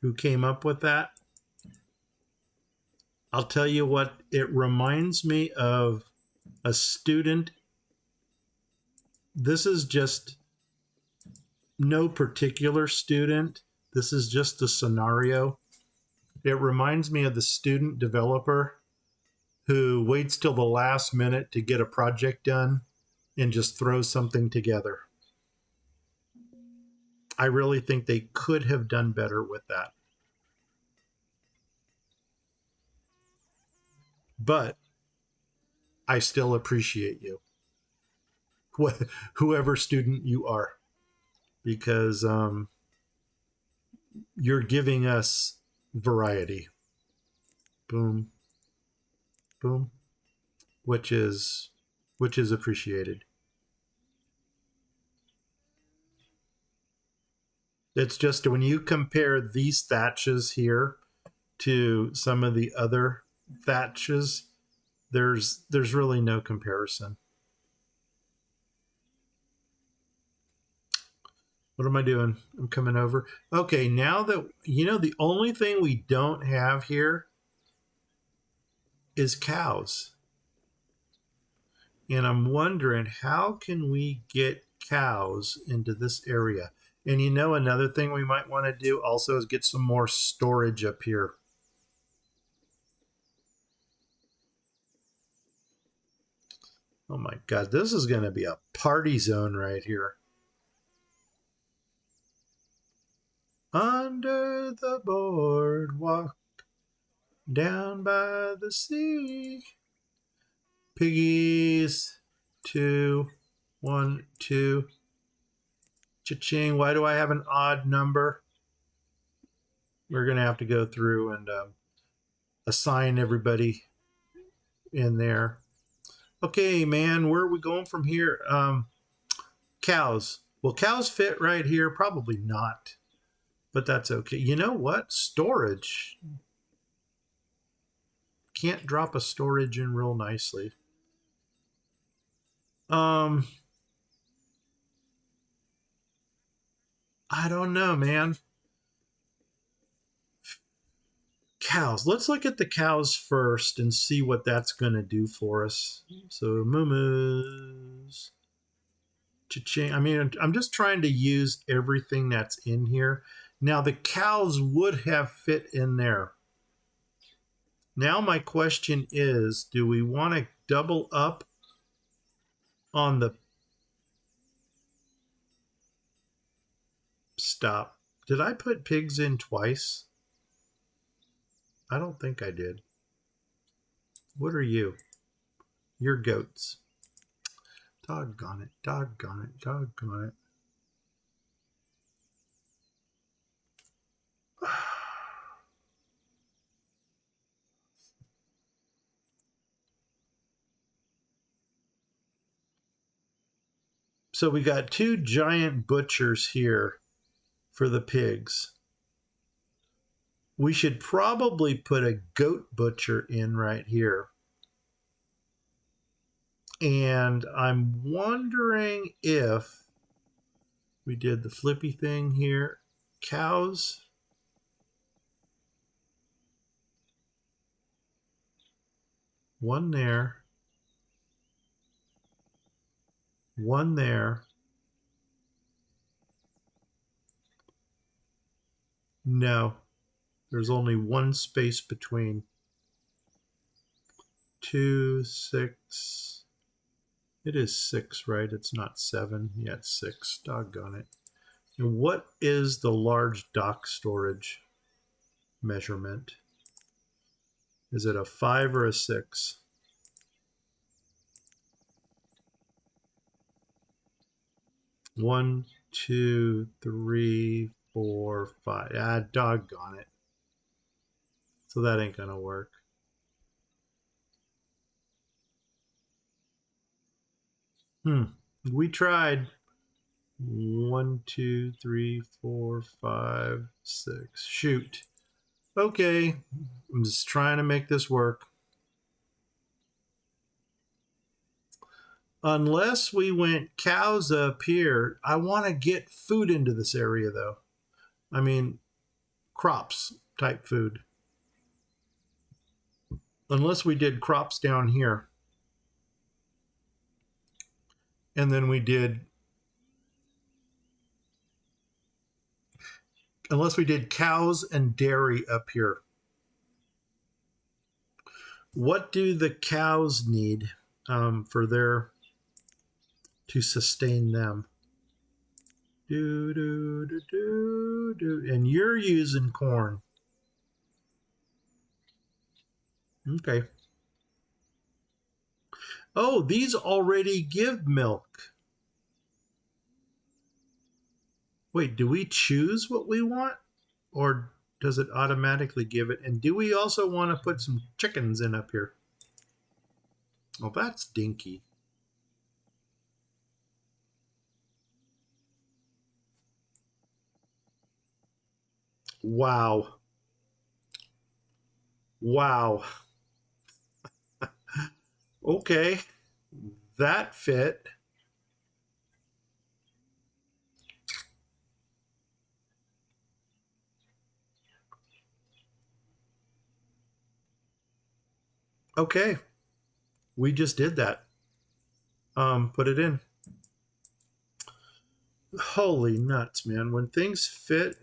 who came up with that, I'll tell you what, it reminds me of a student. This is just no particular student. This is just a scenario. It reminds me of the student developer who waits till the last minute to get a project done and just throws something together. I really think they could have done better with that. But I still appreciate you, whoever student you are, because you're giving us variety. Boom, boom, which is appreciated. It's just when you compare these thatches here to some of the other thatches, there's really no comparison. What am I doing? I'm coming over. Okay, now that you know, the only thing we don't have here is cows. And I'm wondering how can we get cows into this area? And you know, another thing we might want to do also is get some more storage up here. Oh my God, this is going to be a party zone right here. Under the boardwalk, down by the sea. Piggies, 2, 1, 2. Cha-ching. Why do I have an odd number? We're going to have to go through and assign everybody in there. Okay, man, where are we going from here? Cows. Will cows fit right here? Probably not, but that's okay. You know what? Storage. Can't drop a storage in real nicely. I don't know, man. Cows. Let's look at the cows first and see what that's going to do for us. So, moo-moos. Cha-ching. I mean, I'm just trying to use everything that's in here. Now, the cows would have fit in there. Now, my question is, do we want to double up on the... Stop. Did I put pigs in twice? I don't think I did. What are you? You're goats. Doggone it, doggone it, doggone it. So we got two giant butchers here for the pigs. We should probably put a goat butcher in right here. And I'm wondering if we did the flippy thing here. Cows. One there. One there. No, there's only one space between. 2, 6. It is 6, right? It's not 7. Yeah, it's 6. Doggone it. And what is the large dock storage measurement? Is it a 5 or a 6? One, 2, 3, 4, 5. Ah, doggone it. So that ain't gonna work. We tried. 1, 2, 3, 4, 5, 6. Shoot. Okay. I'm just trying to make this work. Unless we went cows up here, I want to get food into this area though. I mean, crops type food. Unless we did crops down here. And then we did, unless we did cows and dairy up here. What do the cows need for their, to sustain them? Do, do, do, do, do. And you're using corn. Okay. Oh, these already give milk. Wait, do we choose what we want? Or does it automatically give it? And do we also want to put some chickens in up here? Well, that's dinky. Wow. Wow. Okay. That fit. Okay. We just did that. Put it in. Holy nuts, man. When things fit,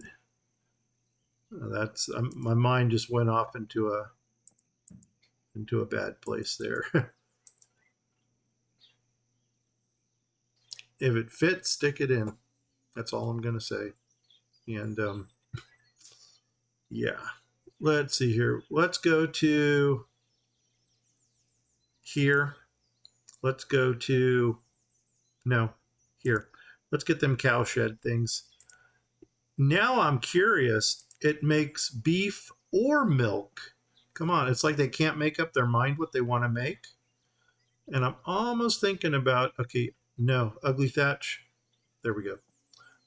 that's my mind just went off into a bad place there. If it fits, stick it in. That's all I'm going to say. And yeah, let's see here. Let's go to here. Let's go to, no, here. Let's get them cowshed things. Now I'm curious. It makes beef or milk. Come on, it's like they can't make up their mind what they want to make. And I'm almost thinking about, okay, no, ugly thatch. There we go.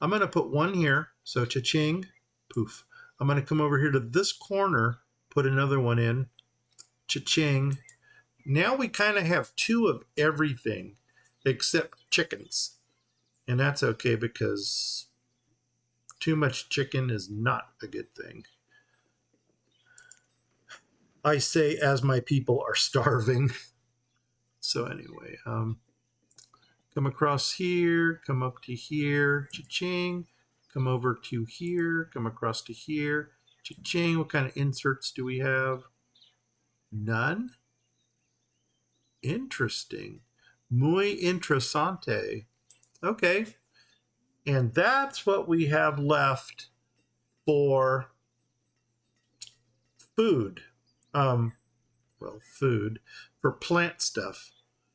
I'm going to put one here. So cha-ching, poof. I'm going to come over here to this corner, put another one in, cha-ching. Now we kind of have two of everything except chickens. And that's okay because too much chicken is not a good thing. I say as my people are starving. So anyway, come across here, come up to here, cha-ching, come over to here, come across to here, cha-ching. What kind of inserts do we have? None? Interesting. Muy interesante. Okay. And that's what we have left for food. Well, food for plant stuff.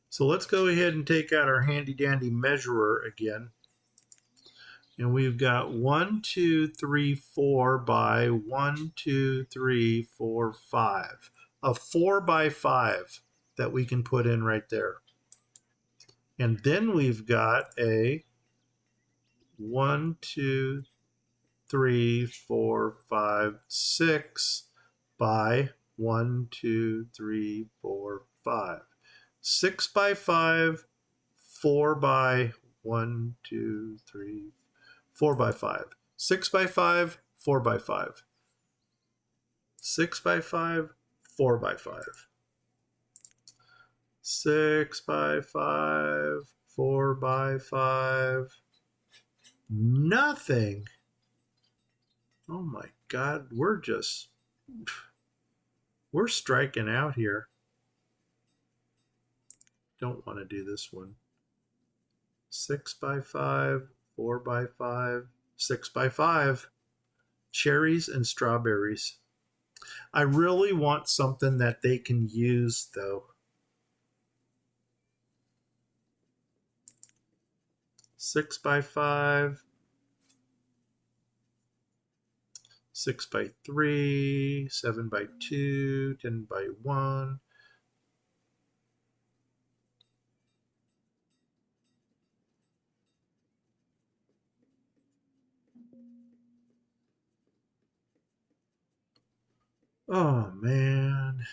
So let's go ahead and take out our handy dandy measurer again. And we've got 1, 2, 3, 4 by 1, 2, 3, 4, 5. A 4 by 5 that we can put in right there. And then we've got a 1, 2, 3, 4, 5, 6 by 1, 2, 3, 4, 5. 6 by 5, 4 by 1, 2, 3, 4 by 5. 6 by 5, 4 by 5. 6 by 5, 4 by 5. 6 by 5, 4 by 5. Nothing. Oh my God, we're striking out here. Don't want to do this one. 6 by 5, 4 by 5, 6 by 5. Cherries and strawberries. I really want something that they can use, though. 6 by 5, 6 by 3, 7 by 2, 10 by 1. Oh, man.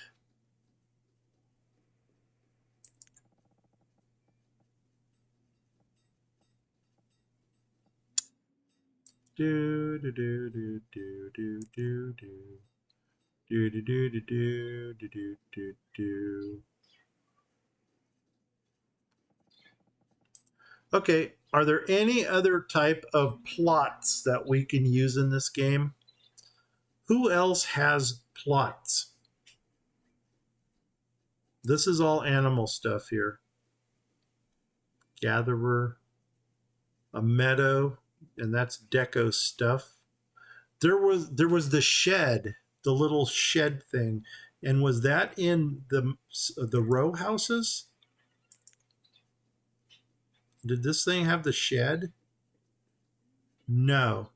Do do do do do do do do do do do do do do do do. Okay, are there any other type of plots that we can use in this game? Who else has plots? This is all animal stuff here. Gatherer, a meadow, and that's deco stuff. There was the shed, the little shed thing, and was that in the row houses? Did this thing have the shed? No.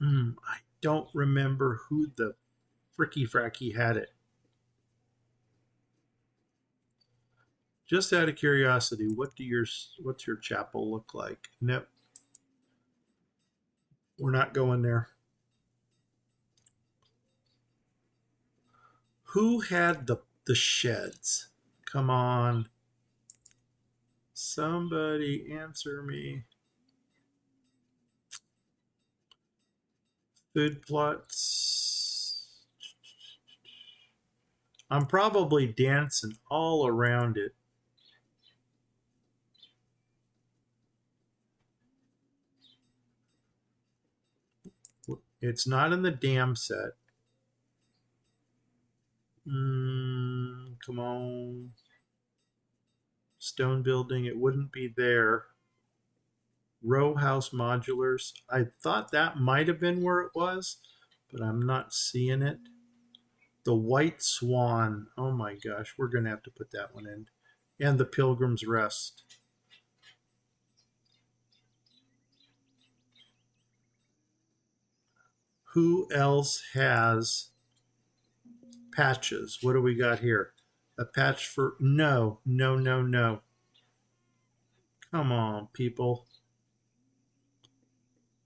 I don't remember who the fricky fracky had it. Just out of curiosity, what's your chapel look like? Nope, we're not going there. Who had the sheds? Come on. Somebody answer me. Food plots. I'm probably dancing all around it. It's not in the dam set. Come on. Stone building, it wouldn't be there. Row house modulars. I thought that might have been where it was, but I'm not seeing it. The White Swan. Oh my gosh, we're going to have to put that one in. And the Pilgrim's Rest. Who else has patches? What do we got here? A patch for... No, no, no, no. Come on, people.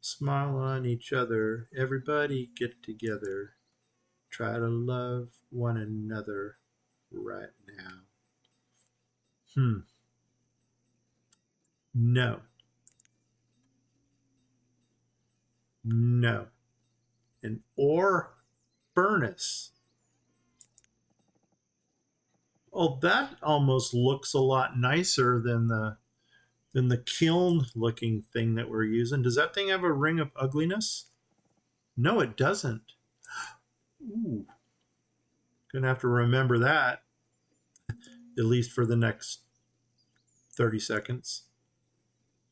Smile on each other. Everybody get together. Try to love one another right now. No. No. An ore furnace. Oh, that almost looks a lot nicer than the kiln looking thing that we're using. Does that thing have a ring of ugliness? No, it doesn't. Ooh. Gonna have to remember that, at least for the next 30 seconds.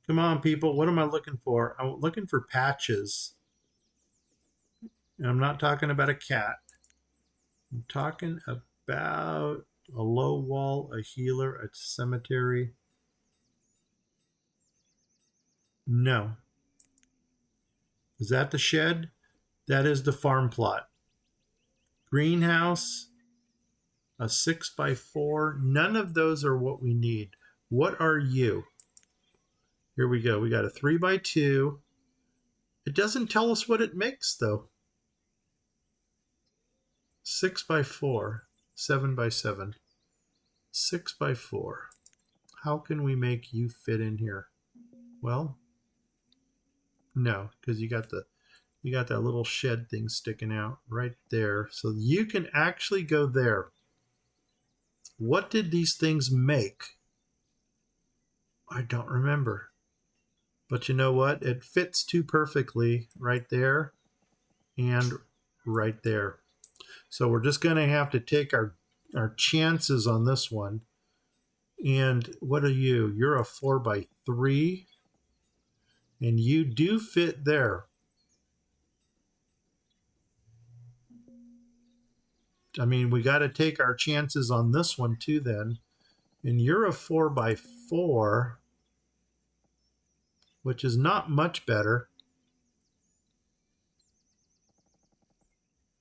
Come on, people. What am I looking for? I'm looking for patches. And I'm not talking about a cat. I'm talking about a low wall, a healer, a cemetery. No. Is that the shed? That is the farm plot. Greenhouse, a 6x4. None of those are what we need. What are you? Here we go. We got a 3x2. It doesn't tell us what it makes, though. 6x4, 7x7, 6x4. How can we make you fit in here? Well, no, because you got that little shed thing sticking out right there. So you can actually go there. What did these things make? I don't remember. But you know what? It fits too perfectly right there and right there. So we're just going to have to take our chances on this one. And what are you? You're a 4x3. And you do fit there. I mean, we got to take our chances on this one too then. And you're a 4x4, which is not much better.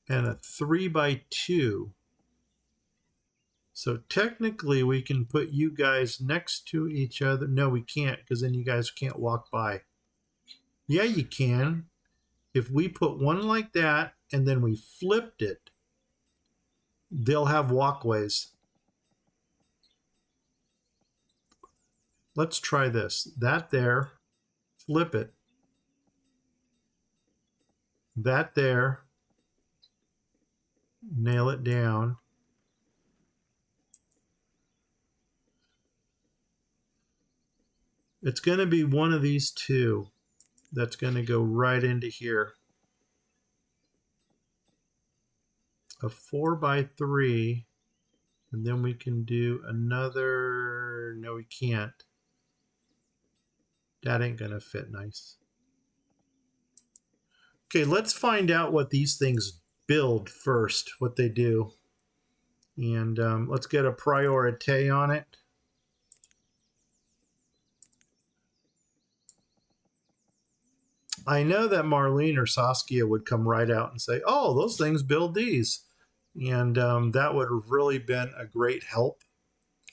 And a 3x2. So technically we can put you guys next to each other. No, we can't, because then you guys can't walk by. Yeah, you can. If we put one like that and then we flipped it, they'll have walkways. Let's try this. That there, flip it. That there, nail it down. It's going to be one of these two that's going to go right into here. A 4x3, and then we can do another. No, we can't. That ain't going to fit nice. Okay, let's find out what these things build first, what they do. And let's get a priority on it. I know that Marlene or Saskia would come right out and say, oh, those things build these. And that would have really been a great help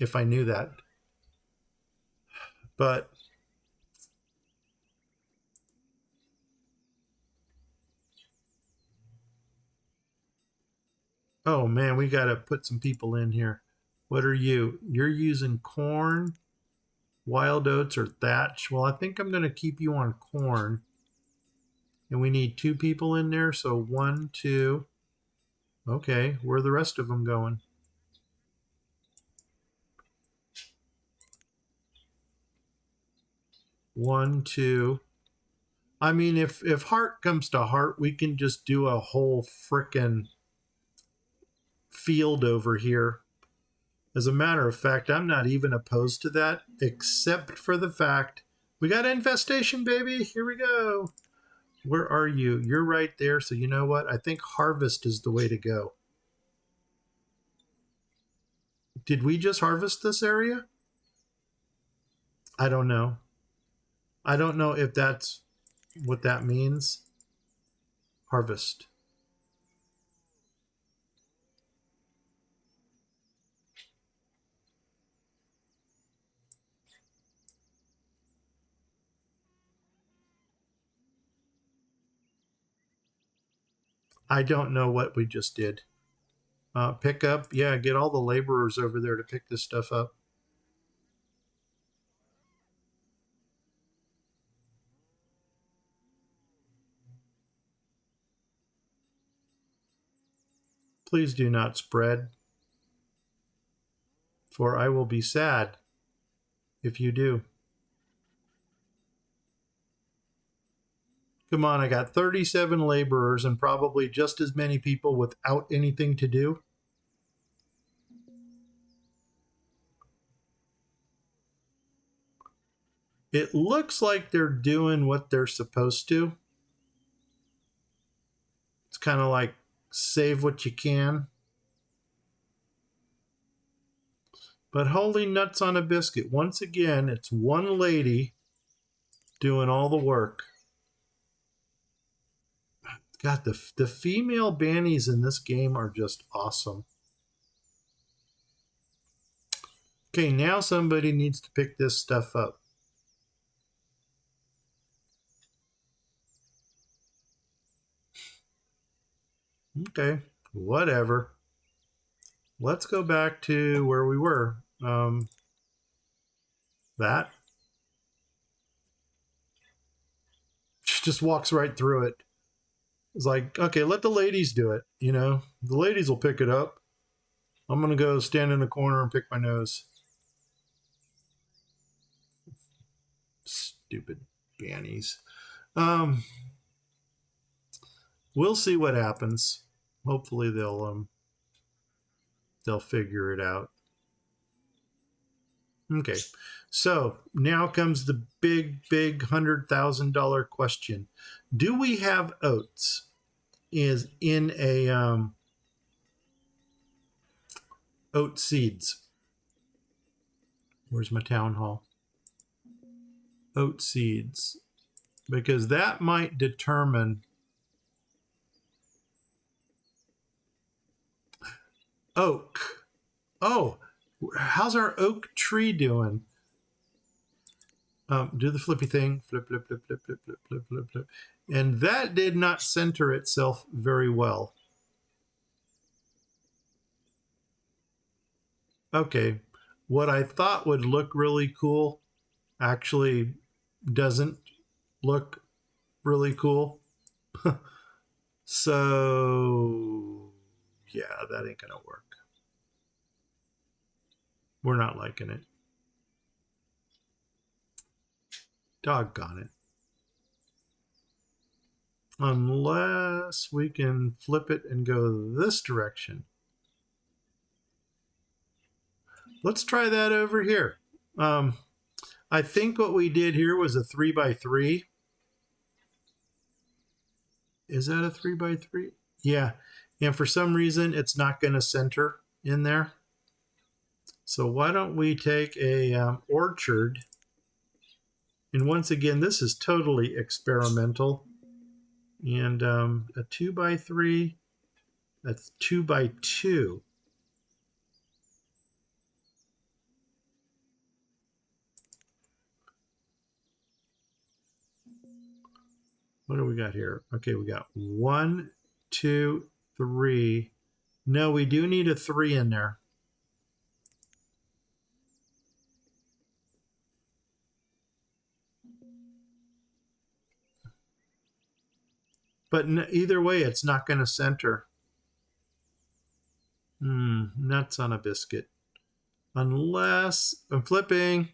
if I knew that. But oh man, we got to put some people in here. What are you? You're using corn, wild oats, or thatch. Well, I think I'm going to keep you on corn. And we need 2 people in there. So 1, 2. Okay, where are the rest of them going? 1, 2. I mean, if heart comes to heart, we can just do a whole frickin' field over here. As a matter of fact, I'm not even opposed to that, except for the fact we got infestation, baby. Here we go. Where are you? You're right there. So you know what? I think harvest is the way to go. Did we just harvest this area? I don't know. I don't know if that's what that means. Harvest. I don't know what we just did. Pick up. Yeah, get all the laborers over there to pick this stuff up. Please do not spread, for I will be sad if you do. Come on, I got 37 laborers and probably just as many people without anything to do. It looks like they're doing what they're supposed to. It's kind of like save what you can. But holy nuts on a biscuit. Once again, it's one lady doing all the work. God, the female bannies in this game are just awesome. Okay, now somebody needs to pick this stuff up. Okay, whatever. Let's go back to where we were. That. She just walks right through it. It's like, okay, let the ladies do it. You know, the ladies will pick it up. I'm going to go stand in the corner and pick my nose. Stupid bannies. We'll see what happens. Hopefully they'll figure it out. Okay, so now comes the big $100,000 question: do we have oats? Is in a oat seeds? Where's my town hall? Oat seeds, because that might determine. Oak. Oh, how's our oak tree doing? Do the flippy thing. Flip, flip, flip, flip, flip, flip, flip, flip, flip. And that did not center itself very well. Okay. What I thought would look really cool actually doesn't look really cool. So, yeah, that ain't going to work. We're not liking it. Doggone it. Unless we can flip it and go this direction. Let's try that over here. I think what we did here was a 3x3. Is that a 3x3? Yeah. And for some reason, it's not going to center in there. So why don't we take a orchard? And once again, this is totally experimental. And a 2x3, that's 2x2. What do we got here? Okay, we got 1, 2, 3. No, we do need a 3 in there. But either way, it's not going to center. Nuts on a biscuit. Unless I'm flipping.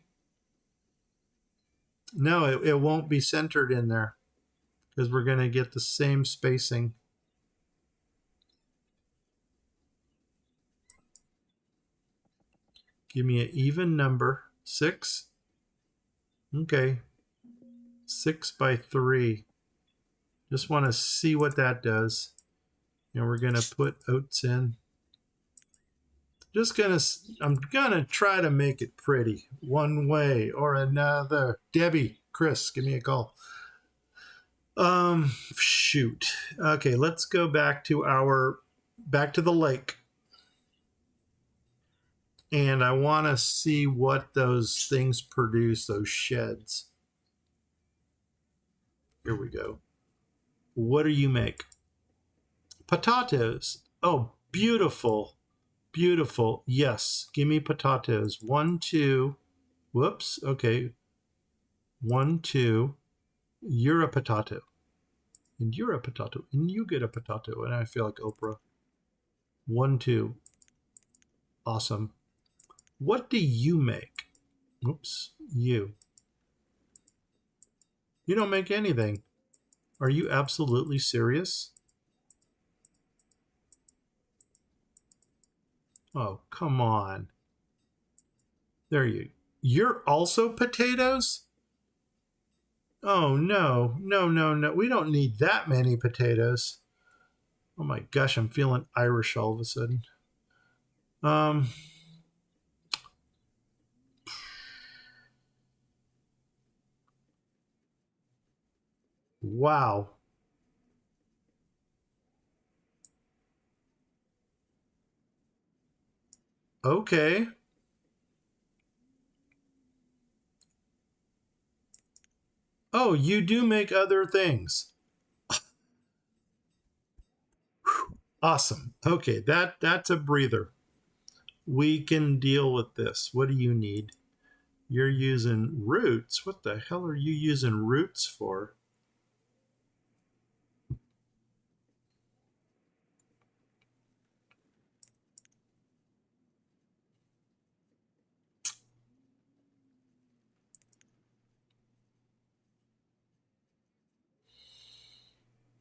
No, it won't be centered in there because we're going to get the same spacing. Give me an even number. 6. Okay. 6x3. Just want to see what that does. And we're going to put oats in. I'm going to try to make it pretty one way or another. Debbie, Chris, give me a call. Shoot. Okay, let's go back to the lake. And I want to see what those things produce, those sheds. Here we go. What do you make? Potatoes. Oh, beautiful. Beautiful. Yes. Give me potatoes. 1, 2. Whoops. Okay. 1, 2. You're a potato. And you're a potato. And you get a potato. And I feel like Oprah. 1, 2. Awesome. What do you make? Oops. You. You don't make anything. Are you absolutely serious? Oh, come on. You're also potatoes? Oh, no. No, no, no. We don't need that many potatoes. Oh my gosh, I'm feeling Irish all of a sudden. Um, wow. Okay. Oh, you do make other things. Awesome. Okay, that's a breather. We can deal with this. What do you need? You're using roots. What the hell are you using roots for?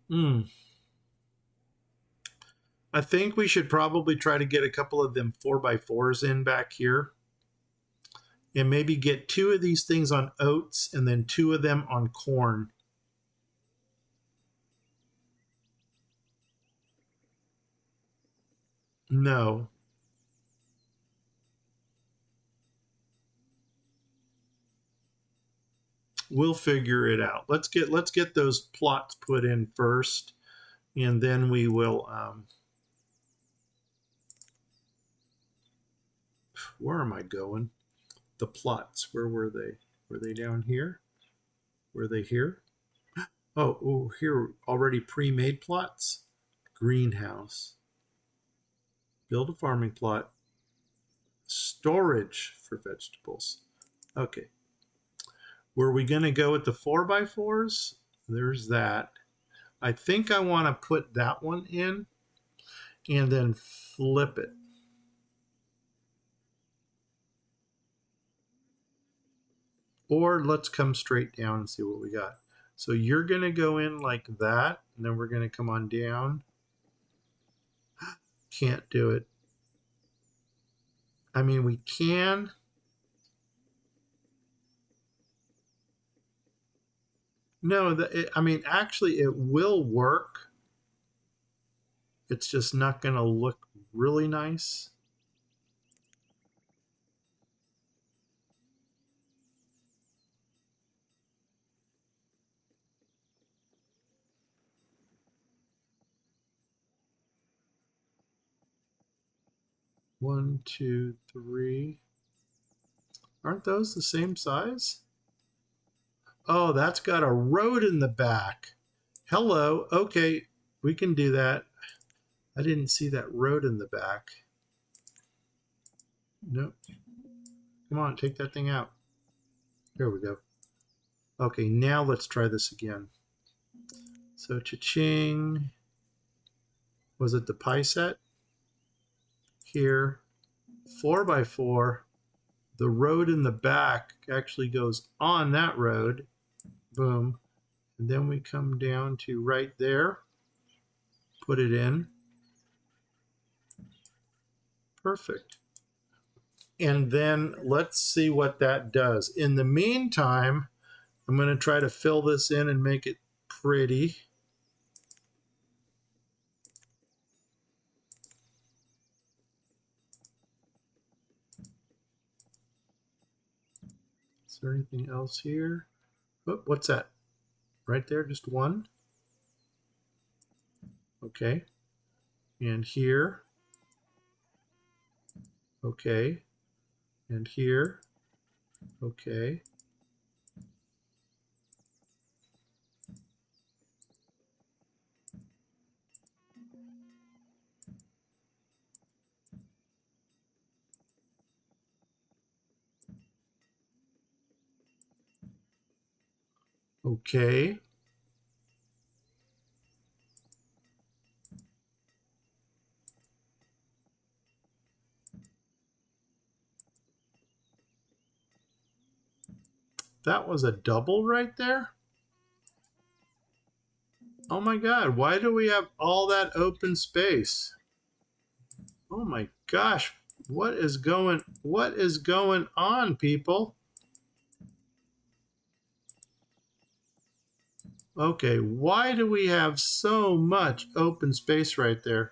Hmm. I think we should probably try to get a couple of them 4x4s in back here. And maybe get 2 of these things on oats and then 2 of them on corn. No. We'll figure it out. Let's get those plots put in first, and then we will. Where am I going? The plots. Where were they? Were they down here? Were they here? Oh, here already pre-made plots. Greenhouse. Build a farming plot. Storage for vegetables. Okay. Were we going to go with the 4x4s? There's that. I think I want to put that one in and then flip it. Or let's come straight down and see what we got. So you're going to go in like that, and then we're going to come on down. Can't do it. I mean, we can. No, I mean, actually, it will work. It's just not going to look really nice. One, two, three. Aren't those the same size? Oh, that's got a road in the back. Hello. Okay, we can do that. I didn't see that road in the back. Nope. Come on, take that thing out. There we go. Okay, now let's try this again. So cha-ching. Was it the pie set? Here. 4x4. The road in the back actually goes on that road. Boom. And then we come down to right there. Put it in. Perfect. And then let's see what that does. In the meantime, I'm going to try to fill this in and make it pretty. Is there anything else here? Oh, what's that? Right there, just one. Okay. And here. Okay. And here. Okay. Okay. That was a double right there? Oh my god, why do we have all that open space? Oh my gosh, what is going on, people? Okay, why do we have so much open space right there?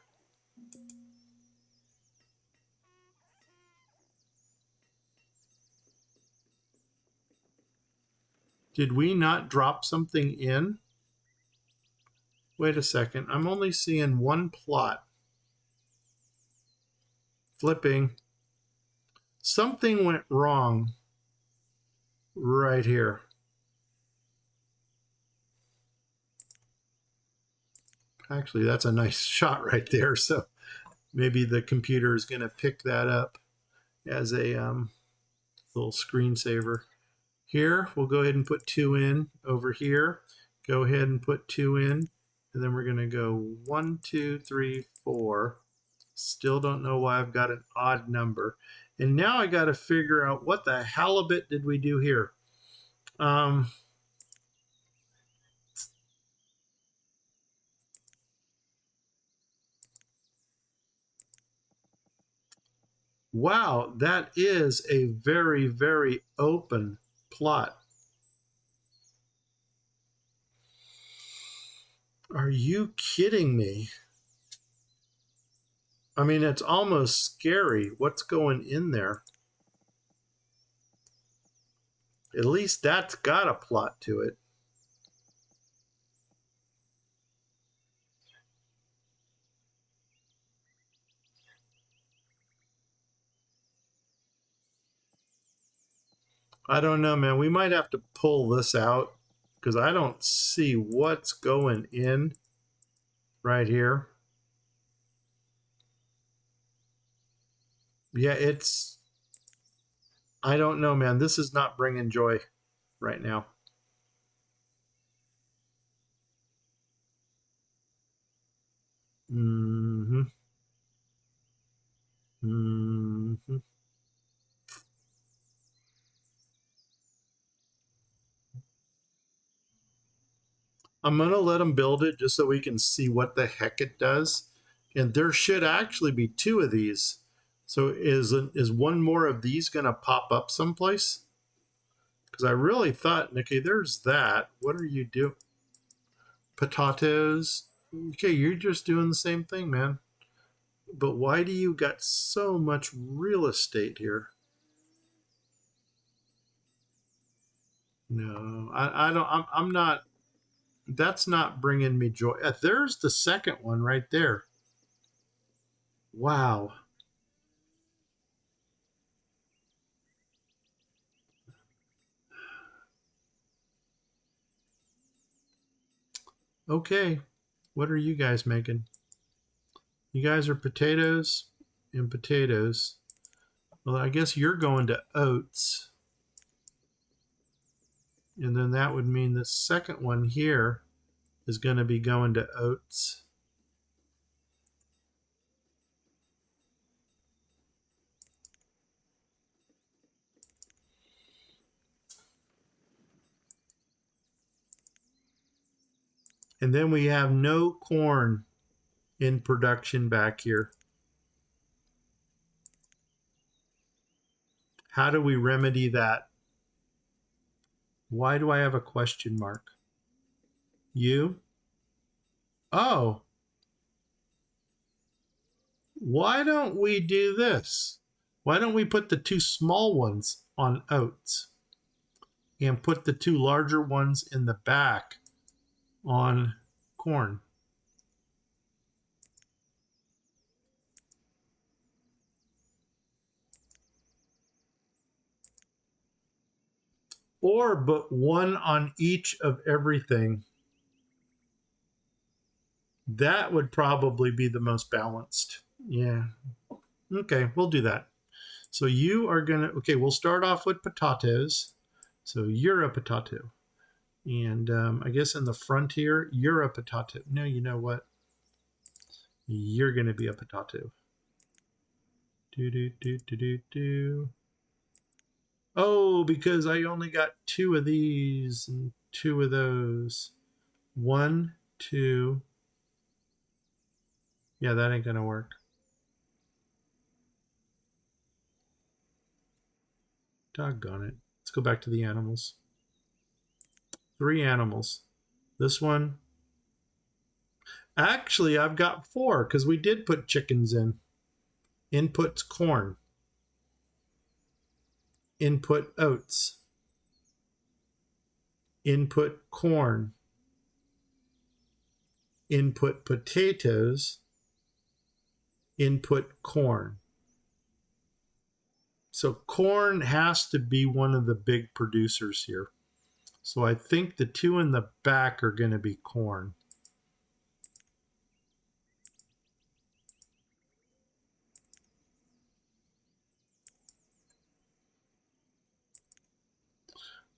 Did we not drop something in? Wait a second, I'm only seeing one plot. Flipping. Something went wrong right here. Actually, that's a nice shot right there. So maybe the computer is going to pick that up as a little screensaver. Here, we'll go ahead and put 2 in. Over here, go ahead and put 2 in. And then we're going to go 1, 2, 3, 4. Still don't know why I've got an odd number. And now I got to figure out what the halibut did we do here. Wow, that is a very, very open plot. Are you kidding me? I mean, it's almost scary. What's going in there? At least that's got a plot to it. I don't know, man. We might have to pull this out because I don't see what's going in right here. Yeah, I don't know, man. This is not bringing joy right now. Mm-hmm. Mm-hmm. I'm going to let them build it just so we can see what the heck it does. And there should actually be 2 of these. So is one more of these going to pop up someplace? Because I really thought, okay, there's that. What are you doing? Potatoes. Okay, you're just doing the same thing, man. But why do you got so much real estate here? No, I don't. I'm not. That's not bringing me joy. There's the second one right there. Wow. Okay, what are you guys making? You guys are potatoes and potatoes. Well, I guess you're going to oats. And then that would mean the second one here is going to be going to oats. And then we have no corn in production back here. How do we remedy that? Why do I have a question mark? You? Oh, why don't we do this? Why don't we put the 2 small ones on oats and put the 2 larger ones in the back on corn? Or but one on each of everything. That would probably be the most balanced. Yeah. Okay, we'll do that. So you are going to, okay, we'll start off with potatoes. So you're a potato. And I guess in the front here, you're a potato. No, you know what? You're going to be a potato. Do, do, do, do, do, do. Oh, because I only got 2 of these and 2 of those. 1, 2. Yeah, that ain't going to work. Doggone it. Let's go back to the animals. 3 animals. This one. Actually, I've got 4 because we did put chickens in. Input's corn. Input oats. Input corn. Input potatoes. Input corn. So corn has to be one of the big producers here. So I think the 2 in the back are going to be corn.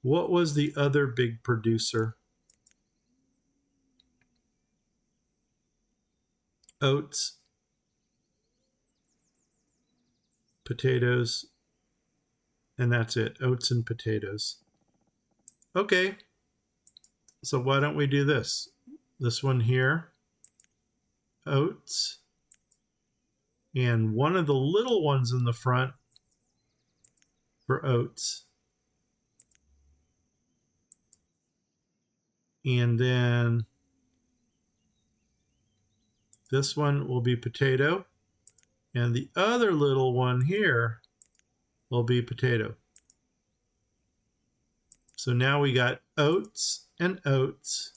What was the other big producer? Oats, potatoes, and that's it. Oats and potatoes. Okay, so why don't we do this? This one here, oats, and one of the little ones in the front for oats. And then this one will be potato. And the other little one here will be potato. So now we got oats and oats.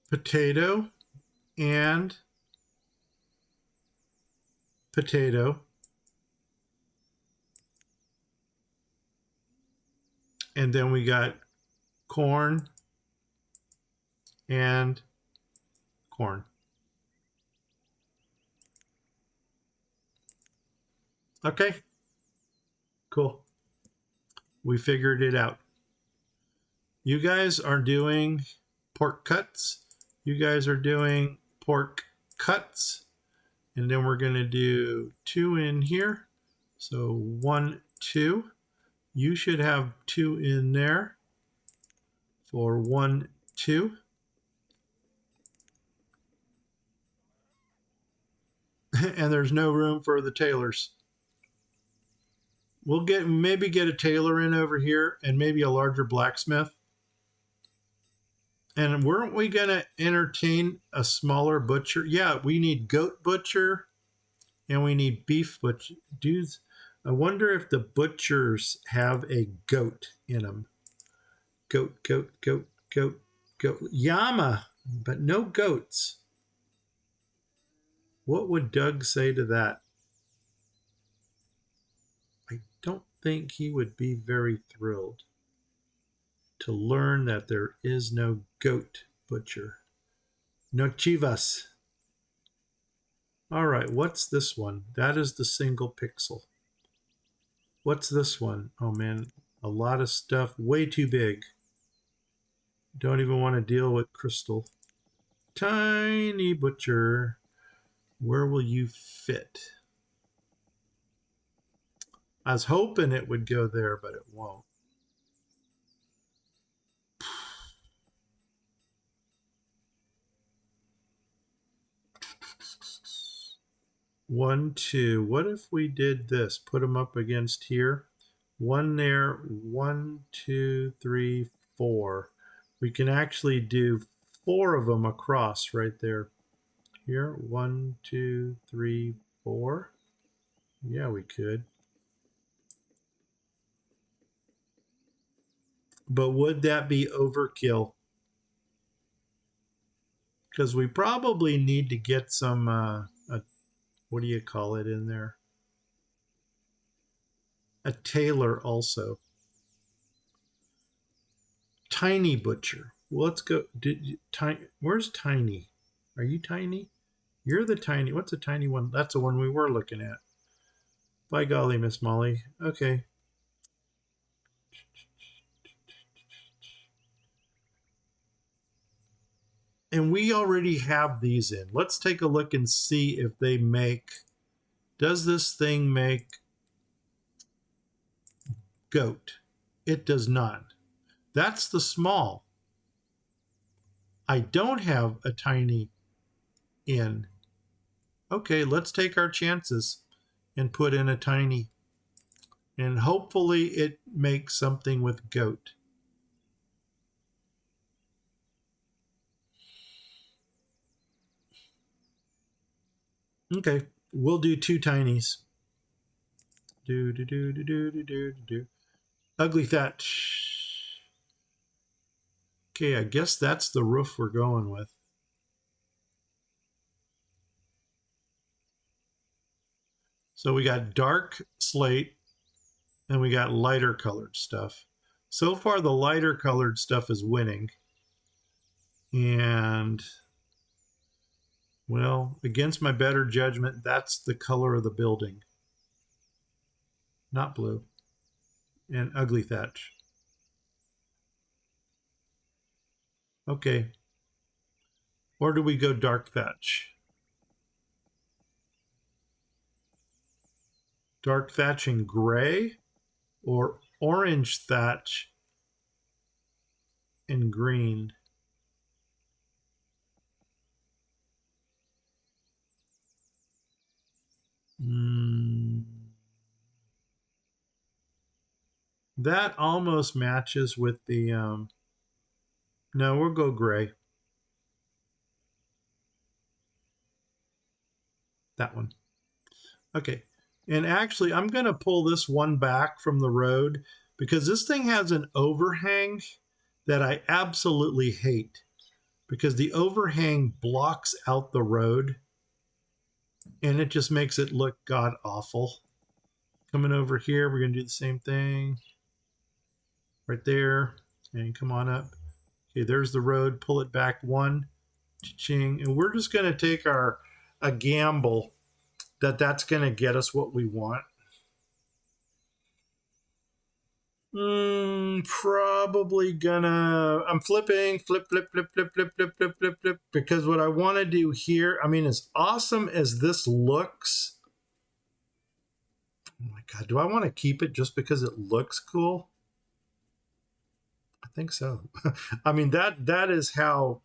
Potato and potato. And then we got corn and corn. Okay, cool. We figured it out. You guys are doing pork cuts. You guys are doing pork cuts. And then we're going to do 2 in here. So 1, 2. You should have 2 in there for 1, 2. And there's no room for the tailors. We'll maybe get a tailor in over here and maybe a larger blacksmith. And weren't we going to entertain a smaller butcher? Yeah, we need goat butcher and we need beef butcher. Dudes, I wonder if the butchers have a goat in them. Goat, goat, goat, goat, goat. Llama, but no goats. What would Doug say to that? I don't think he would be very thrilled to learn that there is no goat butcher. No chivas. All right, what's this one? That is the single pixel. What's this one? Oh man, a lot of stuff, way too big. Don't even want to deal with crystal. Tiny butcher, where will you fit? I was hoping it would go there, but it won't. One, 2. What if we did this? Put them up against here. 1 there. 1, 2, 3, 4. We can actually do 4 of them across right there. Here. 1, 2, 3, 4. Yeah, we could. But would that be overkill? Because we probably need to get some what do you call it in there? A tailor also. Tiny butcher. Well, let's go. Where's Tiny? Are you Tiny? You're the tiny. What's a tiny one? That's the one we were looking at. By golly, Miss Molly. Okay. And we already have these in. Let's take a look and see if they make. Does this thing make goat? It does not. That's the small. I don't have a tiny in. Okay, let's take our chances and put in a tiny. And hopefully it makes something with goat. Okay, we'll do 2 tinies. Do do do do do do do do. Ugly thatch. Okay, I guess that's the roof we're going with. So we got dark slate and we got lighter colored stuff. So far, the lighter colored stuff is winning. And, well, against my better judgment, that's the color of the building. Not blue. And ugly thatch. Okay. Or do we go dark thatch? Dark thatch in gray or orange thatch in green? That almost matches with the, no, we'll go gray. That one. Okay. And actually, I'm going to pull this one back from the road because this thing has an overhang that I absolutely hate because the overhang blocks out the road and it just makes it look god awful. Coming over here, we're going to do the same thing right there and come on up. Okay, there's the road. Pull it back one. Cha-ching. And we're just going to take a gamble that that's going to get us what we want. Probably gonna. I'm flipping, flip, flip, flip, flip, flip, flip, flip, flip, flip. Because what I want to do here, I mean, as awesome as this looks, oh my god, do I want to keep it just because it looks cool? I think so. I mean that is how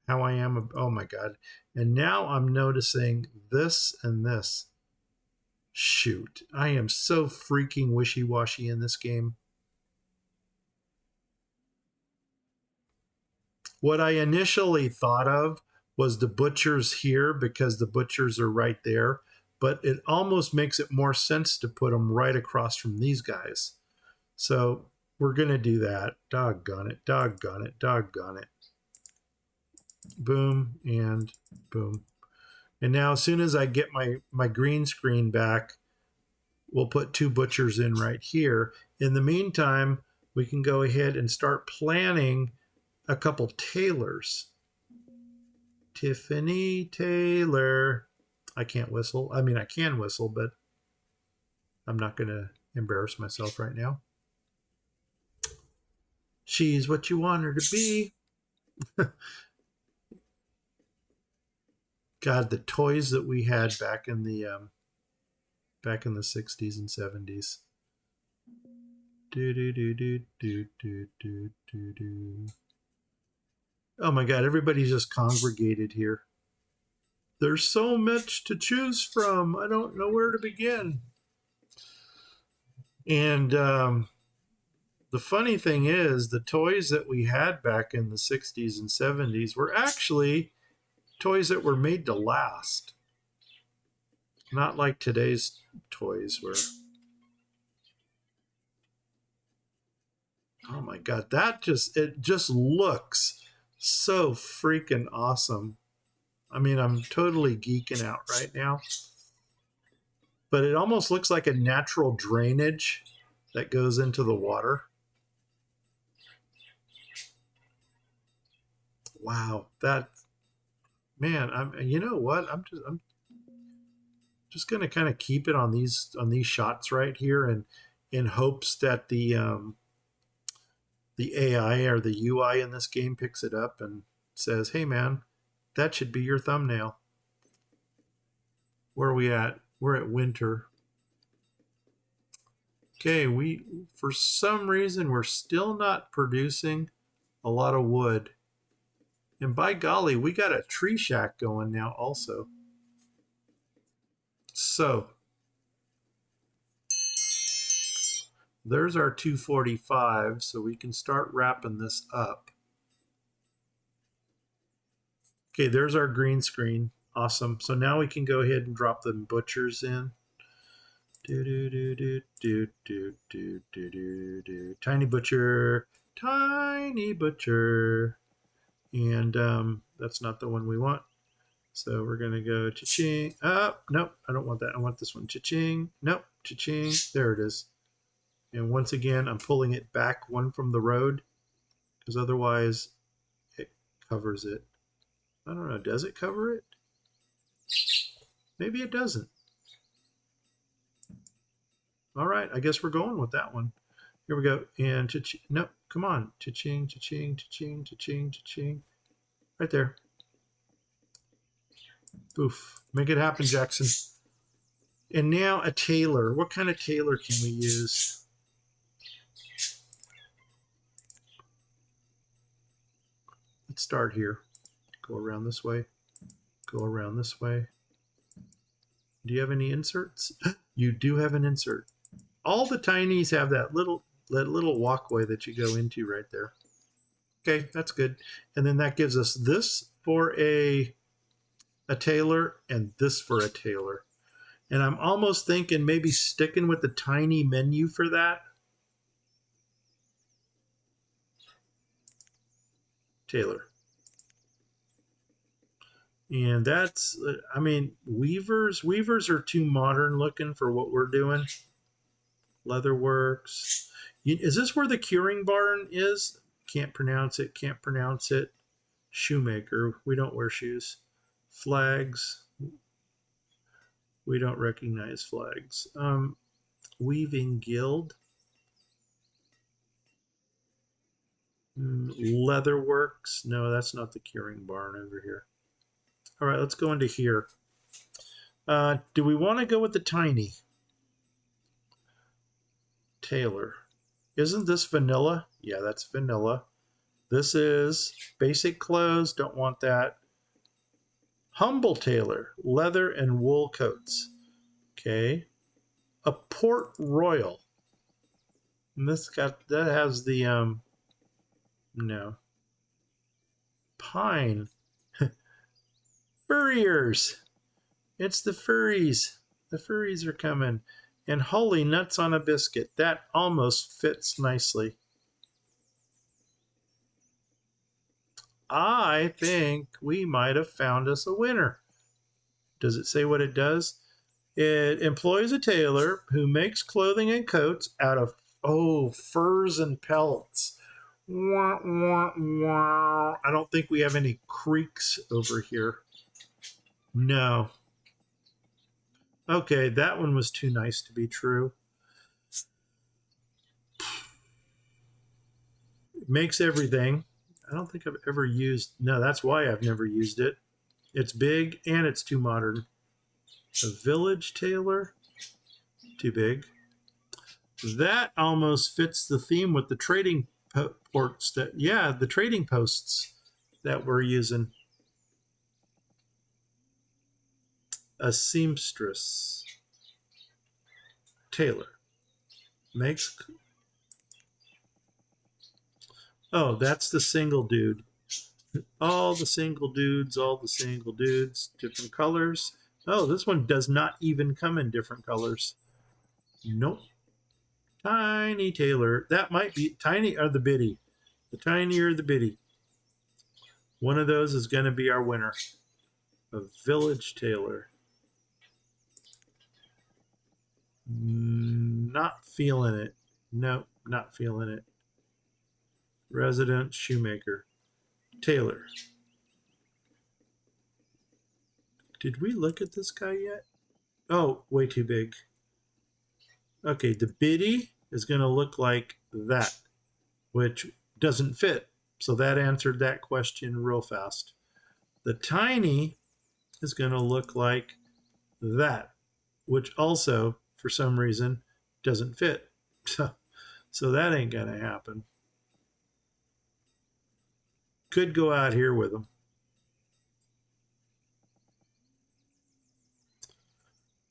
I am. Oh my god! And now I'm noticing this and this. Shoot, I am so freaking wishy-washy in this game. What I initially thought of was the butchers here because the butchers are right there, but it almost makes it more sense to put them right across from these guys. So we're going to do that. Doggone it, doggone it, doggone it. Boom and boom. And now as soon as I get my green screen back, we'll put 2 butchers in right here. In the meantime, we can go ahead and start planning a couple tailors. Tiffany Taylor. I can't whistle. I mean, I can whistle, but I'm not going to embarrass myself right now. She's what you want her to be. God, the toys that we had back in the 60s and 70s. Do do do do do do do do do. Oh my God, everybody's just congregated here. There's so much to choose from. I don't know where to begin. And the funny thing is, the toys that we had back in the 60s and 70s were actually toys that were made to last. Not like today's toys where... Oh my God, it just looks so freaking awesome. I mean, I'm totally geeking out right now. But it almost looks like a natural drainage that goes into the water. Wow, that, man, you know what? I'm just going to kind of keep it on these shots right here, and in hopes that the AI or the UI in this game picks it up and says, "Hey, man, that should be your thumbnail." Where are we at? We're at winter. Okay, for some reason we're still not producing a lot of wood. And by golly, we got a tree shack going now also. So There's our 245, so we can start wrapping this up. Okay, there's our green screen. Awesome. So now we can go ahead and drop the butchers in. Tiny butcher, tiny butcher. And that's not the one we want. So we're going to go cha-ching. Oh, nope, I don't want that. I want this one. Cha-ching. Nope, cha-ching. There it is. And once again, I'm pulling it back one from the road because otherwise it covers it. I don't know. Does it cover it? Maybe it doesn't. All right. I guess we're going with that one. Here we go. And cha-ching. Nope. Come on. Cha-ching, cha-ching, cha-ching, cha-ching, cha-ching. Right there. Oof. Make it happen, Jackson. And now a tailor. What kind of tailor can we use? Let's start here. Go around this way. Go around this way. Do you have any inserts? You do have an insert. All the tinies have that little walkway that you go into right there. Okay, that's good. And then that gives us this for a tailor and this for a tailor. And I'm almost thinking maybe sticking with the tiny menu for that. Tailor. And that's, I mean, weavers are too modern looking for what we're doing. Leatherworks. Is this where the curing barn is? Can't pronounce it. Can't pronounce it. Shoemaker. We don't wear shoes. Flags. We don't recognize flags. Weaving guild. Leatherworks. No, that's not the curing barn over here. All right, let's go into here. Do we want to go with the tiny? Tailor. Isn't this vanilla? Yeah, that's vanilla. This is basic clothes. Don't want that. Humble tailor. Leather and wool coats. Okay. A Port Royal. And this that has the no. Pine. Furriers. It's the furries. The furries are coming. And holy nuts on a biscuit. That almost fits nicely. I think we might have found us a winner. Does it say what it does? It employs a tailor who makes clothing and coats out of, furs and pelts. Wah, wah, wah. I don't think we have any creeks over here. No. Okay, that one was too nice to be true. It makes everything. I don't think I've ever used. No, that's why I've never used it. It's big and it's too modern. A village tailor. Too big. That almost fits the theme with the trading ports the trading posts that we're using. A seamstress. Tailor. Makes. Oh, that's the single dude. All the single dudes, different colors. Oh, this one does not even come in different colors. Nope. Tiny tailor. That might be tiny or the biddy. The tiny or the biddy. One of those is going to be our winner. A village tailor. Not feeling it. Nope, not feeling it. Resident shoemaker. Tailor. Did we look at this guy yet? Oh, way too big. Okay, the biddy is going to look like that, which doesn't fit. So that answered that question real fast. The tiny is going to look like that, which also, for some reason, doesn't fit. So that ain't going to happen. Could go out here with them.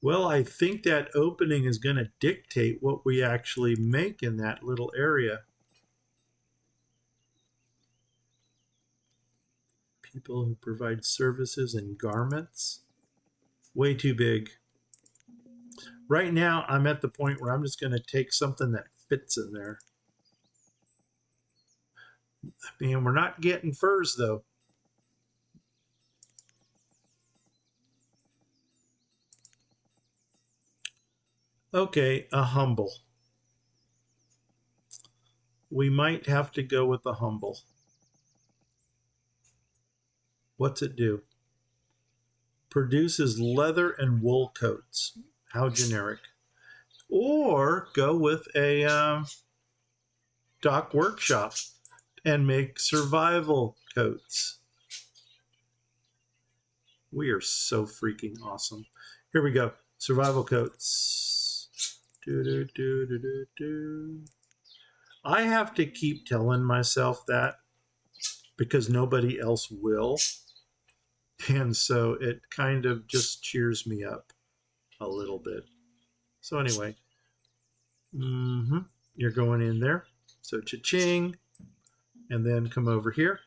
Well, I think that opening is going to dictate what we actually make in that little area. People who provide services and garments. Way too big. Right now, I'm at the point where I'm just going to take something that fits in there. I mean, we're not getting furs, though. Okay, a humble. We might have to go with a humble. What's it do? Produces leather and wool coats. How generic. Or go with a dock workshop and make survival coats. We are so freaking awesome. Here we go. Survival coats. Do, do, do, do, do, do. I have to keep telling myself that because nobody else will. And so it kind of just cheers me up a little bit. So anyway, you're going in there. So cha-ching. And then come over here.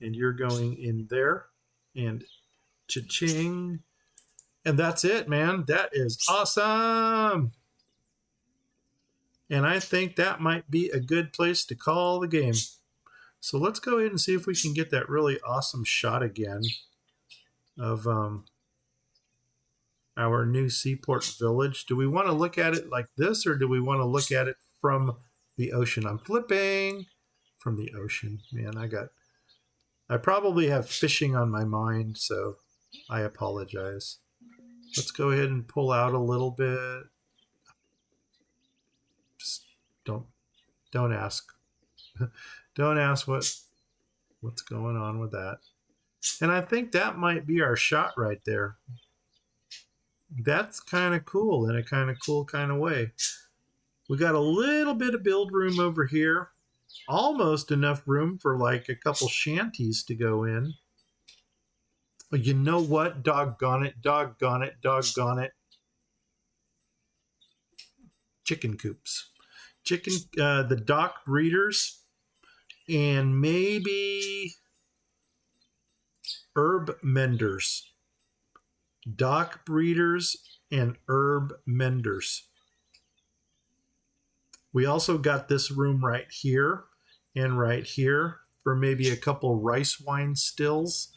And you're going in there. And cha-ching. And that's it, man. That is awesome. And I think that might be a good place to call the game. So let's go ahead and see if we can get that really awesome shot again of our new seaport village. Do we want to look at it like this, or do we want to look at it from the ocean? I'm flipping from the ocean. Man, I probably have fishing on my mind, so I apologize. Let's go ahead and pull out a little bit. Just don't ask. Don't ask what's going on with that. And I think that might be our shot right there. That's kind of cool in a kind of cool kind of way. We got a little bit of build room over here. Almost enough room for like a couple shanties to go in. You know what? Doggone it, doggone it, doggone it. Chicken coops. The dock breeders, and maybe herb menders. Dock breeders and herb menders. We also got this room right here and right here for maybe a couple rice wine stills.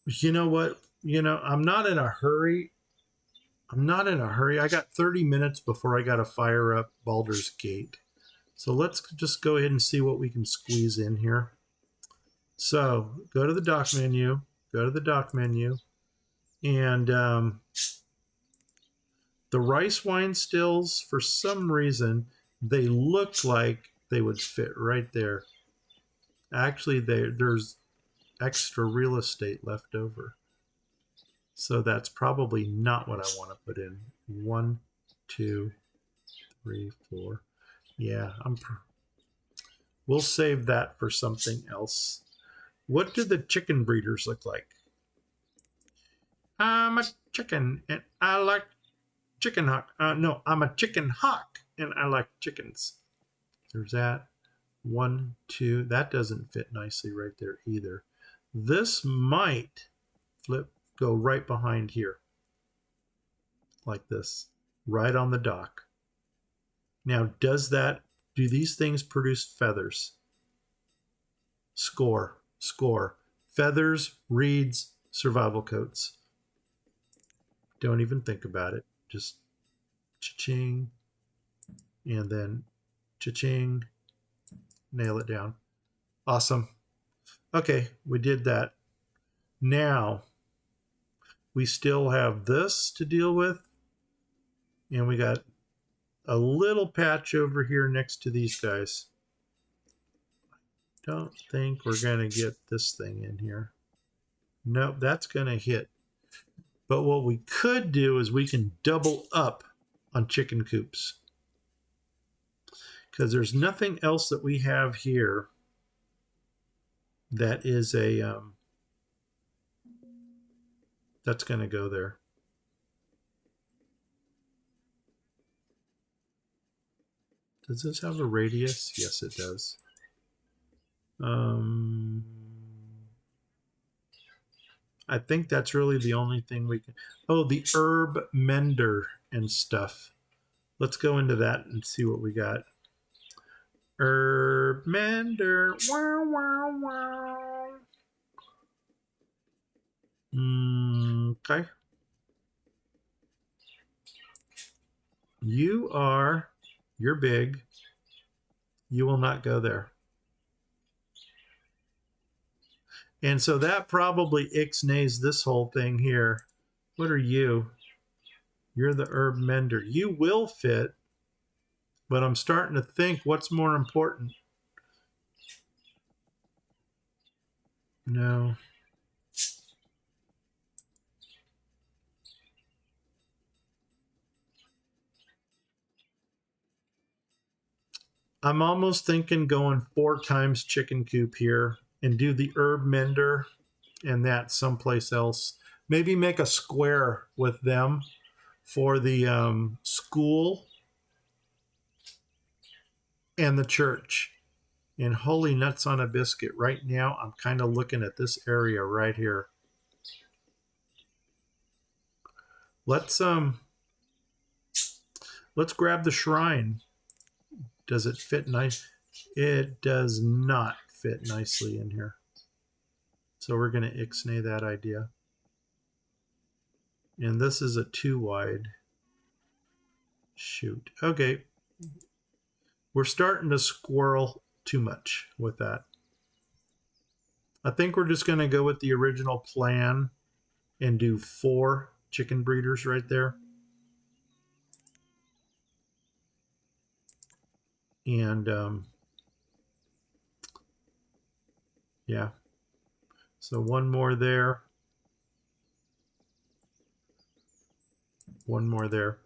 You know what? I'm not in a hurry. I got 30 minutes before I got to fire up Baldur's Gate. So let's just go ahead and see what we can squeeze in here. So go to the dock menu, and the rice wine stills, for some reason, they look like they would fit right there. Actually, there's extra real estate left over. So that's probably not what I want to put in. 1, 2, 3, 4. Yeah, we'll save that for something else. What do the chicken breeders look like? I'm a chicken and I like chicken hawk. No, I'm a chicken hawk and I like chickens. There's that. 1, 2. That doesn't fit nicely right there either. This might go right behind here. Like this. Right on the dock. Now, do these things produce feathers? Score. Feathers, reeds, survival coats. Don't even think about it. Just cha-ching. And then cha-ching. Nail it down. Awesome. Okay, we did that. Now, we still have this to deal with. And we got a little patch over here next to these guys. Don't think we're going to get this thing in here. Nope, that's going to hit. But what we could do is we can double up on chicken coops. Because there's nothing else that we have here that is a That's going to go there. Does this have a radius? Yes, it does. I think that's really the only thing we can. Oh, the herb mender and stuff. Let's go into that and see what we got. Herb mender. Wow, wow, wow. Okay. You're big. You will not go there. And so that probably ixnays this whole thing here. What are you? You're the herb mender. You will fit, but I'm starting to think what's more important. No. I'm almost thinking going 4 times chicken coop here and do the herb mender and that someplace else. Maybe make a square with them for the school and the church. And holy nuts on a biscuit. Right now, I'm kind of looking at this area right here. Let's grab the shrine. Does it fit nice? It does not fit nicely in here. So we're going to ixnay that idea. And this is a 2 wide. Shoot. Okay. We're starting to squirrel too much with that. I think we're just going to go with the original plan and do 4 chicken breeders right there. And yeah. So 1 more there. 1 more there.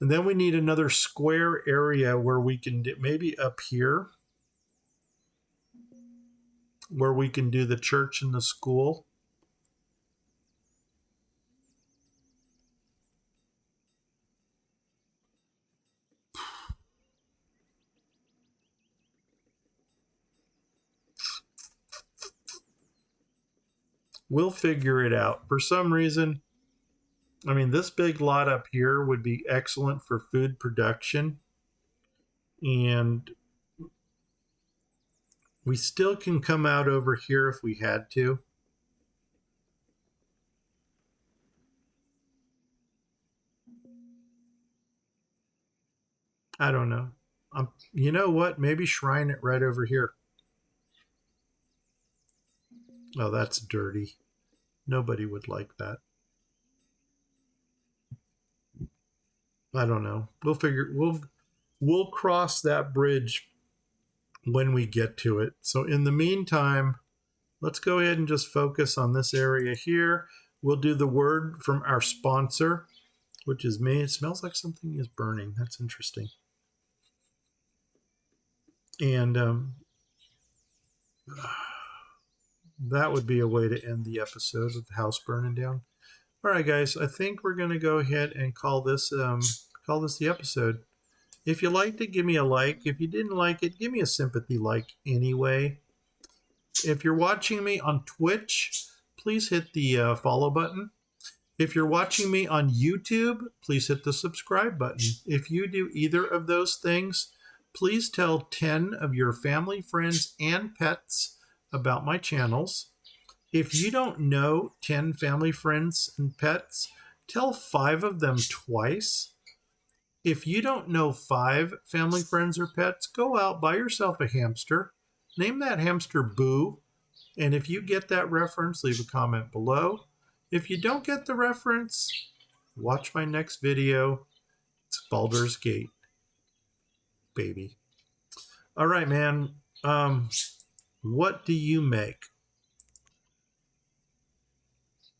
And then we need another square area where we can do, maybe up here, where we can do the church and the school. We'll figure it out. For some reason, I mean, this big lot up here would be excellent for food production. And we still can come out over here if we had to. I don't know. You know what? Maybe shrine it right over here. Oh, that's dirty. Nobody would like that. I don't know. We'll cross that bridge when we get to it. So in the meantime, let's go ahead and just focus on this area here. We'll do the word from our sponsor, which is me. It smells like something is burning. That's interesting. And that would be a way to end the episode with the house burning down. All right, guys, I think we're going to go ahead and call this the episode. If you liked it, give me a like. If you didn't like it, give me a sympathy like anyway. If you're watching me on Twitch, please hit the follow button. If you're watching me on YouTube, please hit the subscribe button. If you do either of those things, please tell 10 of your family, friends, and pets about my channels. If you don't know 10 family, friends, and pets, tell 5 of them twice. If you don't know 5 family, friends, or pets, go out, buy yourself a hamster. Name that hamster Boo. And if you get that reference, leave a comment below. If you don't get the reference, watch my next video. It's Baldur's Gate, baby. All right, man. What do you make?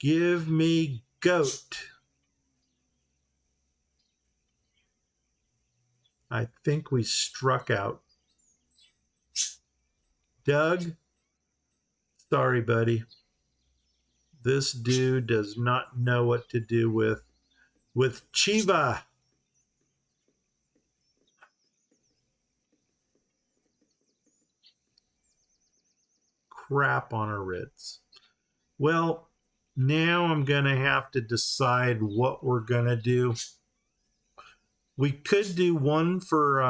Give me goat. I think we struck out. Doug, sorry, buddy. This dude does not know what to do with Chiva. Crap on Arids. Well, now I'm going to have to decide what we're going to do. We could do one for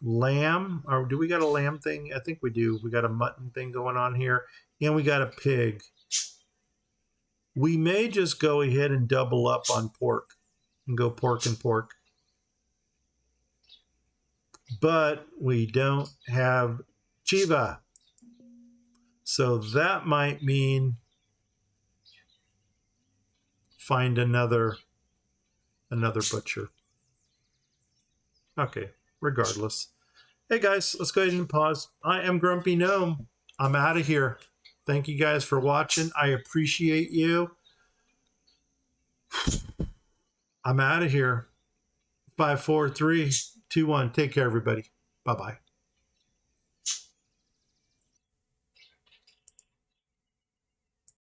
lamb. Or do we got a lamb thing? I think we do. We got a mutton thing going on here, and we got a pig. We may just go ahead and double up on pork and go pork and pork. But we don't have Chiva. So that might mean find another butcher. Okay, regardless. Hey guys, let's go ahead and pause. I am Grumpy Gnome. I'm out of here. Thank you guys for watching. I appreciate you. I'm out of here. 5, 4, 3, 2, 1. Take care, everybody. Bye-bye.